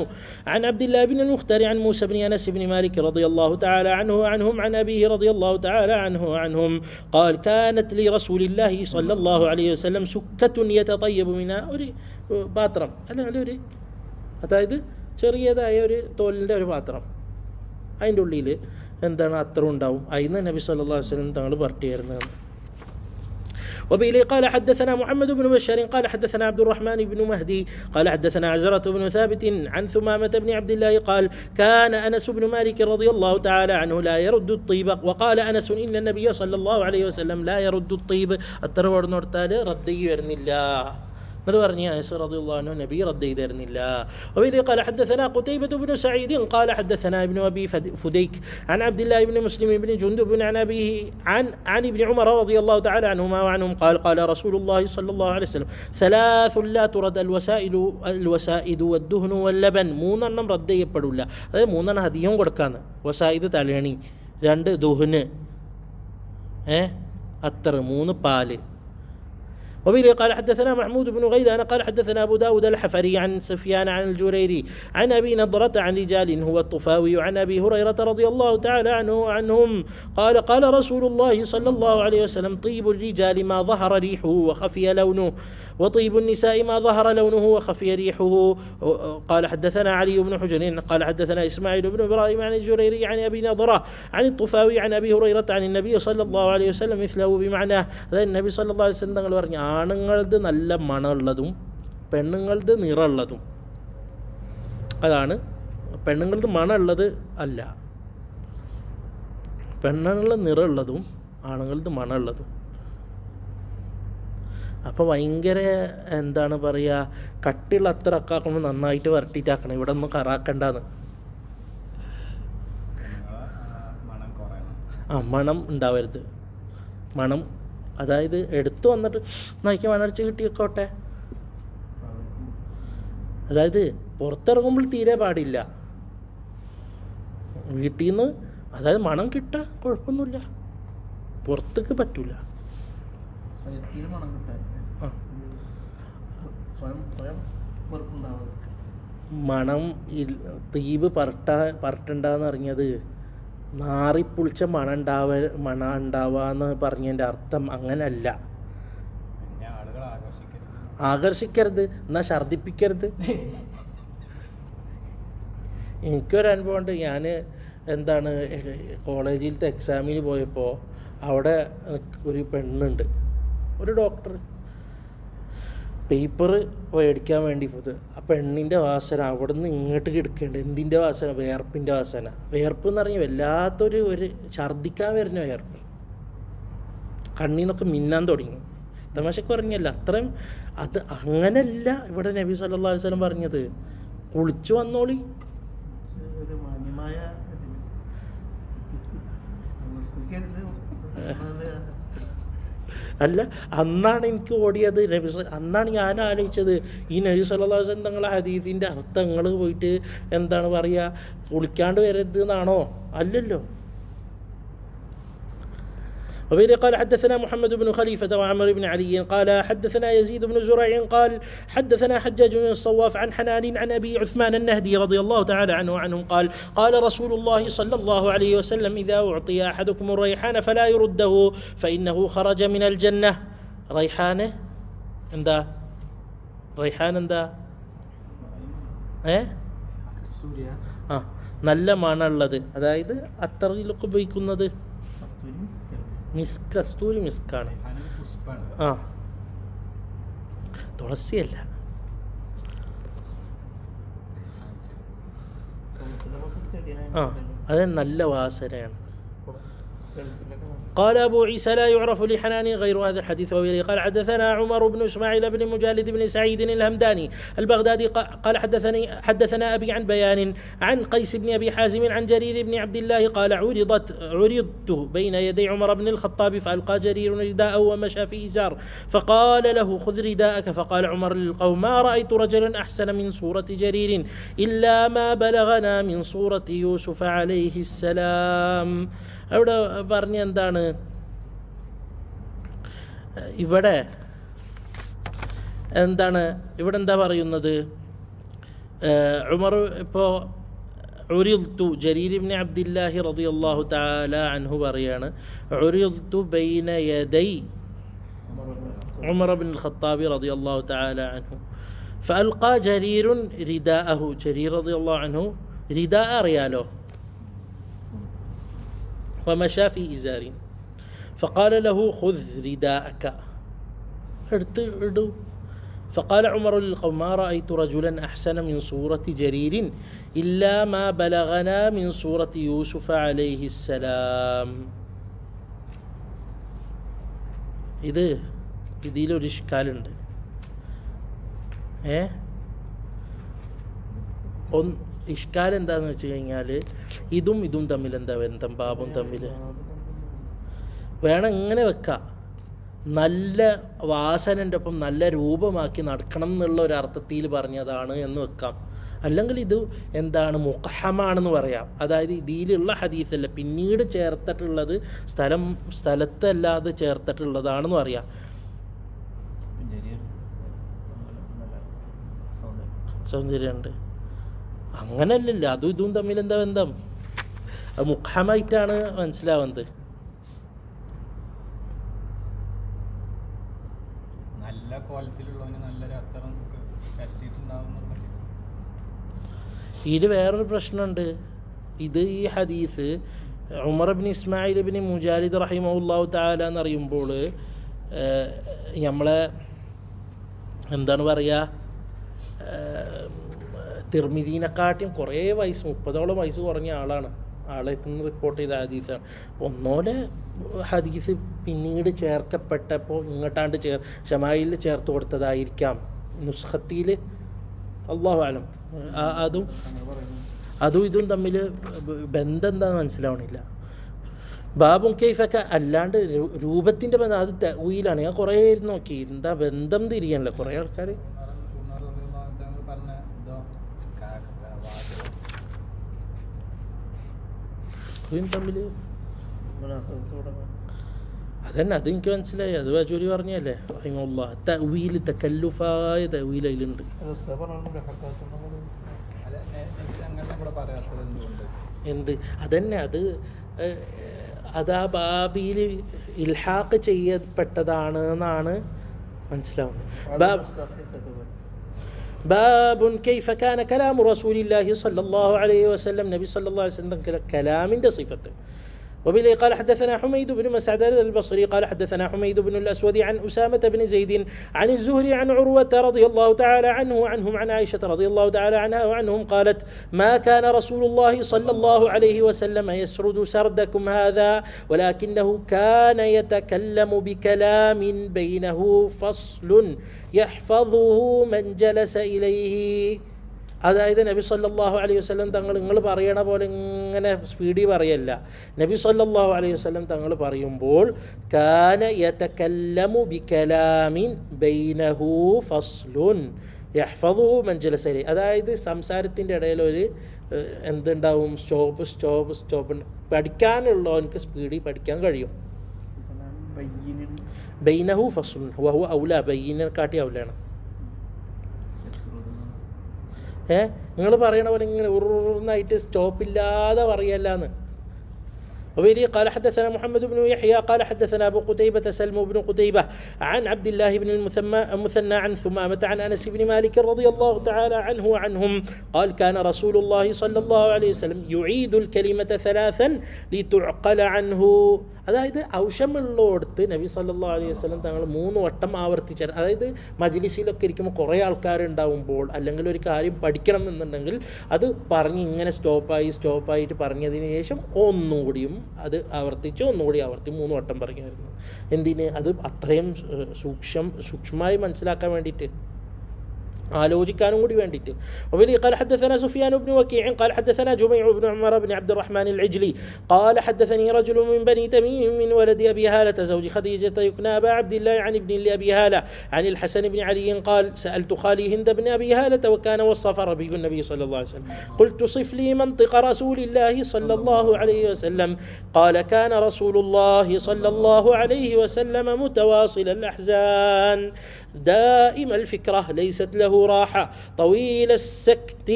عن عبد الله بن المختار عن موسى بن أنس بن مالك رضي الله تعالى عنه وعنهم عن أبيه رضي الله تعالى عنه وعنهم قال كانت لرسول الله صلى الله عليه وسلم سكة يتطيب منها ഒരു പാത്രം അല്ലെങ്കിൽ ഒരു, അതായത് ചെറിയതായ ഒരു തോലിൻ്റെ ഒരു പാത്രം, അതിൻ്റെ ഉള്ളിൽ എന്താണ് അത്ര ഉണ്ടാവും. അതിന് നബി സല്ലല്ലാഹു അലൈഹി വസല്ലം തങ്ങൾ പറഞ്ഞിരുന്നത്. وبإليه قال حدثنا محمد بن بشار قال حدثنا عبد الرحمن بن مهدي قال حدثنا عزرة بن ثابت عن ثمامة بن عبد الله قال كان أنس بن مالك رضي الله تعالى عنه لا يرد الطيب. وقال أنس إن النبي صلى الله عليه وسلم لا يرد الطيب. الترور نورتال ردي يرن الله نرورني أنس رضي الله عنه نبي ردي يرن الله. وبه قال حدثنا قتيبة بن سعيد قال حدثنا ابن أبي فديك عن عبد الله بن مسلم بن جندب عن أبيه عن ابن عمر رضي الله تعالى عنهما وعنهم قال قال رسول الله صلى الله عليه وسلم ثلاث لا ترد الوسائد والدهن واللبن. മൂന്നെണ്ണം റദ്ദ് ചെയ്യപ്പെടില്ല. അതായത് മൂന്നെണ്ണം അധികം കൊടുക്കാന്ന്. വസായിദ് തലയണി, 2 ദുഹ്ന്, അത്തർ, 3 പാല്. وبه قال حدثنا محمود بن غيلان قال حدثنا أبو داود الحفري عن سفيان عن الجريري عن أبي نضرة عن رجال هو الطفاوي عن أبي هريرة رضي الله تعالى عنه وعنهم قال قال رسول الله صلى الله عليه وسلم طيب الرجال ما ظهر ريحه وخفي لونه وطيب النساء ما ظهر لونه وخفي ريحه. قال حدثنا علي بن حجر قال حدثنا إسماعيل بن إبراهيم عن الجريري عن أبي نضرة عن الطفاوي عن أبي هريرة عن النبي صلى الله عليه وسلم مثله بمعناه. النبي صلى الله عليه وسلم പറഞ്ഞു, ആണുങ്ങളത് നല്ല മണമുള്ളതും പെണ്ണുങ്ങളത് നിറമുള്ളതും. അതാണ് പെണ്ണുങ്ങളത് മണമുള്ളത് അല്ല, പെണ്ണുങ്ങളുടെ നിറമുള്ളതും ആണുങ്ങളത് മണമുള്ളതും. അപ്പോൾ ഭയങ്കര എന്താണ് പറയുക, കട്ടിയുള്ള അത്ര അക്കാക്കുമ്പോൾ നന്നായിട്ട് വരട്ടിയിട്ടാക്കണം, ഇവിടെ ഒന്നും കറാക്കണ്ടെന്ന്. മണം ഉണ്ടാവരുത്. മണം അതായത് എടുത്തു വന്നിട്ട് നയിക്കാൻ മണടിച്ച് കിട്ടിയോട്ടെ. അതായത് പുറത്തിറങ്ങുമ്പോൾ തീരെ പാടില്ല. വീട്ടിൽ നിന്ന് അതായത് മണം കിട്ടാൻ കുഴപ്പമൊന്നുമില്ല, പുറത്തേക്ക് പറ്റൂല. മണം തീബ് പറട്ടണ്ടെന്ന് അറിഞ്ഞത് നാറിപ്പൊളിച്ച മണം ഉണ്ടാവാന്ന് പറഞ്ഞതിൻ്റെ അർത്ഥം അങ്ങനല്ല. ആകർഷിക്കരുത്, എന്നാൽ ഛർദിപ്പിക്കരുത്. എനിക്കൊരനുഭവമുണ്ട്. ഞാൻ എന്താണ് കോളേജിലത്തെ എക്സാമിന് പോയപ്പോൾ അവിടെ ഒരു പെണ്ണുണ്ട്, ഒരു ഡോക്ടർ പേപ്പർ മേടിക്കാൻ വേണ്ടി പോയത്. ആ പെണ്ണിൻ്റെ വാസന അവിടെ നിന്ന് ഇങ്ങോട്ട് കിടക്കേണ്ട. എന്തിൻ്റെ വാസന? വേർപ്പിൻ്റെ വാസന. വേർപ്പ് എന്ന് പറഞ്ഞാൽ വല്ലാത്തൊരു ഛർദ്ദിക്കാൻ വരുന്ന വേർപ്പ്, കണ്ണിൽ നിന്നൊക്കെ മിന്നാൻ തുടങ്ങി. തമാശക്ക് പറഞ്ഞല്ല, അത്രയും അത് അങ്ങനല്ല ഇവിടെ നബി സല്ലല്ലാഹു അലൈഹി വസല്ലം പറഞ്ഞത്. കുളിച്ചു വന്നോളി, അല്ല, അന്നാണ് എനിക്ക് ഓടിയത് അന്നാണ് ഞാൻ ആലോചിച്ചത് ഈ നബി സല്ലല്ലാഹു അലൈഹി വസല്ലം തങ്ങളെ ഹദീസിൻ്റെ അർത്ഥങ്ങൾ പോയിട്ട് എന്താണ് പറയുക, കുളിക്കാണ്ട് വരരുത് എന്നാണോ? അല്ലല്ലോ. وبه قال حدثنا محمد بن خليفة وعمر بن علي قال حدثنا يزيد بن زريع قال حدثنا حجاج بن الصواف عن حنان عن أبي عثمان النهدي رضي الله تعالى عنه وعنهم قال قال رسول الله صلى الله عليه وسلم إذا أعطي أحدكم الريحان فلا يرده فإنه خرج من الجنة. റൈഹാന് എന്താ? റൈഹാൻ എന്താ? നല്ല മണമുള്ളത്, അതായത് അത്തറിലൊക്കെ ഉപയോഗിക്കുന്നത് മിസ്ക്, കസ്തൂരി മിസ്കാണ്. തുളസിയല്ല. അത് നല്ല വാസനയാണ്. قال أبو عيسى لا يعرف لحنان غير هذا الحديث. وبه قال حدثنا عمر بن إسماعيل بن مجالد بن سعيد الهمداني البغدادي قال حدثنا أبي عن بيان عن قيس بن أبي حازم عن جرير بن عبد الله قال عرضت بين يدي عمر بن الخطاب فألقى جرير رداءه ومشى في إزار فقال له خذ رداءك فقال عمر للقوم ما رأيت رجلا أحسن من صورة جرير إلا ما بلغنا من صورة يوسف عليه السلام. അവിടെ പറഞ്ഞ എന്താണ്? ഇവിടെ എന്താ പറയുന്നത്? ഉമർ ഇപ്പോൾ ഉരിദ്തു ജരീർ ഇബ്നു അബ്ദില്ലാഹി റളിയല്ലാഹു തആല അൻഹു പറയാണ്, ഉരിദ്തു ബൈന യദൈ ഉമർ ഇബ്നുൽ ഖത്താബി റളിയല്ലാഹു തആല അൻഹു ഫഅൽഖാ ജരീറുൻ റിദാഅഹു. ജരീർ റളിയല്ലാഹു അൻഹു റിദാ അറിയാലോ, ومشى في إزار فقال له خذ رداءك فقال عمر للقوم ما رأيت رجلا أحسن من صورة جرير إلا ما بلغنا من صورة يوسف عليه السلام. ഇതിലൊരു ഇഷ്കാലുണ്ട്. ഇഷ്കാൽ എന്താന്ന് വെച്ച് കഴിഞ്ഞാൽ ഇതും തമ്മിൽ എന്താ ബന്ധം? ബാബും തമ്മിൽ വേണം ഇങ്ങനെ വെക്കാം. നല്ല വാസനൻ്റെ ഒപ്പം നല്ല രൂപമാക്കി നടക്കണം എന്നുള്ള ഒരു അർത്ഥത്തിൽ പറഞ്ഞതാണ് എന്ന് വെക്കാം. അല്ലെങ്കിൽ ഇത് എന്താണ്? മുഖഹമാണെന്ന് പറയാം. അതായത് ഇതിലുള്ള ഹദീസല്ല, പിന്നീട് ചേർത്തിട്ടുള്ളത് സ്ഥലത്തല്ലാതെ ചേർത്തിട്ടുള്ളതാണെന്ന് പറയാം. സൗന്ദര്യമുണ്ട്. അങ്ങനല്ലല്ലോ, ഇതും തമ്മിൽ എന്താ ബന്ധം? അത് മുഖമായിട്ടാണ് മനസ്സിലാവുന്നത്. നല്ല ക്വാളിറ്റിയിലുള്ളവന് നല്ലൊരു അത്തരം ഇതിൽ വേറൊരു പ്രശ്നമുണ്ട്. ഈ ഹദീസ് ഉമർ ഇബ്നു ഇസ്മായിൽ ഇബ്നു മുജാലിദ് റഹിമഹുല്ലാഹു തആല എന്നറിയുമ്പോൾ നമ്മളെ എന്താണ് പറയുക, തിർമിദീനെക്കാട്ടിയും കുറേ വയസ്സ് 30ഓളം വയസ്സ് കുറഞ്ഞ ആളെ റിപ്പോർട്ട് ചെയ്ത ഹദീസാണ്. ഒന്നോലെ ഹദീസ് പിന്നീട് ചേർക്കപ്പെട്ടപ്പോൾ ഇങ്ങോട്ടാണ്ട് ഷമായിലിൽ ചേർത്ത് കൊടുത്തതായിരിക്കാം നുസ്ഖത്തിൽ, അല്ലാഹു അലം. അതും ഇതും തമ്മിൽ ബന്ധം എന്താണെന്ന് മനസ്സിലാവണില്ല. ബാബും കൈഫൊക്കെ അല്ലാണ്ട് രൂപത്തിൻ്റെ ബന്ധം അത് തഅ്വീലാണ്. ഞാൻ കുറേ നോക്കി എന്താ ബന്ധം തിരിയാനല്ലോ കുറേ ആൾക്കാർ തമ്മിൽ. അതന്നെ, അതെനിക്ക് മനസ്സിലായി. അത് വജൂരി പറഞ്ഞല്ലേ റഹിമഹുല്ലാഹ്. തഅ്വീൽ, തകല്ലുഫായ തഅ്വീൽ അതിലുണ്ട്. എന്ത്? അതന്നെ, അത് ആ ബാബിയിൽ ഇൽഹാഖ് ചെയ്യപ്പെട്ടതാണ് എന്നാണ് മനസ്സിലാവുന്നത്. باب كيف كان كلام رسول الله صلى الله عليه وسلم. نبي صلى الله عليه وسلم كلام صفته. وبه قال حدثنا حميد بن مسعد البصري قال حدثنا حميد بن الأسود عن أسامة بن زيد عن الزهري عن عروة رضي الله تعالى عنه وعنهم عن عائشة رضي الله تعالى عنها وعنهم قالت ما كان رسول الله صلى الله عليه وسلم يسرد سردكم هذا ولكنه كان يتكلم بكلام بينه فصل يحفظه من جلس إليه. അതായത് നബി സല്ലല്ലാഹു അലൈഹി വസല്ലം തങ്ങൾ നിങ്ങൾ പറയണ പോലെ ഇങ്ങനെ സ്പീഡിൽ പറയല്ല. നബി സല്ലല്ലാഹു അലൈഹി വസല്ലം തങ്ങൾ പറയുമ്പോൾ കാന യതകല്ലമു ബികലാമിൻ ബൈനഹു ഫസ്ലുൻ യഹ്ഫദുഹു മൻ ജലസ ഇലൈഹി. അതായത് സംസാരത്തിൻ്റെ ഇടയിൽ ഒരു എന്തുണ്ടാവും, സ്റ്റോപ്പ് പഠിക്കാനുള്ളവർക്ക് സ്പീഡിൽ പഠിക്കാൻ കഴിയും. ബൈനഹു ഫസ്ലുൻ വഹുവ ഔല, ബൈനക്കാട്ടി ഔലാണ്. നിങ്ങൾ പറയണ പോലെ ഇങ്ങനെ ഉറുന്നായിട്ട് സ്റ്റോപ്പില്ലാതെ പറയല്ലാന്ന്. وبه قال حدثنا محمد بن يحيى قال حدثنا أبو قتيبة سلم بن قتيبة عن عبد الله بن المثنى عن ثمامة عن أنس بن مالك رضي الله تعالى عنه وعنهم قال كان رسول الله صلى الله عليه وسلم يعيد الكلمة ثلاثا لتعقل عنه. അതായത് ഔഷമുള്ളോടത്ത് നബി സല്ലല്ലാഹു അലൈഹി വസല്ലം തങ്ങൾ 3 വട്ടം ആവർത്തിച്ച, അതായത് മജ്ലിസിലൊക്കെ ഇരിക്കുമ്പോൾ കുറേ ആൾക്കാരുണ്ടാവുമ്പോൾ അല്ലെങ്കിൽ ഒരു കാര്യം പഠിക്കണം എന്നുണ്ടെങ്കിൽ അത് പറഞ്ഞ് ഇങ്ങനെ സ്റ്റോപ്പായിട്ട് പറഞ്ഞതിന് ശേഷം ഒന്നുകൂടിയും അത് ഒന്നുകൂടി ആവർത്തി 3 വട്ടം പറയുമായിരുന്നു. എന്തിന്? അത് അത്രയും സൂക്ഷ്മമായി മനസ്സിലാക്കാൻ വേണ്ടിയിട്ട്, ആലോചിക്കാനും കൂടി വേണ്ടിയിട്ട്. وبه قال حدثنا سفيان بن وكيع قال حدثنا جميع بن عمر بن عبد الرحمن العجلي قال حدثني رجل من بني تميم من ولد أبي هالة زوج خديجة يكنى أبا عبد الله عن ابن لأبي هالة عن الحسن بن علي قال سألت خالي هند بن أبي هالة وكان وصف ربيب النبي صلى الله عليه وسلم قلت صف لي منطق رسول الله صلى الله عليه وسلم قال كان رسول الله صلى الله عليه وسلم متواصل الأحزان دائم الفكرة ليست له راحة طويل السكت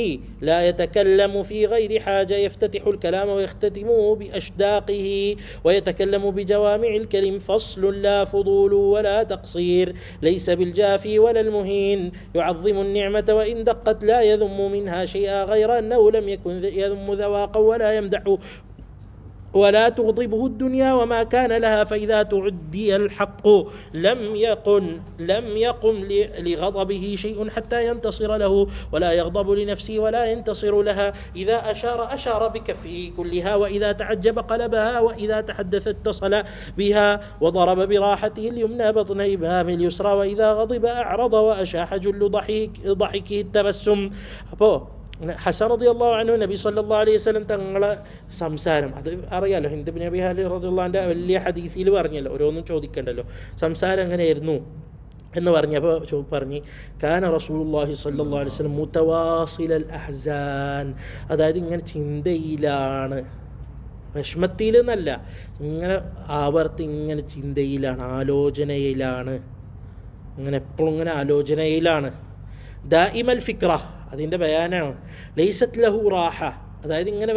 لا يتكلم في غير حاجة يفتتح الكلام ويختتمه بأشداقه ويتكلم بجوامع الكلم فصل لا فضول ولا تقصير ليس بالجافي ولا المهين يعظم النعمة وإن دقت لا يذم منها شيئا غير أنه لم يكن يذم ذواقا ولا يمدح ولا تغضبه الدنيا وما كان لها فإذا تعدي الحق لم يقم لغضبه شيء حتى ينتصر له ولا يغضب لنفسه ولا ينتصر لها إذا أشار بكفه كلها وإذا تعجب قلبها وإذا تحدث اتصل بها وضرب براحته اليمنى بطن إبهام اليسرى وإذا غضب أعرض وأشاح جل ضحكه التبسم. ഹസൻ റളിയല്ലാഹു അൻഹു നബി സല്ലല്ലാഹു അലൈഹി വസല്ലം തങ്ങളെ സംസാരം അത് അറിയാലോ. ഹിന്ദ് ബിൻ അബി ഹാല റളിയല്ലാഹുവിൻ്റെ വലിയ ഹദീസിൽ പറഞ്ഞല്ലോ, ഓരോന്നും ചോദിക്കണ്ടല്ലോ സംസാരം എങ്ങനെയായിരുന്നു എന്ന് പറഞ്ഞപ്പോൾ പറഞ്ഞ് കാന റസൂലുള്ളാഹി സ്വല്ലല്ലാഹു അലൈഹി വസല്ലം മുതവാസിലൽ അഹ്സാൻ, അതായത് ഇങ്ങനെ ചിന്തയിലാണ്, വിഷമത്തിലെന്നല്ല, ഇങ്ങനെ ഇങ്ങനെ ചിന്തയിലാണ്, ആലോചനയിലാണ്, ഇങ്ങനെ എപ്പോഴും ഇങ്ങനെ ആലോചനയിലാണ്. ദായിമൽ ഫിക്ര അതിൻ്റെ ബയാനാണ്. ലൈസത്ത് ലഹു റാഹ, അതായത് ഇങ്ങനെ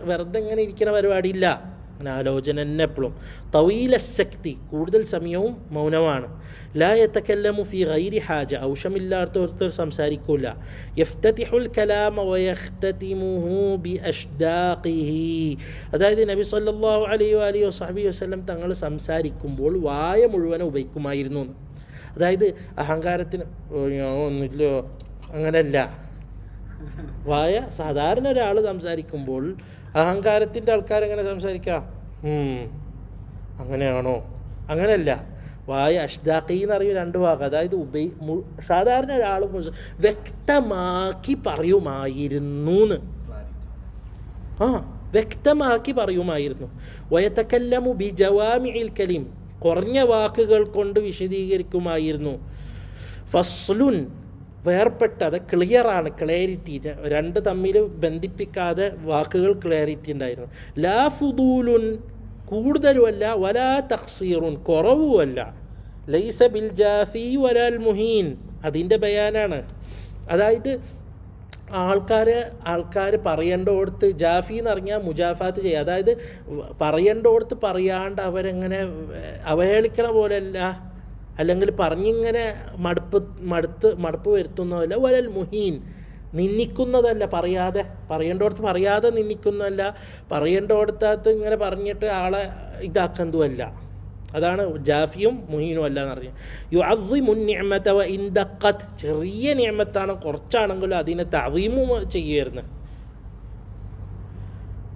വെറുതെ ഇങ്ങനെ ഇരിക്കുന്ന പരിപാടിയില്ല, അങ്ങനെ ആലോചന തന്നെ എപ്പോഴും. തവീല ശക്തി, കൂടുതൽ സമയവും മൗനമാണ്. ലാ യതകല്ലമു ഫി ഗൈരി ഹാജ, ഔഷമില്ലാത്തവർ സംസാരിക്കൂല. യഫ്തതിഹുൽ കലാമ വയഖ്തതിമുഹു ബിഅഷ്ദാഖിഹി, അതായത് നബി സല്ലല്ലാഹു അലൈഹി വസല്ലം തങ്ങൾ സംസാരിക്കുമ്പോൾ വായ മുഴുവൻ ഉപയോഗിക്കുമായിരുന്നു. അതായത് അഹങ്കാരത്തിന് ഒന്നുമില്ലോ അങ്ങനെയല്ല, വായ സാധാരണ ഒരാൾ സംസാരിക്കുമ്പോൾ അഹങ്കാരത്തിൻ്റെ ആൾക്കാരെങ്ങനെ സംസാരിക്കാം, അങ്ങനെയാണോ, അങ്ങനെയല്ല. വായ അഷ്ദാഖി എന്ന് പറയും 2 വാക്ക്, അതായത് സാധാരണ ഒരാൾ വ്യക്തമാക്കി പറയുമായിരുന്നു, വ്യക്തമാക്കി പറയുമായിരുന്നു. വയതകല്ലമു ബിജവാമിഇൽ കലിം, കുറഞ്ഞ വാക്കുകൾ കൊണ്ട് വിശദീകരിക്കുമായിരുന്നു. ഫസ്ലുൻ, വേർപ്പെട്ടത്, ക്ലിയറാണ്, ക്ലാരിറ്റി, 2 തമ്മിൽ ബന്ധിപ്പിക്കാതെ വാക്കുകൾ ക്ലാരിറ്റി ഉണ്ടായിരുന്നു. ലാ ഫുദൂലുൻ, കൂടുതലുമല്ല, വലാ തഖ്സീറുൻ, കുറവുമല്ല. ലൈസ ബിൽ ജാഫി വലാൽ മുഹീൻ, അതിൻ്റെ ബയാനാണ്. അതായത് ആൾക്കാർ പറയേണ്ടോടത്ത് ജാഫി എന്ന് പറഞ്ഞാൽ മുജാഫാത്ത് ചെയ്യുക, അതായത് പറയേണ്ടോടത്ത് പറയാണ്ട് അവരെങ്ങനെ അവഹേളിക്കണ പോലെയല്ല, അല്ലെങ്കിൽ പറഞ്ഞിങ്ങനെ മടുപ്പ് വരുത്തുന്നതല്ല. വലൽ മുഹീൻ, നിന്ദിക്കുന്നതല്ല, പറയേണ്ടോടത്ത് പറയാതെ നിന്ദിക്കുന്നതല്ല, പറയേണ്ടോടത്ത് ഇങ്ങനെ പറഞ്ഞിട്ട് ആളെ ഇതാക്കുന്നതുമല്ല. അതാണ് ജാഫിയും മുഹീനും അല്ല എന്ന് പറഞ്ഞു. യുഅദ്ദിമുൻ നിഅമത വഇൻ ദഖത്, ചെറിയ നിഅമത്താണ്, കുറച്ചാണെങ്കിലും അതിനെ തഅദീമു ചെയ്യുമായിരുന്നു.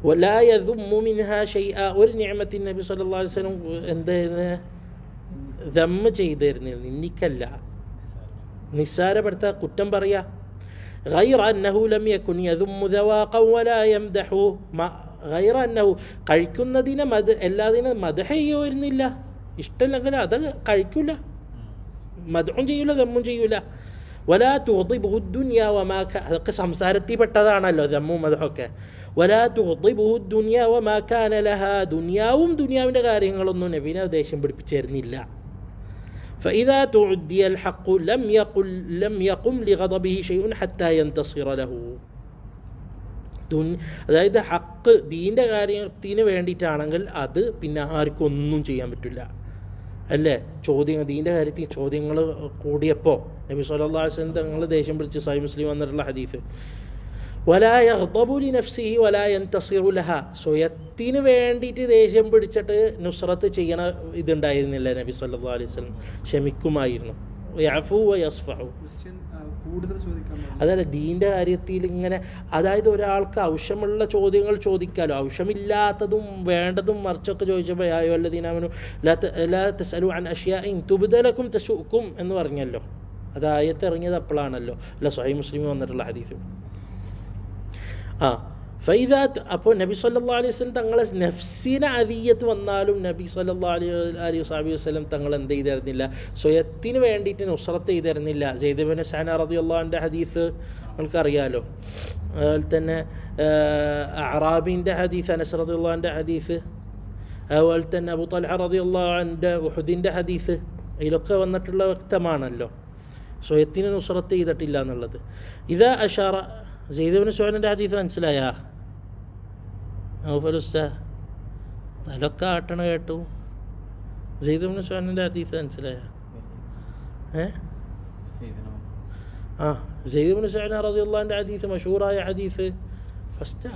വലാ യദുമ്മു മിൻഹാ ഷൈഅ, ഒരു നിഅമത്തിൻ നബി സല്ലല്ലാഹു അലൈഹി വസല്ലം എന്തായിരുന്നു, ദമ്മ് ചെയ്തിരുന്നില്ല, നിന്ദിക്കല്ല, നിസ്സാരപ്പെടുത്താ, കുറ്റം പറയാ. غير أنه لم يكن يذم ذواقا ولا يمدح غير أنه കഴിക്കുന്നതിനെ എല്ലാതിനും മദ്ഹ് ചെയ്യുന്നില്ല, ഇഷ്ടമല്ലെങ്കിൽ അത് കഴിക്കില്ല, മദ്ഹും ചെയ്യൂല ദമ്മും ചെയ്യൂല. വലാ തുഗ്ദിബുഹു ദുനിയ വമാ അതൊക്കെ സംസാരത്തിൽ പെട്ടതാണല്ലോ ദമ്മും മദ്ഹൊക്കെ. വലാ തുഗ്ദിബുഹു ദുനിയ വമാ കാന ലഹാ ദുനിയാവും ദുനിയാവിൻ്റെ കാര്യങ്ങളൊന്നും നബീനെ ദേഷ്യം പിടിപ്പിച്ചിരുന്നില്ല. فإذا تعدي الحق لم يقم لغضبه شيء حتى ينتصر له. അതായത് ഹക്ക് ദീൻ്റെ കാര്യത്തിന് വേണ്ടിയിട്ടാണെങ്കിൽ അത് പിന്നെ ആർക്കും ഒന്നും ചെയ്യാൻ പറ്റില്ല, അല്ലേ? ദീൻ്റെ കാര്യത്തിൽ ചോദ്യങ്ങൾ കൂടിയപ്പോൾ നബി സല്ലല്ലാഹു അലൈഹി വസല്ലം തങ്ങൾ ദേഷ്യം പിടിച്ച് സഹീഹ് മുസ്ലിം വന്നിട്ടുള്ള ഹദീസ്, വലാ യഗ്ദബു ലിനഫ്സിഹി വലാ യന്തസിറു ലഹാ, സ്വയത്തിന് വേണ്ടിയിട്ട് ദേഷ്യം പിടിച്ചിട്ട് നുസ്രത്ത് ചെയ്യണ ഇതുണ്ടായിരുന്നില്ല നബി സല്ലല്ലാഹു അലൈഹി വസല്ലം, ക്ഷമിക്കുമായിരുന്നു. യഅഫു വയസ്ഫഹു. അതല്ല ദീൻ്റെ കാര്യത്തിൽ ഇങ്ങനെ, അതായത് ഒരാൾക്ക് ആവശ്യമുള്ള ചോദ്യങ്ങൾ ചോദിക്കാമല്ലോ, ആവശ്യമില്ലാത്തതും വേണ്ടതും മറിച്ചൊക്കെ ചോദിച്ചപ്പോൾ യാ അയ്യുഹല്ലദീന ആമനൂ ലാ തസ്അലൂ അൻ അശ്യാഇൻ തുബ്ദ ലക്കും തസുഉക്കും എന്ന് പറഞ്ഞല്ലോ. അത് ആയത്ത് ഇറങ്ങിയത് അപ്പോഴാണല്ലോ, അല്ല സഹീഹ് മുസ്ലിം വന്നിട്ടുള്ള ഹദീസ്. ഫൈദാത്ത് അപ്പോൾ നബി സല്ലല്ലാഹു അലൈഹി വസല്ലം തങ്ങളെ നഫ്സിന് അദിയത്ത് വന്നാലും നബി സല്ലല്ലാഹു അലൈഹി വസല്ലം തങ്ങൾ എന്ത് ചെയ്തിരുന്നില്ല, സ്വയത്തിന് വേണ്ടിയിട്ട് നുസ്രത്ത് ചെയ്തിരുന്നില്ല. സെയ്ദ് ഇബ്നു സഅന റളിയല്ലാഹു അൻഹുവിൻ്റെ ഹദീസ് നമുക്കറിയാലോ. അതുപോലെ തന്നെ അഅറാബിൻ്റെ ഹദീസ്, അനസ് റളിയല്ലാഹു അൻഹുവിൻ്റെ ഹദീസ്, അതുപോലെ തന്നെ അബൂ തൽഹ റളിയല്ലാഹു അൻഹുവിൻ്റെ ഉഹുദിൻ്റെ ഹദീസ്, ഇതിലൊക്കെ വന്നിട്ടുള്ള വ്യക്തമാണല്ലോ സ്വയത്തിന് നുസ്രത്ത് ചെയ്തിട്ടില്ല എന്നുള്ളത്. ഇദാ അഷാറ സെയ്ദ് ഇബ്നു സുഅദിൻ്റെ ഹദീസ് മനസ്സിലായാ? തലൊക്കെ ആട്ടണ കേട്ടു. സെയ്ദ് ഇബ്നു സുഅദിൻ്റെ ഹദീസ് മനസ്സിലായാ? സെയ്ദ് ഇബ്നു സുഅദ് റളിയല്ലാഹു അൻഹു ഹദീസ്, മശഹൂറായ ഹദീസ് ഫസ്റ്റാ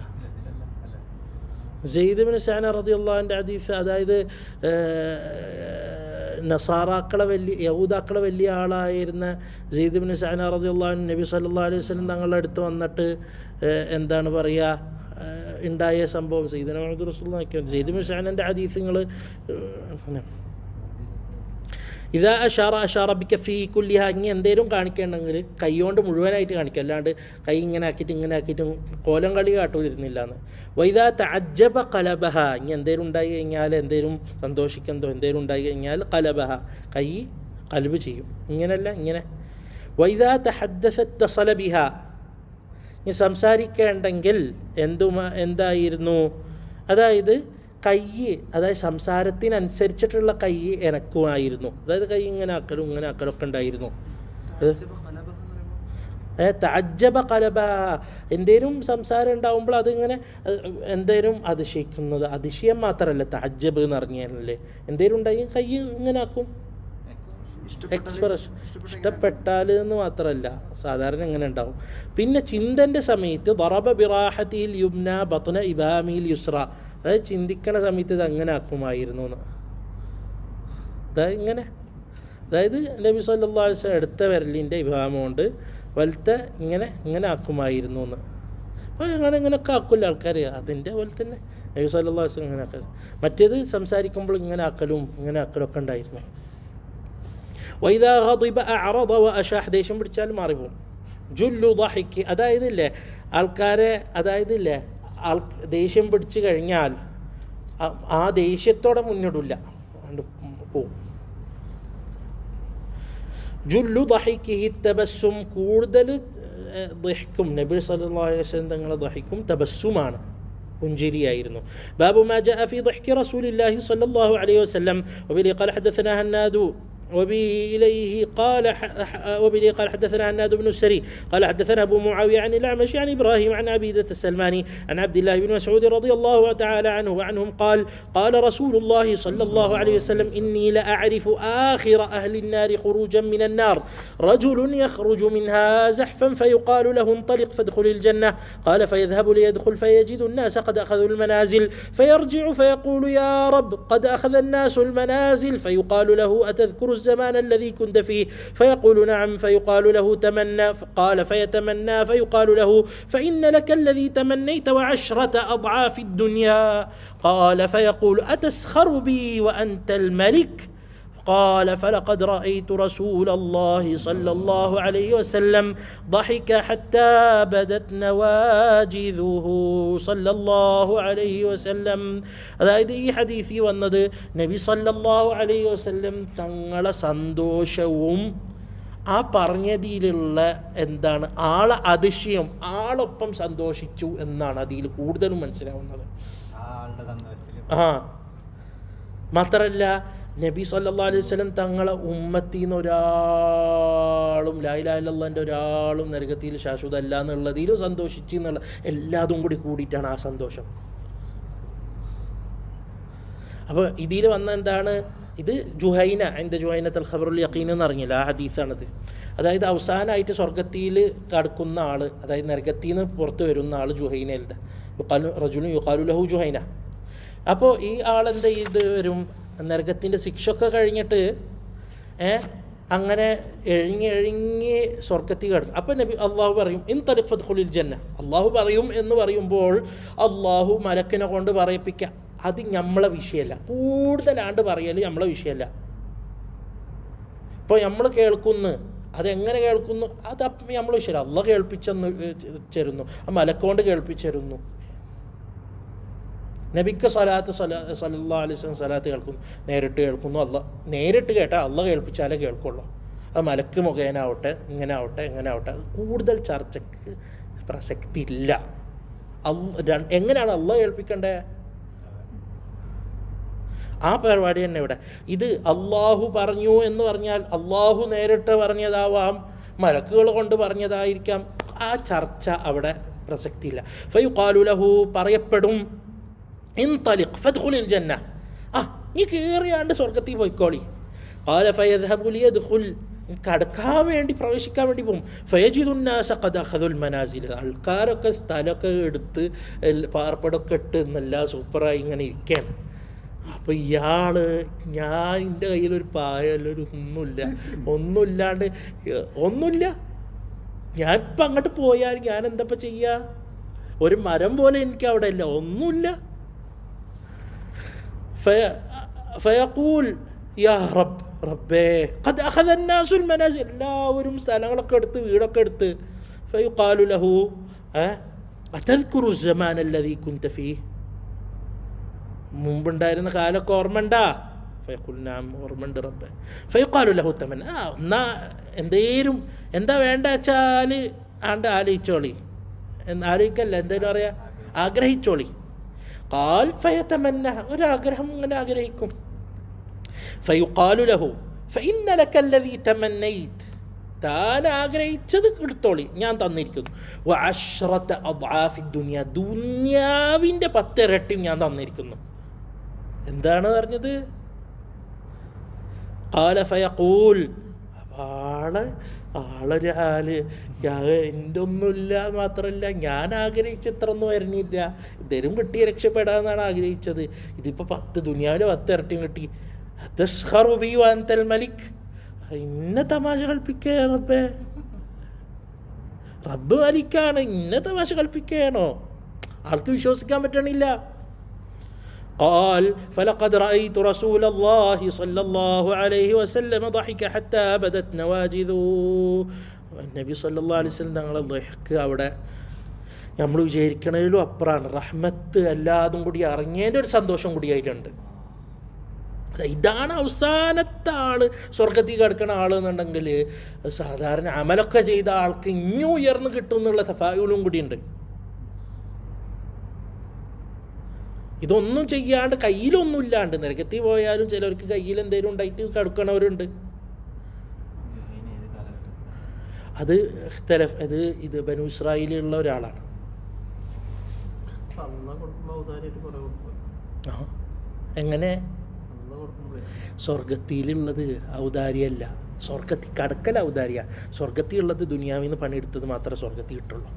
സെയ്ദ് ഇബ്നു സുഅദ് റളിയല്ലാഹു അൻഹു ഹദീസ്. അതായത് യഹൂദാക്കളെ വലിയ ആളായിരുന്ന സെയ്ദ് ഇബ്നു സഅദ് റളിയല്ലാഹു അൻഹു നബി സല്ലല്ലാഹു അലൈഹി വസല്ലം തങ്ങളുടെ അടുത്ത് വന്നിട്ട് എന്താണ് പറയുക, ഉണ്ടായ സംഭവം സയ്യിദുനാ മുഹമ്മദ് റസൂലുള്ളാഹി സെയ്ദ് ഇബ്നു സഅദിൻ്റെ ഹദീസുകൾ. ഇതാ അഷാറ ബിക്കഫി കുല്ലിഹ, ഇങ്ങനെ എന്തെങ്കിലും കാണിക്കണമെങ്കിൽ കൈ കൊണ്ട് മുഴുവനായിട്ട് കാണിക്കുക, അല്ലാണ്ട് കൈ ഇങ്ങനെ ആക്കിയിട്ട് കോലം കളി കാട്ടൂലിരുന്നില്ല എന്ന്. വൈദാ തഅജ്ജബ ഖലബഹ, ഇങ്ങനെ എന്തെങ്കിലും ഉണ്ടായി കഴിഞ്ഞാൽ, എന്തെങ്കിലും സന്തോഷിക്കുന്നതോ എന്തെങ്കിലും ഉണ്ടായി കഴിഞ്ഞാൽ ഖലബഹ, കൈ ഖൽബ് ചെയ്യും, ഇങ്ങനെയല്ല ഇങ്ങനെ. വൈദാ തഹദ്ദസ ഇത്തസല ബിഹ, ഇനി സംസാരിക്കേണ്ടെങ്കിൽ എന്തായിരുന്നു, അതായത് കൈ, അതായത് സംസാരത്തിനനുസരിച്ചിട്ടുള്ള കൈ എനക്കുമായിരുന്നു, അതായത് കൈ ഇങ്ങനെ ആക്കലും ഒക്കെ ഉണ്ടായിരുന്നു. തഅജ്ജബ ഖലബ, എന്തേലും സംസാരം ഉണ്ടാകുമ്പോൾ അതിങ്ങനെ എന്തേലും അതിശയിക്കുന്നത്, അതിശയം മാത്രമല്ല തഅജ്ജബ് എന്ന് പറഞ്ഞാലല്ലേ, എന്തേലും ഉണ്ടായി കൈ ഇങ്ങനെ ആക്കും, എക്സ്പ്രഷൻ ഇഷ്ടപ്പെട്ടാൽ എന്ന് മാത്രമല്ല സാധാരണ ഇങ്ങനെ ഉണ്ടാവും. പിന്നെ ചിന്തൻ്റെ സമയത്ത് ദറബ ബിറാഹതിൽ യുംന ബത്ന ഇബാമിൽ യുസ്ര, അതായത് ചിന്തിക്കണ സമയത്ത് ഇത് അങ്ങനെ ആക്കുമായിരുന്നു എന്ന്. ഇങ്ങനെ, അതായത് നബി സല്ലല്ലാഹു അലൈഹി വസല്ലം എടുത്ത വിരലിൻ്റെ ഇബാമ കൊണ്ട് വലത്തെ ഇങ്ങനെ ആക്കുമായിരുന്നു എന്ന്. അപ്പോൾ ഇങ്ങനെയൊക്കെ ആക്കില്ല ആൾക്കാർ, അതിൻ്റെ പോലെ തന്നെ നബി സല്ലല്ലാഹു അലൈഹി വസല്ലം ഇങ്ങനെ ആക്കൽ. മറ്റേത് സംസാരിക്കുമ്പോൾ ഇങ്ങനെ ആക്കലൊക്കെ ഉണ്ടായിരുന്നു. വൈദാ ഗദിബ അഅറദ വഅശാഹ്, ദേഷ്യം പിടിച്ചാൽ മാറിപ്പോവും. ജുല്ലു ദഹിക്ക്, അതായതില്ലേ ആൾക്കാരെ, അതായതില്ലേ ദേഷ്യം പിടിച്ചു കഴിഞ്ഞാൽ ആ ദേഷ്യത്തോടെ മുന്നിടില്ല, പോവും. ജുല്ലു ദഹിക്കിഹി തബസ്സും, കൂടുതൽ ദഹിക്കും നബി സല്ലല്ലാഹു അലൈഹി വസല്ലം തങ്ങളെ ദഹിക്കും തബസ്സുമാണ്, പുഞ്ചിരിയായിരുന്നു. ബാബു മാ ജാഅ ഫീ ദഹ്കി റസൂലില്ലാഹി സ്വല്ലല്ലാഹു അലൈഹി വസല്ലം വബിലി ഖാല ഹദസനാ ഹന്നാദു وبه قال حدثنا هناد بن السري قال حدثنا أبو معاوية عن الأعمش عن إبراهيم عن عبيدة السلماني عن عبد الله بن مسعود رضي الله تعالى عنه وعنهم قال رسول الله صلى الله عليه وسلم إني لأعرف آخر أهل النار خروجا من النار رجل يخرج منها زحفا فيقال له انطلق فادخل الجنة قال فيذهب ليدخل فيجد الناس قد أخذوا المنازل فيرجع فيقول يا رب قد أخذ الناس المنازل فيقال له أتذكر الزمان الذي كنت فيه فيقول نعم فيقال له تمنى قال فيتمنى فيقال له فإن لك الذي تمنيت وعشرة أضعاف الدنيا قال فيقول أتسخر بي وأنت الملك قال فلقد رأيت رسول الله صلى الله عليه وسلم ضحك حتى بدت نواجذه صلى الله عليه وسلم. അതായത് ഈ ഹദീസിൽ വന്നത് നബി സല്ലല്ലാഹു അലൈഹി വസല്ലം തങ്ങളെ സന്തോഷവും ആ പറഞ്ഞതിലുള്ള എന്താണ് അതിശയം ആളൊപ്പം സന്തോഷിച്ചു എന്നാണ് അതിൽ കൂടുതലും മനസ്സിലാവുന്നത്. മാത്രമല്ല നബി സല്ലല്ലാഹു അലൈഹി വസല്ലം തങ്ങളെ ഉമ്മത്തിൽ നിന്ന് ഒരാളും ലാ ഇലാഹ ഇല്ലല്ലാഹ്ന്റെ ഒരാളും നരകത്തിൽ ശാശ്വതമല്ല എന്നുള്ളതിലും സന്തോഷിച്ചു എന്നുള്ള എല്ലാതും കൂടിയിട്ടാണ് ആ സന്തോഷം. അപ്പോൾ ഇതിൽ വന്ന എന്താണ്, ഇത് ജുഹൈന എൻ്റെ ജുഹൈനത്തുൽ ഖബറുൽ യഖീൻ എന്ന് അറിഞ്ഞില്ല, ആ ഹദീസാണത്. അതായത് അവസാനമായിട്ട് സ്വർഗത്തിൽ കടക്കുന്ന ആൾ, അതായത് നരകത്തിൽ നിന്ന് പുറത്ത് വരുന്ന ആൾ ജുഹൈനയുടെ റജുലുൻ യുഖാലു ലഹു ജുഹൈന. അപ്പോൾ ഈ ആളെന്ത് ചെയ്ത് വരും, നരകത്തിൻ്റെ ശിക്ഷയൊക്കെ കഴിഞ്ഞിട്ട് അങ്ങനെ എഴുങ്ങി സ്വർഗത്തിൽ കിടക്കും. അപ്പോൾ നബി അള്ളാഹു പറയും ഇൻതലിഖ് ഫദ്ഖുലിൽ ജന്ന. അള്ളാഹു പറയും എന്ന് പറയുമ്പോൾ അള്ളാഹു മലക്കിനെ കൊണ്ട് പറയിപ്പിക്കുക. അത് നമ്മളെ വിഷയമല്ല, കൂടുതലാണ്ട് പറയൽ നമ്മളെ വിഷയമല്ല. ഇപ്പോൾ നമ്മൾ കേൾക്കുന്നു, അതെങ്ങനെ കേൾക്കുന്നു അത് നമ്മളെ വിഷയമല്ല. അള്ളാഹ് കേൾപ്പിച്ചെന്ന് തരുന്നു, ആ മലക്കൊണ്ട് കേൾപ്പിച്ചിരുന്നു. നബിക്ക് സല്ലല്ലാഹു അലൈഹി വസല്ലം സലാത്ത് കേൾക്കുന്നു, നേരിട്ട് കേൾക്കുന്നു. നേരിട്ട് കേട്ടാൽ അള്ളാഹ് കേൾപ്പിച്ചാലേ കേൾക്കുള്ളൂ. അത് മലക്ക് മുഖേന ആവട്ടെ, ഇങ്ങനെ ആവട്ടെ, എങ്ങനെ ആവട്ടെ, കൂടുതൽ ചർച്ചയ്ക്ക് പ്രസക്തി ഇല്ല. എങ്ങനെയാണ് അള്ളാഹ് കേൾപ്പിക്കേണ്ടത്, ആ പരിപാടി തന്നെ ഇവിടെ. ഇത് അള്ളാഹു പറഞ്ഞു എന്ന് പറഞ്ഞാൽ അള്ളാഹു നേരിട്ട് പറഞ്ഞതാവാം, മലക്കുകൾ കൊണ്ട് പറഞ്ഞതായിരിക്കാം. ആ ചർച്ച അവിടെ പ്രസക്തിയില്ല. ഫയുഖാലു ലഹു, പറയപ്പെടും, ഇൻതലിഖ് ഫദ്ഖുലിൽ ജന്ന, നീ കയറിയാണ്ട് സ്വർഗത്തിൽ പോയിക്കോളി. ഖാല ഫയദ്ഹബു ലിയദ്ഖുൽ, കടക്കാൻ വേണ്ടി പ്രവേശിക്കാൻ വേണ്ടി പോകും. ഫയജിദുന്നാസ ഖദ് അഖദുൽ മനാസിൽ, ആൾക്കാരൊക്കെ സ്ഥലമൊക്കെ എടുത്ത് പാർപ്പടമൊക്കെ ഇട്ട് നല്ല സൂപ്പറായി ഇങ്ങനെ ഇരിക്കുകയാണ്. അപ്പോൾ ഞാൻ എൻ്റെ കയ്യിലൊരു പായല്ലോ, ഒരു ഒന്നുമില്ല, ഞാൻ ഇപ്പം അങ്ങോട്ട് പോയാൽ ഞാൻ എന്തപ്പം ചെയ്യുക, ഒരു മരം പോലെ എനിക്ക് അവിടെ ഇല്ല, ഒന്നുമില്ല. ഫയഖൂൽ യാ റബ്ബേ ഖദ് അഖദ അന്നാസുൽ മനാസിൽ, എല്ലാവരും സ്ഥലങ്ങളൊക്കെ എടുത്ത് വീടൊക്കെ എടുത്ത്. ഫയുഖാലു ലഹു അതദ്കുറു സമാന അല്ലദീ കുൻത ഫീഹ്, മുമ്പുണ്ടായിരുന്ന കാലമൊക്കെ ഓർമ്മണ്ടാ? ഫയഖുൽ നഅം, ഓർമ്മയുണ്ട് റബ്ബേ. ഫയുഖാലു ലഹു തമന്ന, എന്നാ എന്താ വേണ്ട വെച്ചാൽ ആലോചിച്ചോളി, ആലോചിക്കല്ല, എന്തേലും അറിയാം, ആഗ്രഹിച്ചോളി. ഖാൽ ഫയതമന്ന, ഒരാഗ്രഹം ഇങ്ങനെ ആഗ്രഹിക്കും. ഫയുഖാലു ലഹു ഫഇന്ന ലക അല്ലദീ തമന്നൈത്, താൻ ആഗ്രഹിച്ചത് എടുത്തോളി, ഞാൻ തന്നിരിക്കുന്നു. വഅശ്റത അദ്ആഫി ദുനിയ, ദുനിയാവിൻ്റെ 10 ഇരട്ടിയും ഞാൻ തന്നിരിക്കുന്നു. എന്താണ് പറഞ്ഞത്? ഖാല ഫയഖൂൽ, എൻ്റെ ഒന്നുമില്ല, മാത്രമല്ല ഞാൻ ആഗ്രഹിച്ച ഇത്ര ഒന്നും വരുന്നില്ല, ഇതരും കിട്ടി രക്ഷപ്പെടാമെന്നാണ് ആഗ്രഹിച്ചത്. ഇതിപ്പോൾ 10 ദുനിയാവിലെ 10 ഇരട്ടിയും കിട്ടി. തസ്ഖറു ബി വഅൻതൽ മലിക്, ഇന്ന തമാശ കൽപ്പിക്കേ റബ്ബേ, റബ്ബ് മലിക്കാണ്, ഇന്ന തമാശ കൽപ്പിക്കുകയാണോ? ആൾക്ക് വിശ്വസിക്കാൻ പറ്റണില്ല. قال فلقد رأيت رسول الله صلى الله عليه وسلم ضحك حتى بدت نواجذه. നബി സല്ലല്ലാഹു അലൈഹി വസല്ലം തങ്ങളെ ദഹ്ക്ക് അവിടെ നമ്മൾ വിചാരിക്കണതിലും അപ്പുറമാണ്. റഹ്മത്ത് എല്ലാതും കൂടി ഇറങ്ങിയതിൻ്റെ ഒരു സന്തോഷം കൂടി അതിലുണ്ട്. ഇതാണ് അവസാനത്തെ ആൾ സ്വർഗത്തിൽ കിടക്കുന്ന ആളെന്നുണ്ടെങ്കിൽ സാധാരണ അമലൊക്കെ ചെയ്ത ആൾക്ക് ഇനിയും ഉയർന്നു കിട്ടും എന്നുള്ള തഫായുലും കൂടിയുണ്ട്. ഇതൊന്നും ചെയ്യാണ്ട് കയ്യിലൊന്നും ഇല്ലാണ്ട് നരകത്തിൽ പോയാലും ചിലർക്ക് കയ്യിൽ എന്തെങ്കിലും ഉണ്ടായിട്ട് കിടക്കണവരുണ്ട്. ഇത് ബനു ഇസ്രായേലിലുള്ള ഒരാളാണ്. എങ്ങനെ? സ്വർഗത്തിലുള്ളത് ഔദാര്യമല്ല, സ്വർഗത്തിൽ കടക്കൽ ഔദാര്യ. സ്വർഗത്തിലുള്ളത് ദുനിയാവിൽ നിന്ന് പണിയെടുത്തത് മാത്രമേ സ്വർഗത്തിൽ കിട്ടുള്ളൂ.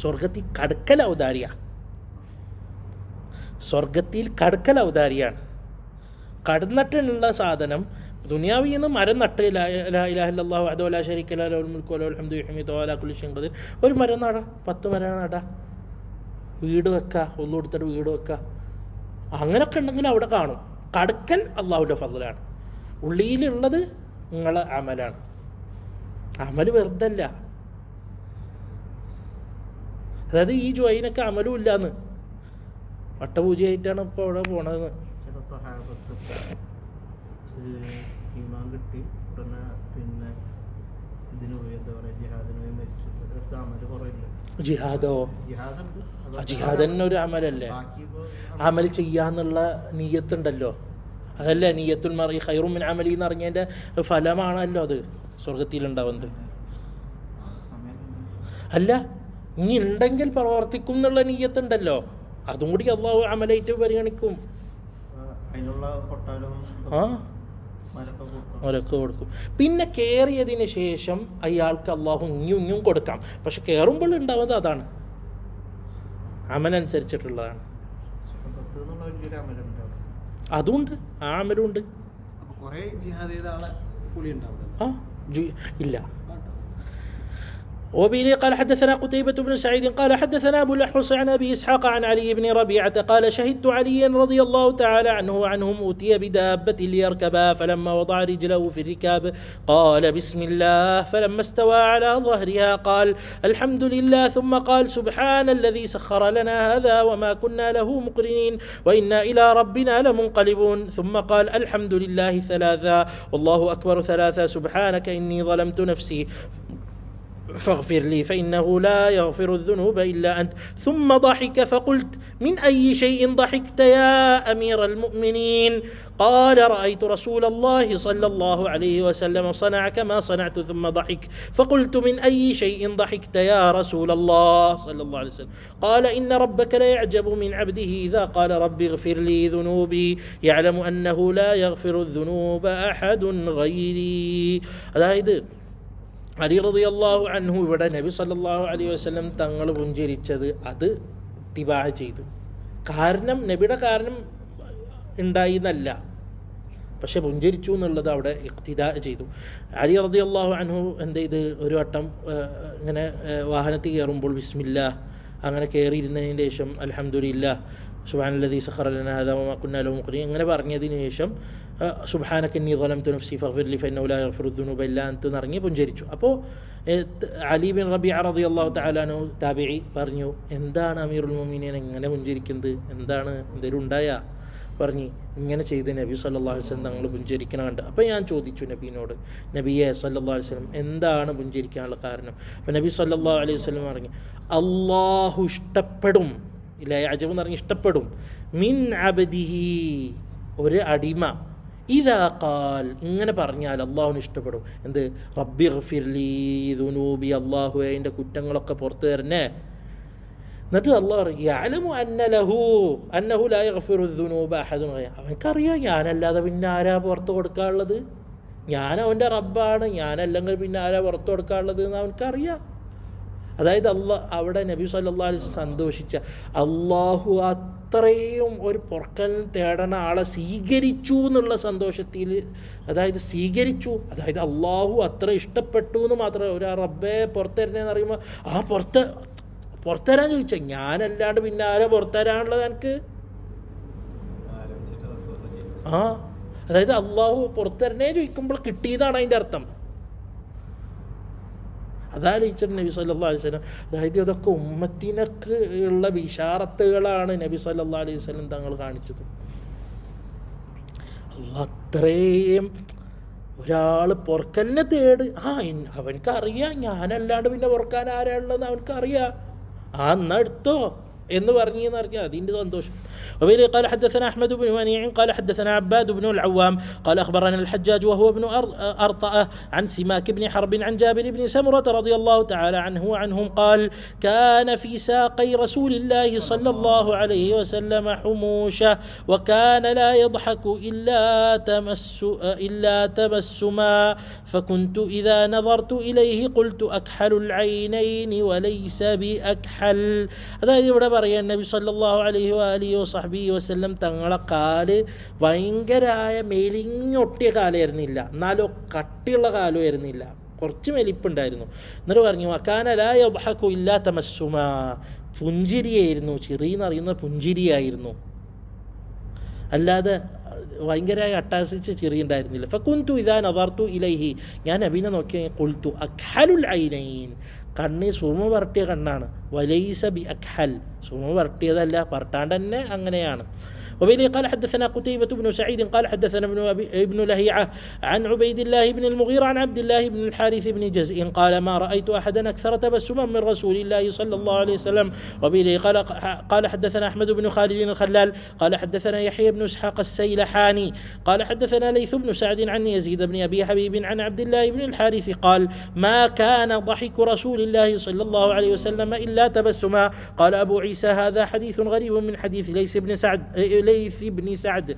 സ്വർഗത്തിൽ കടക്കൽ ഔദാര്യ, സ്വർഗത്തിൽ കടക്കൽ ഔദാര്യാണ്. കടന്നിട്ടുള്ള സാധനം ദുനിയാവിൽ നിന്ന് മരം നട്ട് ലാ ഇലാഹ ഇല്ലല്ലാഹു വഹ്ദഹു ലാ ശരീക ലഹു ലഹുൽ മുൽക്കു വലഹുൽ ഹംദു യുഹ്യീ വഅലാ കുല്ലി ഷൈഇൻ ഖദീർ. ഒരു മരം നടാ, 10 മരം നടാ, വീട് വെക്കുക, ഒന്നു കൊടുത്തിട്ട് വീട് വെക്കുക, അങ്ങനെയൊക്കെ ഉണ്ടെങ്കിൽ അവിടെ കാണും. കടക്കൽ അള്ളാഹുവിൻ്റെ ഫضലാണ്, ഉള്ളിലുള്ളത് നിങ്ങളെ അമലാണ്. അമൽ വെറുതല്ല. അതായത് ഈ ജോയിനൊക്കെ അമലും ഇല്ലാന്ന് വട്ടപൂജയായിട്ടാണ് ഇപ്പോൾ അവിടെ പോണതെന്ന്. ചില സഹാബത്തൊക്കെ ഈമാൻ കിട്ടി ഉടനെ പിന്നെ ഇതിന് പോയി, എന്താ പറയുക, ജിഹാദിന് പോയി മരിച്ചിട്ട് അമല് കുറയില്ല. ജിഹാദോ? ജിഹാദുണ്ട്. ജിഹാദ് തന്നെ ഒരു അമലല്ലേ? ബാക്കി ഇപ്പോൾ അമൽ ചെയ്യാന്നുള്ള നീയത്തുണ്ടല്ലോ, അതല്ലേ നീയത്തുൽ മർഇ ഖൈറും മിൻ അമലി എന്ന് പറഞ്ഞതിൻ്റെ ഫലമാണല്ലോ അത് സ്വർഗത്തിലുണ്ടാവുന്നത്. അല്ല, ഇനി ഉണ്ടെങ്കിൽ പ്രവർത്തിക്കും എന്നുള്ള നീയത്തുണ്ടല്ലോ, അതും കൂടി അള്ളാഹു അമലായിട്ട് പരിഗണിക്കും. അതിനുള്ള കൊട്ടാരം ആ ഒരൊക്കെ കൊടുക്കും. പിന്നെ കയറിയതിന് ശേഷം അയാൾക്ക് അള്ളാഹു ഇഞ്ഞും കൊടുക്കാം. പക്ഷെ കയറുമ്പോൾ ഉണ്ടാവുന്നത് അതാണ്, അമലനുസരിച്ചിട്ടുള്ളതാണ്. അതുണ്ട്, ആ അമലുണ്ട്. ഇല്ല. وبه قال حدثنا قتيبة بن سعيد قال حدثنا أبو الأحوص عن أبي إسحاق عن علي بن ربيعة قال شهدت عليا رضي الله تعالى عنه وعنهم أوتي بدابة ليركبها فلما وضع رجله في الركاب قال بسم الله فلما استوى على ظهرها قال الحمد لله ثم قال سبحان الذي سخر لنا هذا وما كنا له مقرنين وإنا إلى ربنا لمنقلبون ثم قال الحمد لله ثلاثا والله أكبر ثلاثا سبحانك إني ظلمت نفسي فاغفر لي فإنه لا يغفر الذنوب إلا أنت ثم ضحك فقلت من أي شيء ضحكت يا أمير المؤمنين قال رأيت رسول الله صلى الله عليه وسلم صنع كما صنعت ثم ضحك فقلت من أي شيء ضحكت يا رسول الله صلى الله عليه وسلم قال إن ربك لا يعجب من عبده إذا قال رب اغفر لي ذنوبي يعلم أنه لا يغفر الذنوب أحد غيري. അതായത് അലി റളിയല്ലാഹു അൻഹു ഇവിടെ നബി സല്ലല്ലാഹു അലൈഹി വസല്ലം തങ്ങൾ പുഞ്ചിരിച്ചത് അത് ഇത്തിബാ ചെയ്തു. കാരണം നബിയുടെ കാരണം ഉണ്ടായി എന്നല്ല, പക്ഷെ പുഞ്ചിരിച്ചു എന്നുള്ളത് അവിടെ ഇഖ്തിദാ ചെയ്തു. അലി റളിയല്ലാഹു അൻഹു എന്ത് ചെയ്ത്, ഒരു വട്ടം ഇങ്ങനെ വാഹനത്തിൽ കയറുമ്പോൾ ബിസ്മില്ലാഹ് അങ്ങനെ കയറിയിരുന്നതിന് ശേഷം അൽഹംദുലില്ലാഹ് സുബ്ഹാനല്ലദീ സഖറ ലനാ ഹാദാ വമാ കുന്നാ ലഹു മുഖ്രിനീൻ അങ്ങനെ പറഞ്ഞതിന് ശേഷം സുബ്ഹാനക ഇന്നി ളലംതു നഫ്സി ഫഗ്ഫിർ ലി ഫഇന്നഹു ലാ യഗ്ഫിറു ദുനൂബ ഇല്ലാ അൻത എന്നറിഞ്ഞ് പുഞ്ചരിച്ചു. അപ്പോൾ അലി ബിൻ റബീഅ റളിയല്ലാഹു തആല അൻഹു താബിഈ പറഞ്ഞു, എന്താണ് അമീറുൽ മുഅ്മിനീൻ എങ്ങനെ പുഞ്ചരിക്കുന്നത്, എന്താണ് എന്തെങ്കിലും ഉണ്ടായാ? പറഞ്ഞ് ഇങ്ങനെ ചെയ്ത് നബി സല്ലല്ലാഹു അലൈഹി വസല്ലം തങ്ങൾ പുഞ്ചരിക്കണ കണ്ട്. അപ്പോൾ ഞാൻ ചോദിച്ചു നബീനോട്, നബിയെ സല്ലല്ലാഹു അലൈഹി വസല്ലം എന്താണ് പുഞ്ചരിക്കാനുള്ള കാരണം? അപ്പോൾ നബി സല്ലല്ലാഹു അലൈഹി വസല്ലം പറഞ്ഞു, അല്ലാഹു ഇഷ്ടപ്പെടും, ഇല്ല അജബ് എന്ന് പറഞ്ഞ് ഇഷ്ടപ്പെടും, മിൻ അബ്ദിഹി ഒരു അടിമ, ഇദാ ഖാൽ ഇങ്ങനെ പറഞ്ഞാൽ അള്ളാഹുവിന് ഇഷ്ടപ്പെടും. എന്ത്? റബ്ബി ഗ്ഫിർ ലീ ദുനൂബി, അള്ളാഹുവേ എൻ്റെ കുറ്റങ്ങളൊക്കെ പുറത്തു തരണേ. എന്നിട്ട് അള്ളാഹു പറയും യഅലമു അന്നഹു ലാ യഗ്ഫിറു ദുനൂബ അഹദുൻ ഗൈറ, അവനക്കറിയാം ഞാനല്ലാതെ പിന്നെ ആരാ പുറത്ത് കൊടുക്കാനുള്ളത്, ഞാൻ അവൻ്റെ റബ്ബാണ്, ഞാനല്ലെങ്കിൽ പിന്നെ ആരാ പുറത്ത് കൊടുക്കാനുള്ളത് എന്ന് അവനക്കറിയാം. അതായത് അവിടെ നബി സല്ലല്ലാഹു അലൈഹി വസല്ലം സന്തോഷിച്ച അള്ളാഹു അത്രയും ഒരു പൊറുക്കൽ തേടണ ആളെ സ്വീകരിച്ചു എന്നുള്ള സന്തോഷത്തിൽ, അതായത് സ്വീകരിച്ചു, അതായത് അള്ളാഹു അത്ര ഇഷ്ടപ്പെട്ടു എന്ന് മാത്രമേ, ഒരു റബ്ബെ പുറത്തരണേന്ന് പറയുമ്പോൾ ആ പുറത്തരാൻ ചോദിച്ചാൽ ഞാനല്ലാണ്ട് പിന്നെ ആരാ പുറത്തരാനുള്ളത് എനിക്ക്? ആ അതായത് അള്ളാഹു പുറത്തരണേ ചോദിക്കുമ്പോൾ കിട്ടിയതാണ് അതിൻ്റെ അർത്ഥം. അതാലോചിച്ചിട്ട് നബി സല്ലല്ലാഹു അലൈഹി വസല്ലം, അതായത് അതൊക്കെ ഉമ്മത്തിനൊക്കെ ഉള്ള ബിശാറത്തുകളാണ് നബി സല്ലല്ലാഹു അലൈഹി വസല്ലം തങ്ങൾ കാണിച്ചത്. അത്രയും ഒരാൾ പൊറുക്കലിനെ തേട്, അവനക്കറിയാം ഞാനല്ലാണ്ട് പിന്നെ പൊറുക്കാൻ ആരാ ഉള്ളതെന്ന് അവനക്കറിയാം, എന്നാ എടുത്തോ എന്ന് പറഞ്ഞെന്ന് അറിയാം, അതിൻ്റെ സന്തോഷം. وبه قال حدثنا أحمد بن منيع قال حدثنا عباد بن العوام قال أخبرنا الحجاج وهو ابن أرطأة عن سماك بن حرب عن جابر بن سمرة رضي الله تعالى عنه وعنهم قال كان في ساقي رسول الله صلى الله عليه وسلم حموشة وكان لا يضحك إلا تبسما فكنت إذا نظرت إليه قلت أكحل العينين وليس بأكحل. അതായത് ഇവിടെ പറയാൻ നബി സല്ലല്ലാഹു അലൈഹി വസല്ലം വസല്ലം തങ്ങളെ കാല് ഭയങ്കരമായ മെലിഞ്ഞൊട്ടിയ കാലായിരുന്നില്ല, എന്നാലോ കട്ടിയുള്ള കാലുമായിരുന്നില്ല, കുറച്ച് മെലിപ്പുണ്ടായിരുന്നു. എന്നിട്ട് പറഞ്ഞു വകാന ലാ യദ്ഹകു ഇല്ലാ തമസ്സുമാ, പുഞ്ചിരിയായിരുന്നു, ചിറിയെന്ന് അറിയുന്ന പുഞ്ചിരിയായിരുന്നു, അല്ലാതെ ഭയങ്കരമായി അട്ടാസിച്ച് ചിരിയുണ്ടായിരുന്നില്ല. ഫകുന്തു ഇദാ നദർതു ഇലൈഹി, ഞാൻ നബീനെ നോക്കി ഖുൽതു അഖ്ഹലുൽ ഐനൈൻ, കണ്ണ് സുമ വരട്ടിയ കണ്ണാണ്. വലൈസ ബി അഖ്ഹൽ, സുമ വരട്ടിയതല്ല, പറട്ടാണ്ട് തന്നെ അങ്ങനെയാണ്. وبه قال حدثنا قتيبة بن سعيد قال حدثنا ابن لهيعة عن عبيد الله بن المغيرة عن عبد الله بن الحارث بن جزء قال ما رأيت أحدا أكثر تبسما من رسول الله صلى الله عليه وسلم. وبه قال حدثنا أحمد بن خالد الخلال قال حدثنا يحيى بن إسحاق السيلحاني قال حدثنا ليث بن سعد عن يزيد بن أبي حبيب عن عبد الله بن الحارث قال ما كان ضحك رسول الله صلى الله عليه وسلم إلا تبسما. قال أبو عيسى هذا حديث غريب من حديث ليث بن سعد.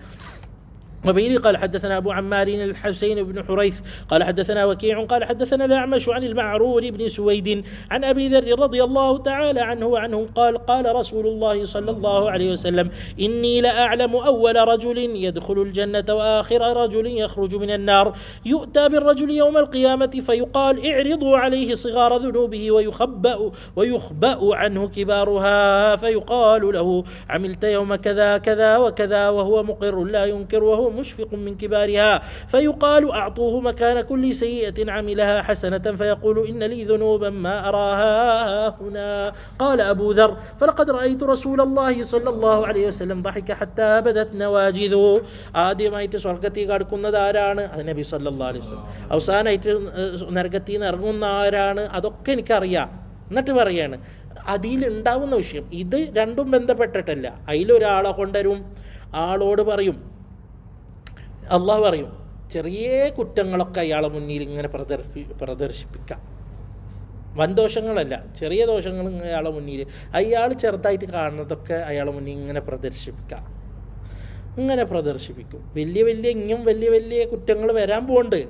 وبه قال حدثنا أبو عمار الحسين بن حريث قال حدثنا وكيع قال حدثنا الأعمش عن المعرور بن سويد عن أبي ذر رضي الله تعالى عنه وعنهم قال قال رسول الله صلى الله عليه وسلم إني لأعلم أول رجل يدخل الجنة وآخر رجل يخرج من النار. يؤتى بالرجل يوم القيامة فيقال اعرضوا عليه صغار ذنوبه ويخبأ عنه كبارها، فيقال له عملت يوم كذا كذا وكذا وهو مقر لا ينكر وهو مشفق من كبارها، فيقال أعطوه مكان كل سيئة عملها حسنة فيقول إن لي ذنوبا ما أراها هنا. قال أبو ذر فلقد رأيت رسول الله صلى الله عليه وسلم ضحك حتى بدت نواجذه. ആദ്യമായിട്ട് സ്വർഗത്തിൽ കടക്കുന്നത് ആരാണ്? അത് നബി സല്ലല്ലാഹു അലൈഹി വസല്ലം. അവസാനമായിട്ട് നരകത്തിൽ നിന്ന് ഇറങ്ങുന്ന ആരാണ്? അതൊക്കെ എനിക്കറിയാം. എന്നിട്ട് പറയാണ് അതിലുണ്ടാവുന്ന വിഷയം ഇത് രണ്ടും ബന്ധപ്പെട്ടിട്ടല്ല. അതിലൊരാളെ കൊണ്ടുവരും, ആളോട് പറയും, അള്ളാഹു പറയും ചെറിയ കുറ്റങ്ങളൊക്കെ അയാളെ മുന്നിൽ ഇങ്ങനെ പ്രദർശിപ്പിക്കാം. വൻ ദോഷങ്ങളല്ല, ചെറിയ ദോഷങ്ങൾ അയാളെ മുന്നിൽ, അയാൾ ചെറുതായിട്ട് കാണുന്നതൊക്കെ അയാളെ മുന്നിൽ ഇങ്ങനെ പ്രദർശിപ്പിക്കാം. ഇങ്ങനെ പ്രദർശിപ്പിക്കും. വലിയ വലിയ കുറ്റങ്ങൾ വരാൻ പോകുന്നുണ്ട്.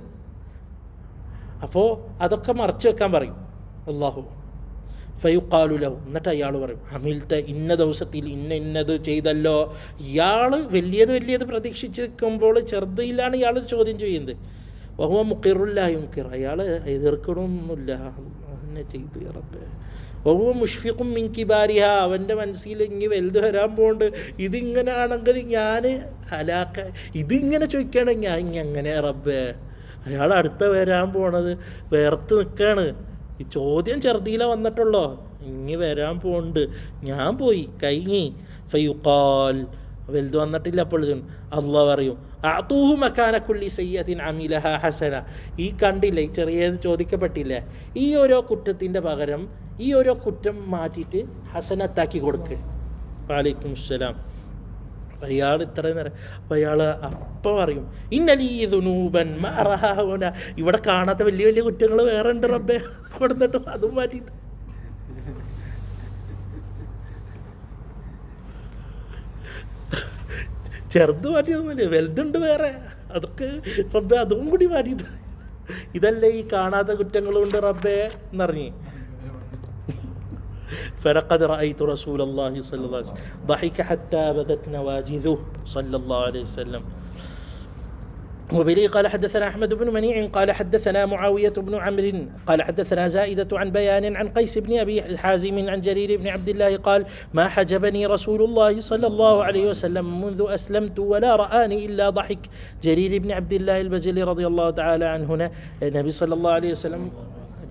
അപ്പോൾ അതൊക്കെ മറച്ചു വെക്കാൻ പറയും അള്ളാഹു. ഫയുഖാലു ലഹു, എന്നിട്ട് അയാൾ പറയും ഹമിൽത്ത ഇന്ന ദിവസത്തിൽ ഇന്നത് ചെയ്തല്ലോ. ഇയാൾ വലിയത് പ്രതീക്ഷിച്ച് നിൽക്കുമ്പോൾ ചെറുതിലാണ് ഇയാൾ ചോദ്യം ചെയ്യുന്നത്. വഹുവ മുഖിറുല്ല യുൻകിർ, അയാൾ എതിർക്കണമൊന്നുമില്ല, അങ്ങനെ ചെയ്ത് റബ്ബേ. വഹുവ മുഷ്ഫിഖും മിൻ കിബാരിഹ, അവൻ്റെ മനസ്സിൽ ഇങ്ങനെ വലുത് വരാൻ പോകുന്നുണ്ട്. ഇതിങ്ങനെ ആണെങ്കിൽ ഞാൻ ഇതിങ്ങനെ ചോദിക്കുകയാണെങ്കിൽ ഞാൻ ഇനി അങ്ങനെ റബ്ബേ. അയാൾ അടുത്ത വരാൻ പോണത് വേർത്ത് നിൽക്കുകയാണ്. ഈ ചോദ്യം ചെറുതിയില വന്നിട്ടുള്ളോ, ഇങ്ങി വരാൻ പോകുന്നുണ്ട്, ഞാൻ പോയി കഴിഞ്ഞി. ഫയുഖാൽ, വലുത് വന്നിട്ടില്ല. അപ്പോൾ അള്ളാഹ് പറയും അഅതൂഹു മകാന കുല്ലി സയ്യത്തിൻ അമിലഹ ഹസന. ഈ കണ്ടില്ലേ, ഈ ചെറിയത് ചോദിക്കപ്പെട്ടില്ലേ, ഈ ഓരോ കുറ്റത്തിൻ്റെ പകരം ഈ ഓരോ കുറ്റം മാറ്റിയിട്ട് ഹസനത്താക്കി കൊടുക്ക്. വഅലൈക്കും അസ്സലാം. അയാൾ ഇത്രയും നേരം അപ്പം അയാൾ അപ്പം പറയും ഇന്നലീ ദുനൂബൻ മഅറഹുന, ഇവിടെ കാണാത്ത വലിയ കുറ്റങ്ങൾ വേറെ ഉണ്ട് റബ്ബേ, കൊടുത്തിട്ട് അതും മാറ്റിയിട്ട് ചെറുത് മാറ്റിയൊന്നുമില്ല, വലുതുണ്ട് വേറെ, അതൊക്കെ റബ്ബേ അതും കൂടി മാറ്റിയിട്ട് ഇതല്ലേ ഈ കാണാത്ത കുറ്റങ്ങളുണ്ട് റബ്ബേ എന്നറിഞ്ഞ്. فلقد رأيت رسول الله صلى الله عليه وسلم ضحك حتى بدت نواجذه صلى الله عليه وسلم. وبه قال حدثنا أحمد بن منيع قال حدثنا معاوية بن عمرو قال حدثنا زائدة عن بيان عن قيس بن أبي حازم عن جرير بن عبد الله قال ما حجبني رسول الله صلى الله عليه وسلم منذ أسلمت ولا رآني إلا ضحك. جرير بن عبد الله البجلي رضي الله تعالى عنه النبي صلى الله عليه وسلم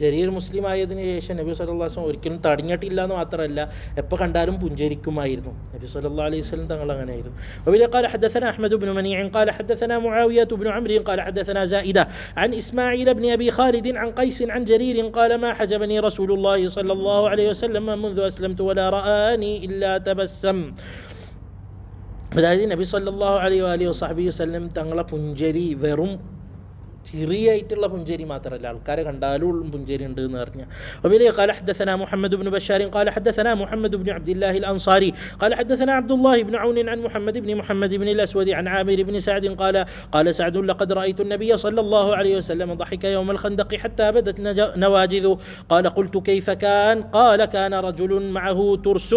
ജരീർ മുസ്ലിം ആയതിനു ശേഷം നബി സല്ലല്ലാഹു അലൈഹി വസല്ലം ഒരിക്കലും തടഞ്ഞിട്ടില്ല എന്ന് മാത്രമല്ല, എപ്പോൾ കണ്ടാലും പുഞ്ചരിക്കുമായിരുന്നു നബി സല്ലല്ലാഹു അലൈഹി വസല്ലം തങ്ങൾ അങ്ങനെയായിരുന്നു. وبه قال حدثنا أحمد بن منيع قال حدثنا معاوية بن عمرو قال حدثنا زائدة عن إسماعيل بن أبي خالد عن قيس عن جرير قال ما حجبني رسول الله صلى الله عليه وسلم منذ أسلمت ولا رآني إلا تبسم. അതായത് നബി സല്ലല്ലാഹു അലൈഹി വസല്ലം തങ്ങളെ പുഞ്ചരി വെറും ചെറിയായിട്ടുള്ള പുഞ്ചേരി മാത്രമല്ല, ആൾക്കാരെ കണ്ടാലും പുഞ്ചേരി ഉണ്ട് എന്ന് പറഞ്ഞ. وبه قال حدثنا محمد بن بشار قال حدثنا محمد بن عبد الله الأنصاري قال حدثنا عبد الله بن عون عن محمد بن الأسود عن عامر بن سعد قال سعد لقد رأيت النبي صلى الله عليه وسلم ضحك يوم الخندق حتى بدت نواجذه. قال قلت كيف كان؟ قال كان رجل معه ترس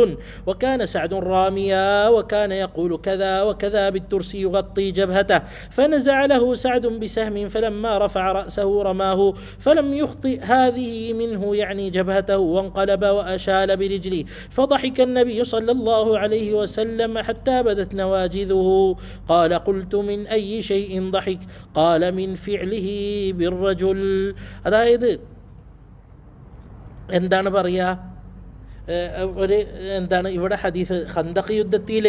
وكان سعد راميا وكان يقول كذا وكذا بالترس يغطي جبهته، فنزع له سعد بسهم فلما فلما رفع رأسه رماه فلم يخطئ هذه منه يعني جبهته وانقلب وأشال برجله فضحك النبي صلى الله عليه وسلم حتى بدت نواجذه قال قلت من أي شيء ضحك قال من فعله بالرجل. അതായത് എന്താണ് പറയുക, എന്താണ് ഇവിടെ ഹദീസ് ഖന്തഖ് യുദ്ധത്തിൽ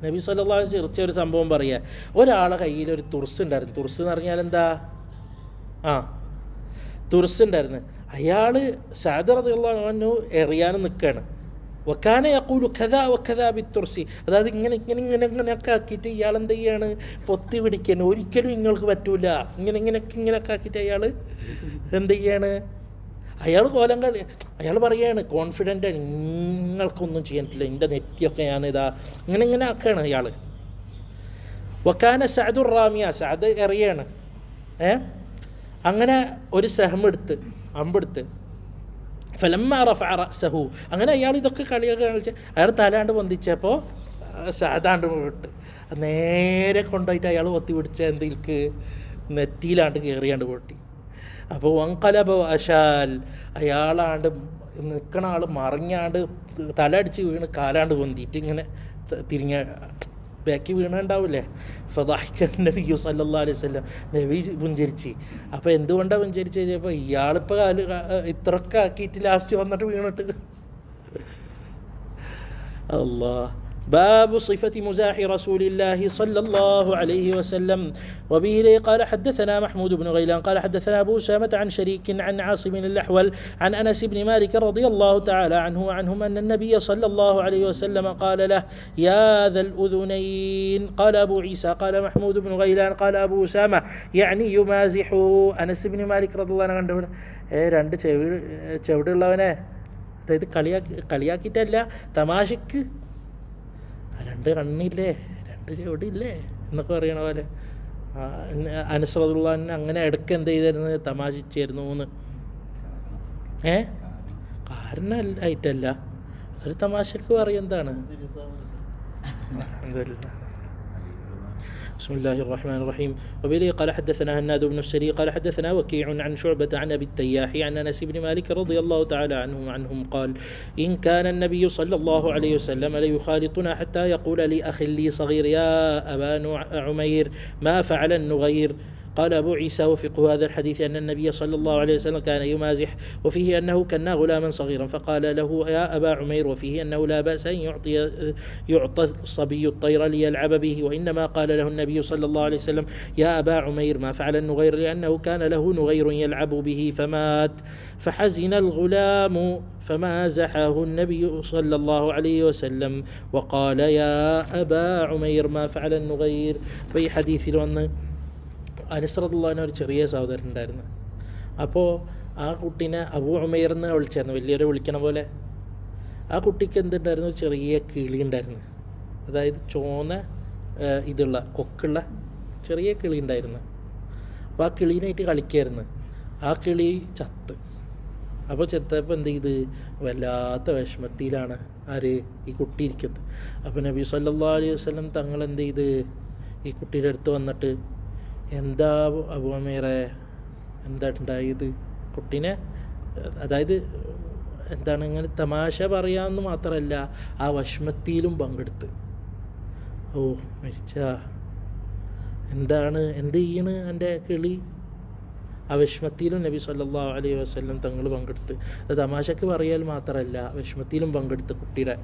നബി സല്ലല്ലാഹു അലൈഹി വസല്ലം ചെറിയ ഒരു സംഭവം പറയുക. ഒരാളെ കയ്യിൽ ഒരു തുർസ് ഉണ്ടായിരുന്നു. തുർസ് എന്ന് പറഞ്ഞാൽ എന്താ, തുർസ് ഉണ്ടായിരുന്നു. അയാൾ സഅദ് റളിയല്ലാഹു അൻഹു എറിയാനും നിൽക്കുകയാണ്. വക്കാന യഖൂലു കദാ വകദാ ബിത്തുർസി, അതായത് ഇങ്ങനെയൊക്കെ ആക്കിയിട്ട് ഇയാൾ എന്ത് ചെയ്യാണ്, പൊത്തി പിടിക്കുകയാണ്. ഒരിക്കലും നിങ്ങൾക്ക് പറ്റൂല, ഇങ്ങനെയൊക്കെ ആക്കിയിട്ട് അയാൾ എന്ത് ചെയ്യാണ്, അയാൾ കോലം കളി, അയാൾ പറയുകയാണ് കോൺഫിഡൻ്റ്, നിങ്ങൾക്കൊന്നും ചെയ്യാൻ പറ്റില്ല, എൻ്റെ നെറ്റിയൊക്കെ ഞാനിതാ ഇങ്ങനെ ആക്കുകയാണ് അയാൾ. വക്കാന സഅദുർ റാമിയ, സഅദ് എറിയാണ്. അങ്ങനെ ഒരു അമ്പെടുത്ത് ഫലമ്മ റഫഅ റഅസഹു, അങ്ങനെ അയാൾ ഇതൊക്കെ കളിയൊക്കെ കളിച്ച് അയാൾ തലാണ്ട് പൊന്തിച്ചപ്പോൾ സഅദാണ്ട് വിട്ട് നേരെ കൊണ്ടുപോയിട്ട് അയാൾ പൊത്തി പിടിച്ച എന്തിൽക്ക് നെറ്റിയിലാണ്ട് കയറിയാണ്ട് പൊട്ടി. അപ്പോൾ വൻകലബ അശാൽ, അയാളാണ്ട് നിൽക്കണ ആൾ മറിഞ്ഞാണ്ട് തല അടിച്ച് വീണ് കാലാണ്ട് പൊന്തിയിട്ട് ഇങ്ങനെ തിരിഞ്ഞ ബാക്കി വീണുണ്ടാവില്ലേ. ഫദാഹിക്കൻ നബി സല്ലല്ലാഹു അലൈഹി വസല്ലം, നബി പുഞ്ചരിച്ച്. അപ്പോൾ എന്തുകൊണ്ടാണ് പുഞ്ചരിച്ച് കഴിഞ്ഞപ്പോൾ ഇയാളിപ്പോൾ കാല് ഇത്രയൊക്കെ ആക്കിയിട്ട് ലാസ്റ്റ് വന്നിട്ട് വീണിട്ട്. അല്ലാഹ്. باب صفة مزاح رسول الله صلى الله عليه وسلم. وبه قال حدثنا محمود بن غيلان قال حدثنا أبو أسامة عن شريك عن عاصم الأحول عن أنس بن مالك رضي الله تعالى عنه وعنهم أن النبي صلى الله عليه وسلم قال له يا ذا الأذنين. قال أبو عيسى قال محمود بن غيلان قال أبو أسامة يعني يمازح أنس بن مالك رضي الله عنه. രണ്ട് ചെവിടുള്ളവനെ, അതായത് കളിയാക്കിയിട്ടല്ല, തമാശക്ക് രണ്ട് കണ്ണില്ലേ രണ്ട് ചെവിടില്ലേ എന്നൊക്കെ പറയണ പോലെ അനസ് റളിയല്ലാഹു അൻഹു അങ്ങനെ ഇടയ്ക്ക് എന്ത് ചെയ്തിരുന്നത്, തമാശിച്ചായിരുന്നു എന്ന്. കാരണമായിട്ടല്ല, അതൊരു തമാശക്ക് പറയും. എന്താണ് بسم الله الرحمن الرحيم. وبه قال حدثنا هناد بن السري قال حدثنا وكيع عن شعبة عن أبي التياح عن أنس بن مالك رضي الله تعالى عنهم قال إن كان النبي صلى الله عليه وسلم ليخالطنا حتى يقول لي أخ لي صغير يا أبا عمير ما فعل النغير. قال أبو عيسى وفقه هذا الحديث أن النبي صلى الله عليه وسلم كان يمازح، وفيه أنه كان غلاما صغيرا فقال له يا أبا عمير، وفيه أنه لا بأس أن يعطى الصبي الطير ليلعب به، وإنما قال له النبي صلى الله عليه وسلم يا أبا عمير ما فعل النغير لأنه كان له نغير يلعب به فمات، فحزن الغلام فمازحه النبي صلى الله عليه وسلم وقال يا أبا عمير ما فعل النغير. في حديث അനസ് റളിയല്ലാഹു അൻഹു ഒരു ചെറിയ സഹോദരൻ ഉണ്ടായിരുന്നു. അപ്പോൾ ആ കുട്ടീനെ അബൂ ഉമൈർ എന്ന് വിളിച്ചായിരുന്നു, വലിയൊരു വിളിക്കണ പോലെ. ആ കുട്ടിക്ക് എന്തുണ്ടായിരുന്നു, ചെറിയ കിളി ഉണ്ടായിരുന്നു. അതായത് ചോന്ന ഇതുള്ള കൊക്കുള്ള ചെറിയ കിളി ഉണ്ടായിരുന്നു. അപ്പോൾ ആ കിളീനായിട്ട് കളിക്കായിരുന്നു. ആ കിളി ചത്ത്. അപ്പോൾ ചത്തപ്പോൾ എന്ത് ചെയ്ത്, വല്ലാത്ത വിഷമത്തിലാണ് ഈ കുട്ടി ഇരിക്കുന്നത്. അപ്പോൾ നബി സല്ലല്ലാഹു അലൈഹി വസല്ലം തങ്ങൾ എന്ത് ചെയ്ത്, ഈ കുട്ടിയുടെ അടുത്ത് വന്നിട്ട് എന്താ അബൂ ഉമൈറെ എന്താ ഉണ്ടായത്, കുട്ടീനെ അതായത് എന്താണ് ഇങ്ങനെ തമാശ പറയാമെന്ന് മാത്രമല്ല ആ വിഷമത്തിലും പങ്കെടുത്ത്. ഓ മരിച്ച, എന്ത് ചെയ്യണ് എൻ്റെ കിളി, ആ വിഷമത്തിലും നബി സല്ലല്ലാഹു അലൈഹി വസല്ലം തങ്ങൾ പങ്കെടുത്ത്. അത് തമാശക്ക് പറയാൽ മാത്രമല്ല വിഷമത്തിലും പങ്കെടുത്ത് കുട്ടിയുടെ.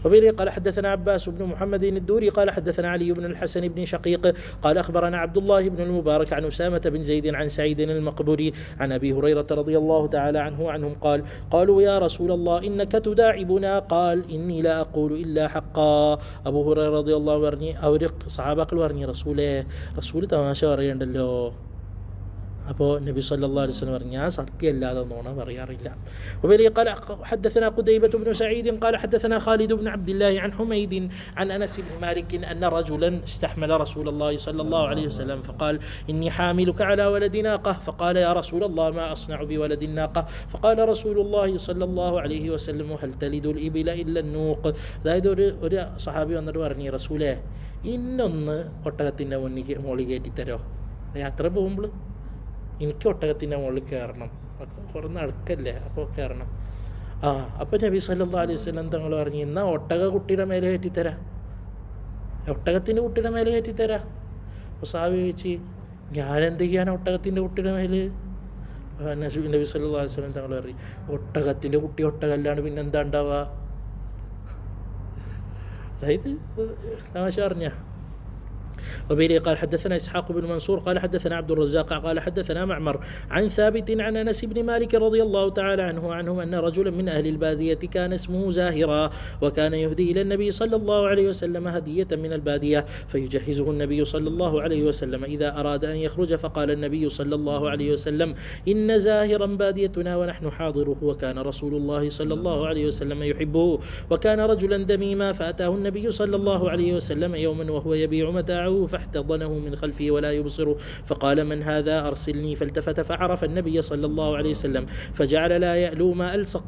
وبه قال حدثنا عباس بن محمد الدوري قال حدثنا علي بن الحسن بن شقيق قال أخبرنا عبد الله بن المبارك عن أسامة بن زيد عن سعيد المقبري عن أبي هريرة رضي الله تعالى عنه وعنهم قال قالوا يا رسول الله إنك تداعبنا قال إني لا أقول إلا حقا. أبو هريرة رضي الله عنه أورق صحابة ورني رسول تماشى അറിയണ്ടല്ലോ. അപ്പോൾ നബി സല്ലല്ലാഹു അലൈഹി വസല്ലം പറഞ്ഞു, ഞാൻ സത്യമല്ലാതെ നോണ പറയാറില്ല. وبه قال حدثنا قتيبة بن سعيد قال حدثنا خالد بن عبد الله عن حميد عن أنس بن مالك أن رجلا استحمل رسول الله صلى الله عليه وسلم فقال إني حاملك على ولد ناقة، فقال يا رسول الله ما أصنع بولد الناقة؟ فقال رسول الله صلى الله عليه وسلم هل تلد الإبل إلا النوق. അതായത് ഒരു സഹാബി വന്നിട്ട് പറഞ്ഞു, റസൂലേ ഇന്നൊന്ന് ഒട്ടകത്തിൻ്റെ മുകളിൽ കയറ്റിത്തരോ, യാത്ര പോകുമ്പോൾ എനിക്ക് ഒട്ടകത്തിൻ്റെ മുകളിൽ കയറണം, കുറേ നടക്കല്ലേ, അപ്പോൾ കയറണം. അപ്പോൾ നബി സല്ലല്ലാഹു അലൈഹി വസല്ലം തങ്ങൾ പറഞ്ഞു, എന്നാൽ ഒട്ടക കുട്ടിയുടെ മേലെ കയറ്റിത്തരാം, ഒട്ടകത്തിൻ്റെ കുട്ടിയുടെ മേലെ കയറ്റിത്തരാം. അപ്പോൾ സാഹബി ചോദിച്ച്, ഞാനെന്ത് ചെയ്യാൻ ഒട്ടകത്തിൻ്റെ കുട്ടിയുടെ മേൽ? നബി സല്ലല്ലാഹു അലൈഹി വസല്ലം തങ്ങൾ പറഞ്ഞു, ഒട്ടകത്തിൻ്റെ കുട്ടി ഒട്ടകല്ലാണ് പിന്നെന്താ ഉണ്ടാവുക? അതായത് തമാശ പറഞ്ഞ. وبه قال حدثنا إسحاق بن منصور قال حدثنا عبد الرزاق قال حدثنا معمر عن ثابت عن أنس بن مالك رضي الله تعالى عنهم أن رجلا من أهل البادية كان اسمه زاهرا وكان يهدي إلى النبي صلى الله عليه وسلم هدية من البادية فيجهزه النبي صلى الله عليه وسلم إذا أراد أن يخرج فقال النبي صلى الله عليه وسلم إن زاهرا باديتنا ونحن حاضره وكان رسول الله صلى الله عليه وسلم يحبه وكان رجلا دميما فأتاه النبي صلى الله عليه وسلم يوما وهو يبيع متاعه فاحتضنه من خلفه ولا يبصره فقال من هذا أرسلني فالتفت فعرف النبي صلى الله عليه وسلم فجعل لا يألو ما ألصق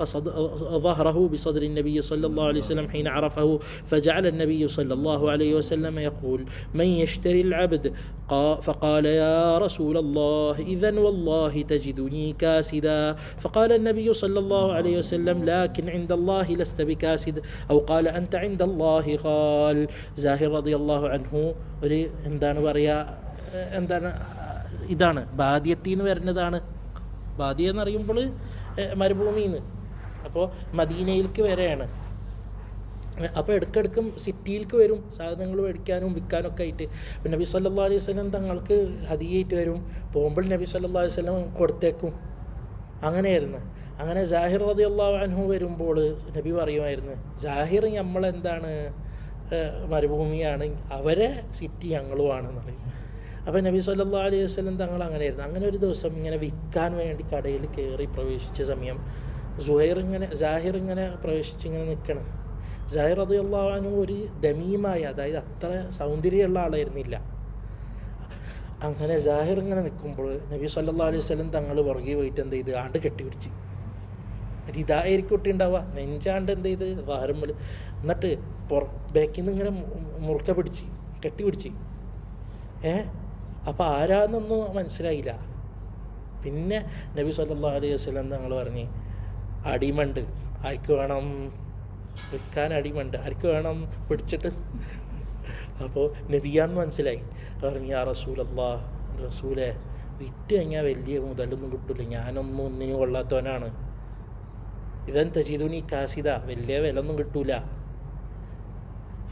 ظهره بصدر النبي صلى الله عليه وسلم حين عرفه فجعل النبي صلى الله عليه وسلم يقول من يشتري العبد فقال يا رسول الله إذن والله تجدني كاسدا فقال النبي صلى الله عليه وسلم لكن عند الله لست بكاسد أو قال أنت عند الله قال زاهر رضي الله عنه ഒരു എന്താണ് പറയുക, എന്താണ് ഇതാണ് ബാദിയത്തിൽ നിന്ന് വരുന്നതാണ്. ബാദിയ എന്ന് പറയുമ്പോൾ മരുഭൂമിയിൽ നിന്ന്, അപ്പോൾ മദീനയിലേക്ക് വരെയാണ്. അപ്പോൾ ഇടയ്ക്കിടയ്ക്കും സിറ്റിയിലേക്ക് വരും സാധനങ്ങൾ മേടിക്കാനും വിൽക്കാനൊക്കെ ആയിട്ട്. അപ്പോൾ നബി സല്ലല്ലാഹു അലൈഹി വസല്ലം തങ്ങൾക്ക് ഹദിയയായിട്ട് വരും, പോകുമ്പോൾ നബി സല്ലല്ലാഹു അലൈഹി വസല്ലം കൊടുത്തേക്കും. അങ്ങനെയായിരുന്നു. അങ്ങനെ സാഹിർ റളിയല്ലാഹു അൻഹു വരുമ്പോൾ നബി പറയുമായിരുന്നു, സാഹിർ നമ്മളെന്താണ് മരുഭൂമിയാണ്, അവരെ സിറ്റി ഞങ്ങളുമാണെന്ന് പറയും. അപ്പോൾ നബി സല്ലല്ലാഹു അലൈഹി വസല്ലം തങ്ങൾ അങ്ങനെയായിരുന്നു. അങ്ങനെ ഒരു ദിവസം ഇങ്ങനെ വിൽക്കാൻ വേണ്ടി കടയിൽ കയറി പ്രവേശിച്ച സമയം സാഹിർ ഇങ്ങനെ പ്രവേശിച്ചിങ്ങനെ നിൽക്കണം. സാഹിർ റളിയല്ലാഹു അൻഹു ഒരു ദമീമായ, അതായത് അത്ര സൗന്ദര്യമുള്ള ആളായിരുന്നില്ല. അങ്ങനെ സാഹിർ ഇങ്ങനെ നിൽക്കുമ്പോൾ നബി സല്ലല്ലാഹു അലൈഹി വസല്ലം തങ്ങൾ പുറകെ പോയിട്ട് എന്ത് ചെയ്ത് ആണ്ട് കെട്ടിപ്പിടിച്ച്, ഇതായിരിക്കും കുട്ടി ഉണ്ടാവുക, നെഞ്ചാണ്ട് എന്ത് ചെയ്ത് വാരമ്പൽ, എന്നിട്ട് ബാക്കിൽ നിന്ന് ഇങ്ങനെ മുറുക്ക പിടിച്ച് കെട്ടിപ്പിടിച്ച്. അപ്പോൾ ആരാന്നൊന്നും മനസ്സിലായില്ല. പിന്നെ നബി സല്ലല്ലാഹു അലൈഹി വസല്ലം തങ്ങൾ പറഞ്ഞ്, അടിമണ്ട് ആർക്ക് വേണം വിൽക്കാൻ, അടിമണ്ട് ആർക്ക് വേണം പിടിച്ചിട്ട്. അപ്പോൾ നബിയാന്ന് മനസ്സിലായി. പറഞ്ഞു യാ റസൂലല്ലാഹ്, റസൂലെ വിറ്റ് കഴിഞ്ഞാൽ വലിയ മുതലൊന്നും കിട്ടില്ല, ഞാനൊന്നും ഒന്നിനും കൊള്ളാത്തവനാണ്. ഇതൻ തജീദുനി കാസിദ, വലിയ വില ഒന്നും കിട്ടൂല.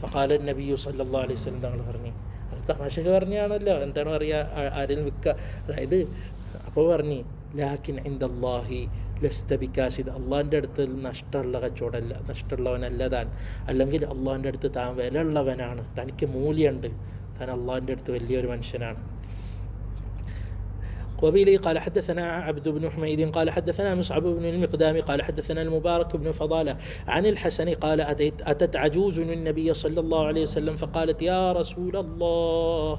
ഫഖാല നബിയു സല്ലല്ലാഹു അലൈഹി വസല്ലം തങ്ങൾ പറഞ്ഞു, അത് തമാശക്ക് പറഞ്ഞാണല്ലോ, എന്താണ് പറയുക, ആരെങ്കിലും വിൽക്കുക, അതായത്. അപ്പോൾ പറഞ്ഞു ലാക്കിൻ ഇൻദല്ലാഹി ലസ്ത ബികാസിദ്, അള്ളാഹിൻ്റെ അടുത്ത് നഷ്ടമുള്ള കച്ചവടമല്ല, നഷ്ടമുള്ളവനല്ല താൻ, അല്ലെങ്കിൽ അള്ളാഹിൻ്റെ അടുത്ത് താൻ വില ഉള്ളവനാണ്, തനിക്ക് മൂല്യമുണ്ട്, താൻ അള്ളാഹിൻ്റെ അടുത്ത് വലിയൊരു മനുഷ്യനാണ്. وبه قال حدثنا عبد بن حميد قال حدثنا مصعب بن المقدام قال حدثنا المبارك بن فضالة عن الحسن قال أتت عجوز النبي صلى الله عليه وسلم فقالت يا رسول الله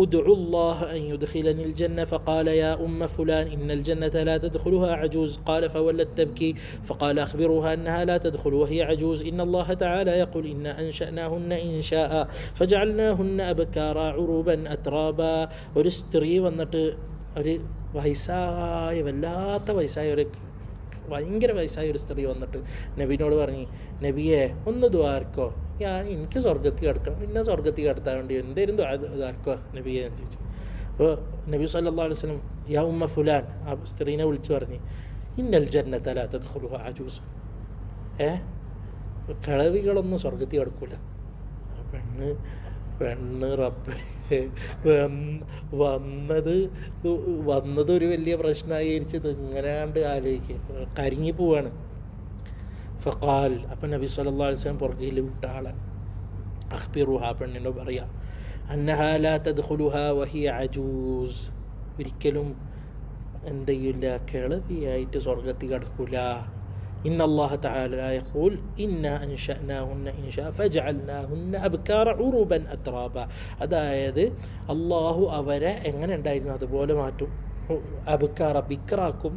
أدعو الله أن يدخلني الجنة فقال يا أم فلان إن الجنة لا تدخلها عجوز قال فولت تبكي فقال أخبروها أنها لا تدخل وهي عجوز إن الله تعالى يقول إنا أنشأناهن إنشاء فجعلناهن أبكارا عروبا أترابا ورستري ونط ഒരു വയസ്സായ വല്ലാത്ത വയസ്സായ ഒരു ഭയങ്കര വയസ്സായ ഒരു സ്ത്രീ വന്നിട്ട് നബീനോട് പറഞ്ഞു, നബിയെ ഒന്ന് ദ്വാർക്കോ, എനിക്ക് സ്വർഗത്തിൽ കിടക്കണം, പിന്നെ സ്വർഗത്തിൽ കിടത്താൻ വേണ്ടി എന്തേലും ദ്വാർക്കോ നബിയെ എന്ന് ചോദിച്ചു. അപ്പോൾ നബി സല്ലല്ലാഹു അലൈഹി വസല്ലം യാ ഉമ്മ ഫുലാൻ, ആ സ്ത്രീനെ വിളിച്ച് പറഞ്ഞു, ഇന്നൽ ജന്നത ലാ തദ്ഖുലുഹാ അജൂസ്, കിളവികളൊന്നും സ്വർഗത്തിൽ കിടക്കൂല. പെണ്ണ് റബ്ബേ വന്നത് ഒരു വലിയ പ്രശ്നമായിരിച്ചത് ഇങ്ങനെയാണ്ട് ആലോചിക്കുക, കരിങ്ങി പോവാണ്. ഫഖാൽ, അപ്പം നബി സല്ലല്ലാഹു അലൈഹി വസല്ലം പുറകിൽ വിട്ട ആളാണ്. അഖ്ബിറുഹാ, പെണ്ണിനോട് പറയാ, അന്നഹാ ലാ തദ്ഖുലുഹാ വഹിയ അജൂസ്, ഒരിക്കലും എന്ത് ചെയ്യില്ല, കിളവിയായിട്ട് സ്വർഗത്തിൽ കിടക്കൂല. ഇന്നല്ലാഹ തആല യഖൂൽ ഇന്നാ അൻശഅനാഹുന്ന ഇൻശാ ഫജഅൽനാഹുന്ന അബ്കാറ ഉറൂബൻ അത്റാബ, അതായത് അള്ളാഹു അവരെ എങ്ങനെ ഉണ്ടായിരുന്നു അതുപോലെ മാറ്റും. അബ്കാറ ബിക്റാക്കും,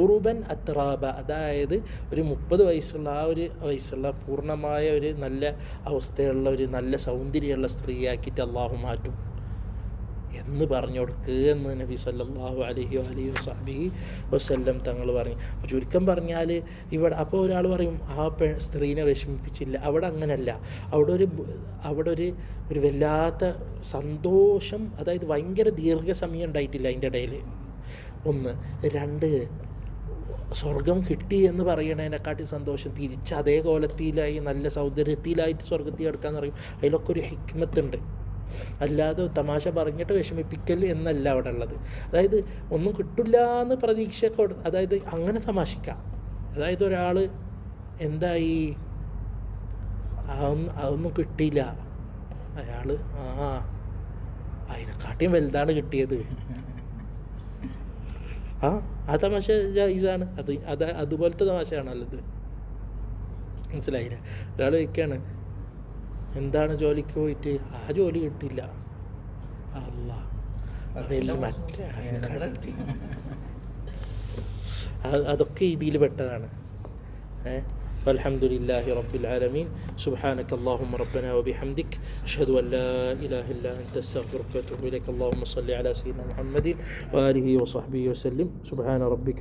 ഉറൂബൻ അത്റാബ, അതായത് ഒരു 30 വയസ്സുള്ള ആ ഒരു വയസ്സുള്ള പൂർണ്ണമായ ഒരു നല്ല അവസ്ഥയുള്ള ഒരു നല്ല സൗന്ദര്യമുള്ള സ്ത്രീയാക്കിയിട്ട് അള്ളാഹു മാറ്റും. എന്ന് പറഞ്ഞു കൊടുക്കുക എന്ന് നബി സല്ലല്ലാഹു അലൈഹി വസല്ലം വസല്ലം തങ്ങൾ പറഞ്ഞു. അപ്പോൾ ചുരുക്കം പറഞ്ഞാൽ ഇവിടെ അപ്പോൾ ഒരാൾ പറയും ആ സ്ത്രീനെ വിഷമിപ്പിച്ചില്ല. അവിടെ അങ്ങനെയല്ല. അവിടെ ഒരു വല്ലാത്ത സന്തോഷം, അതായത് ഭയങ്കര ദീർഘസമയം ഉണ്ടായിട്ടില്ല അതിൻ്റെ ഇടയിൽ. 1. 2, സ്വർഗം കിട്ടി എന്ന് പറയണതിനെക്കാട്ടി സന്തോഷം തിരിച്ച് അതേ കോലത്തിലായി നല്ല സൗന്ദര്യത്തിലായിട്ട് സ്വർഗത്തിൽ എടുക്കാന്ന് പറയും. അതിലൊക്കെ ഒരു ഹിക്മത്തുണ്ട്. അല്ലാതെ തമാശ പറഞ്ഞിട്ട് വിഷമിപ്പിക്കൽ എന്നല്ല അവിടെ ഉള്ളത്. അതായത് ഒന്നും കിട്ടില്ല എന്ന് പ്രതീക്ഷ അതായത് അങ്ങനെ തമാശിക്കാം. അതായത് ഒരാൾ എന്തായി അതൊന്നും കിട്ടിയില്ല, അയാൾ അതിനെക്കാട്ടിയും വലുതാണ് കിട്ടിയത്. ആ തമാശ ജായിസാണ്. അതുപോലത്തെ തമാശയാണല്ലത്. മനസ്സിലായില്ലേ? ഒരാൾ ചോദിക്കുകയാണ് എന്താണ് ജോലിക്ക് പോയിട്ട്, ആ ജോലി കിട്ടില്ല, അതൊക്കെ ഇതിൽ പെട്ടതാണ്. والحمدلله رب العالمين. سبحانك اللهم ربنا وبحمدك أشهد أن لا إله إلا أنت أستغفرك وأتوب إليك. اللهم صل على سيدنا محمد وآله وصحبه وسلم. سبحان ربك.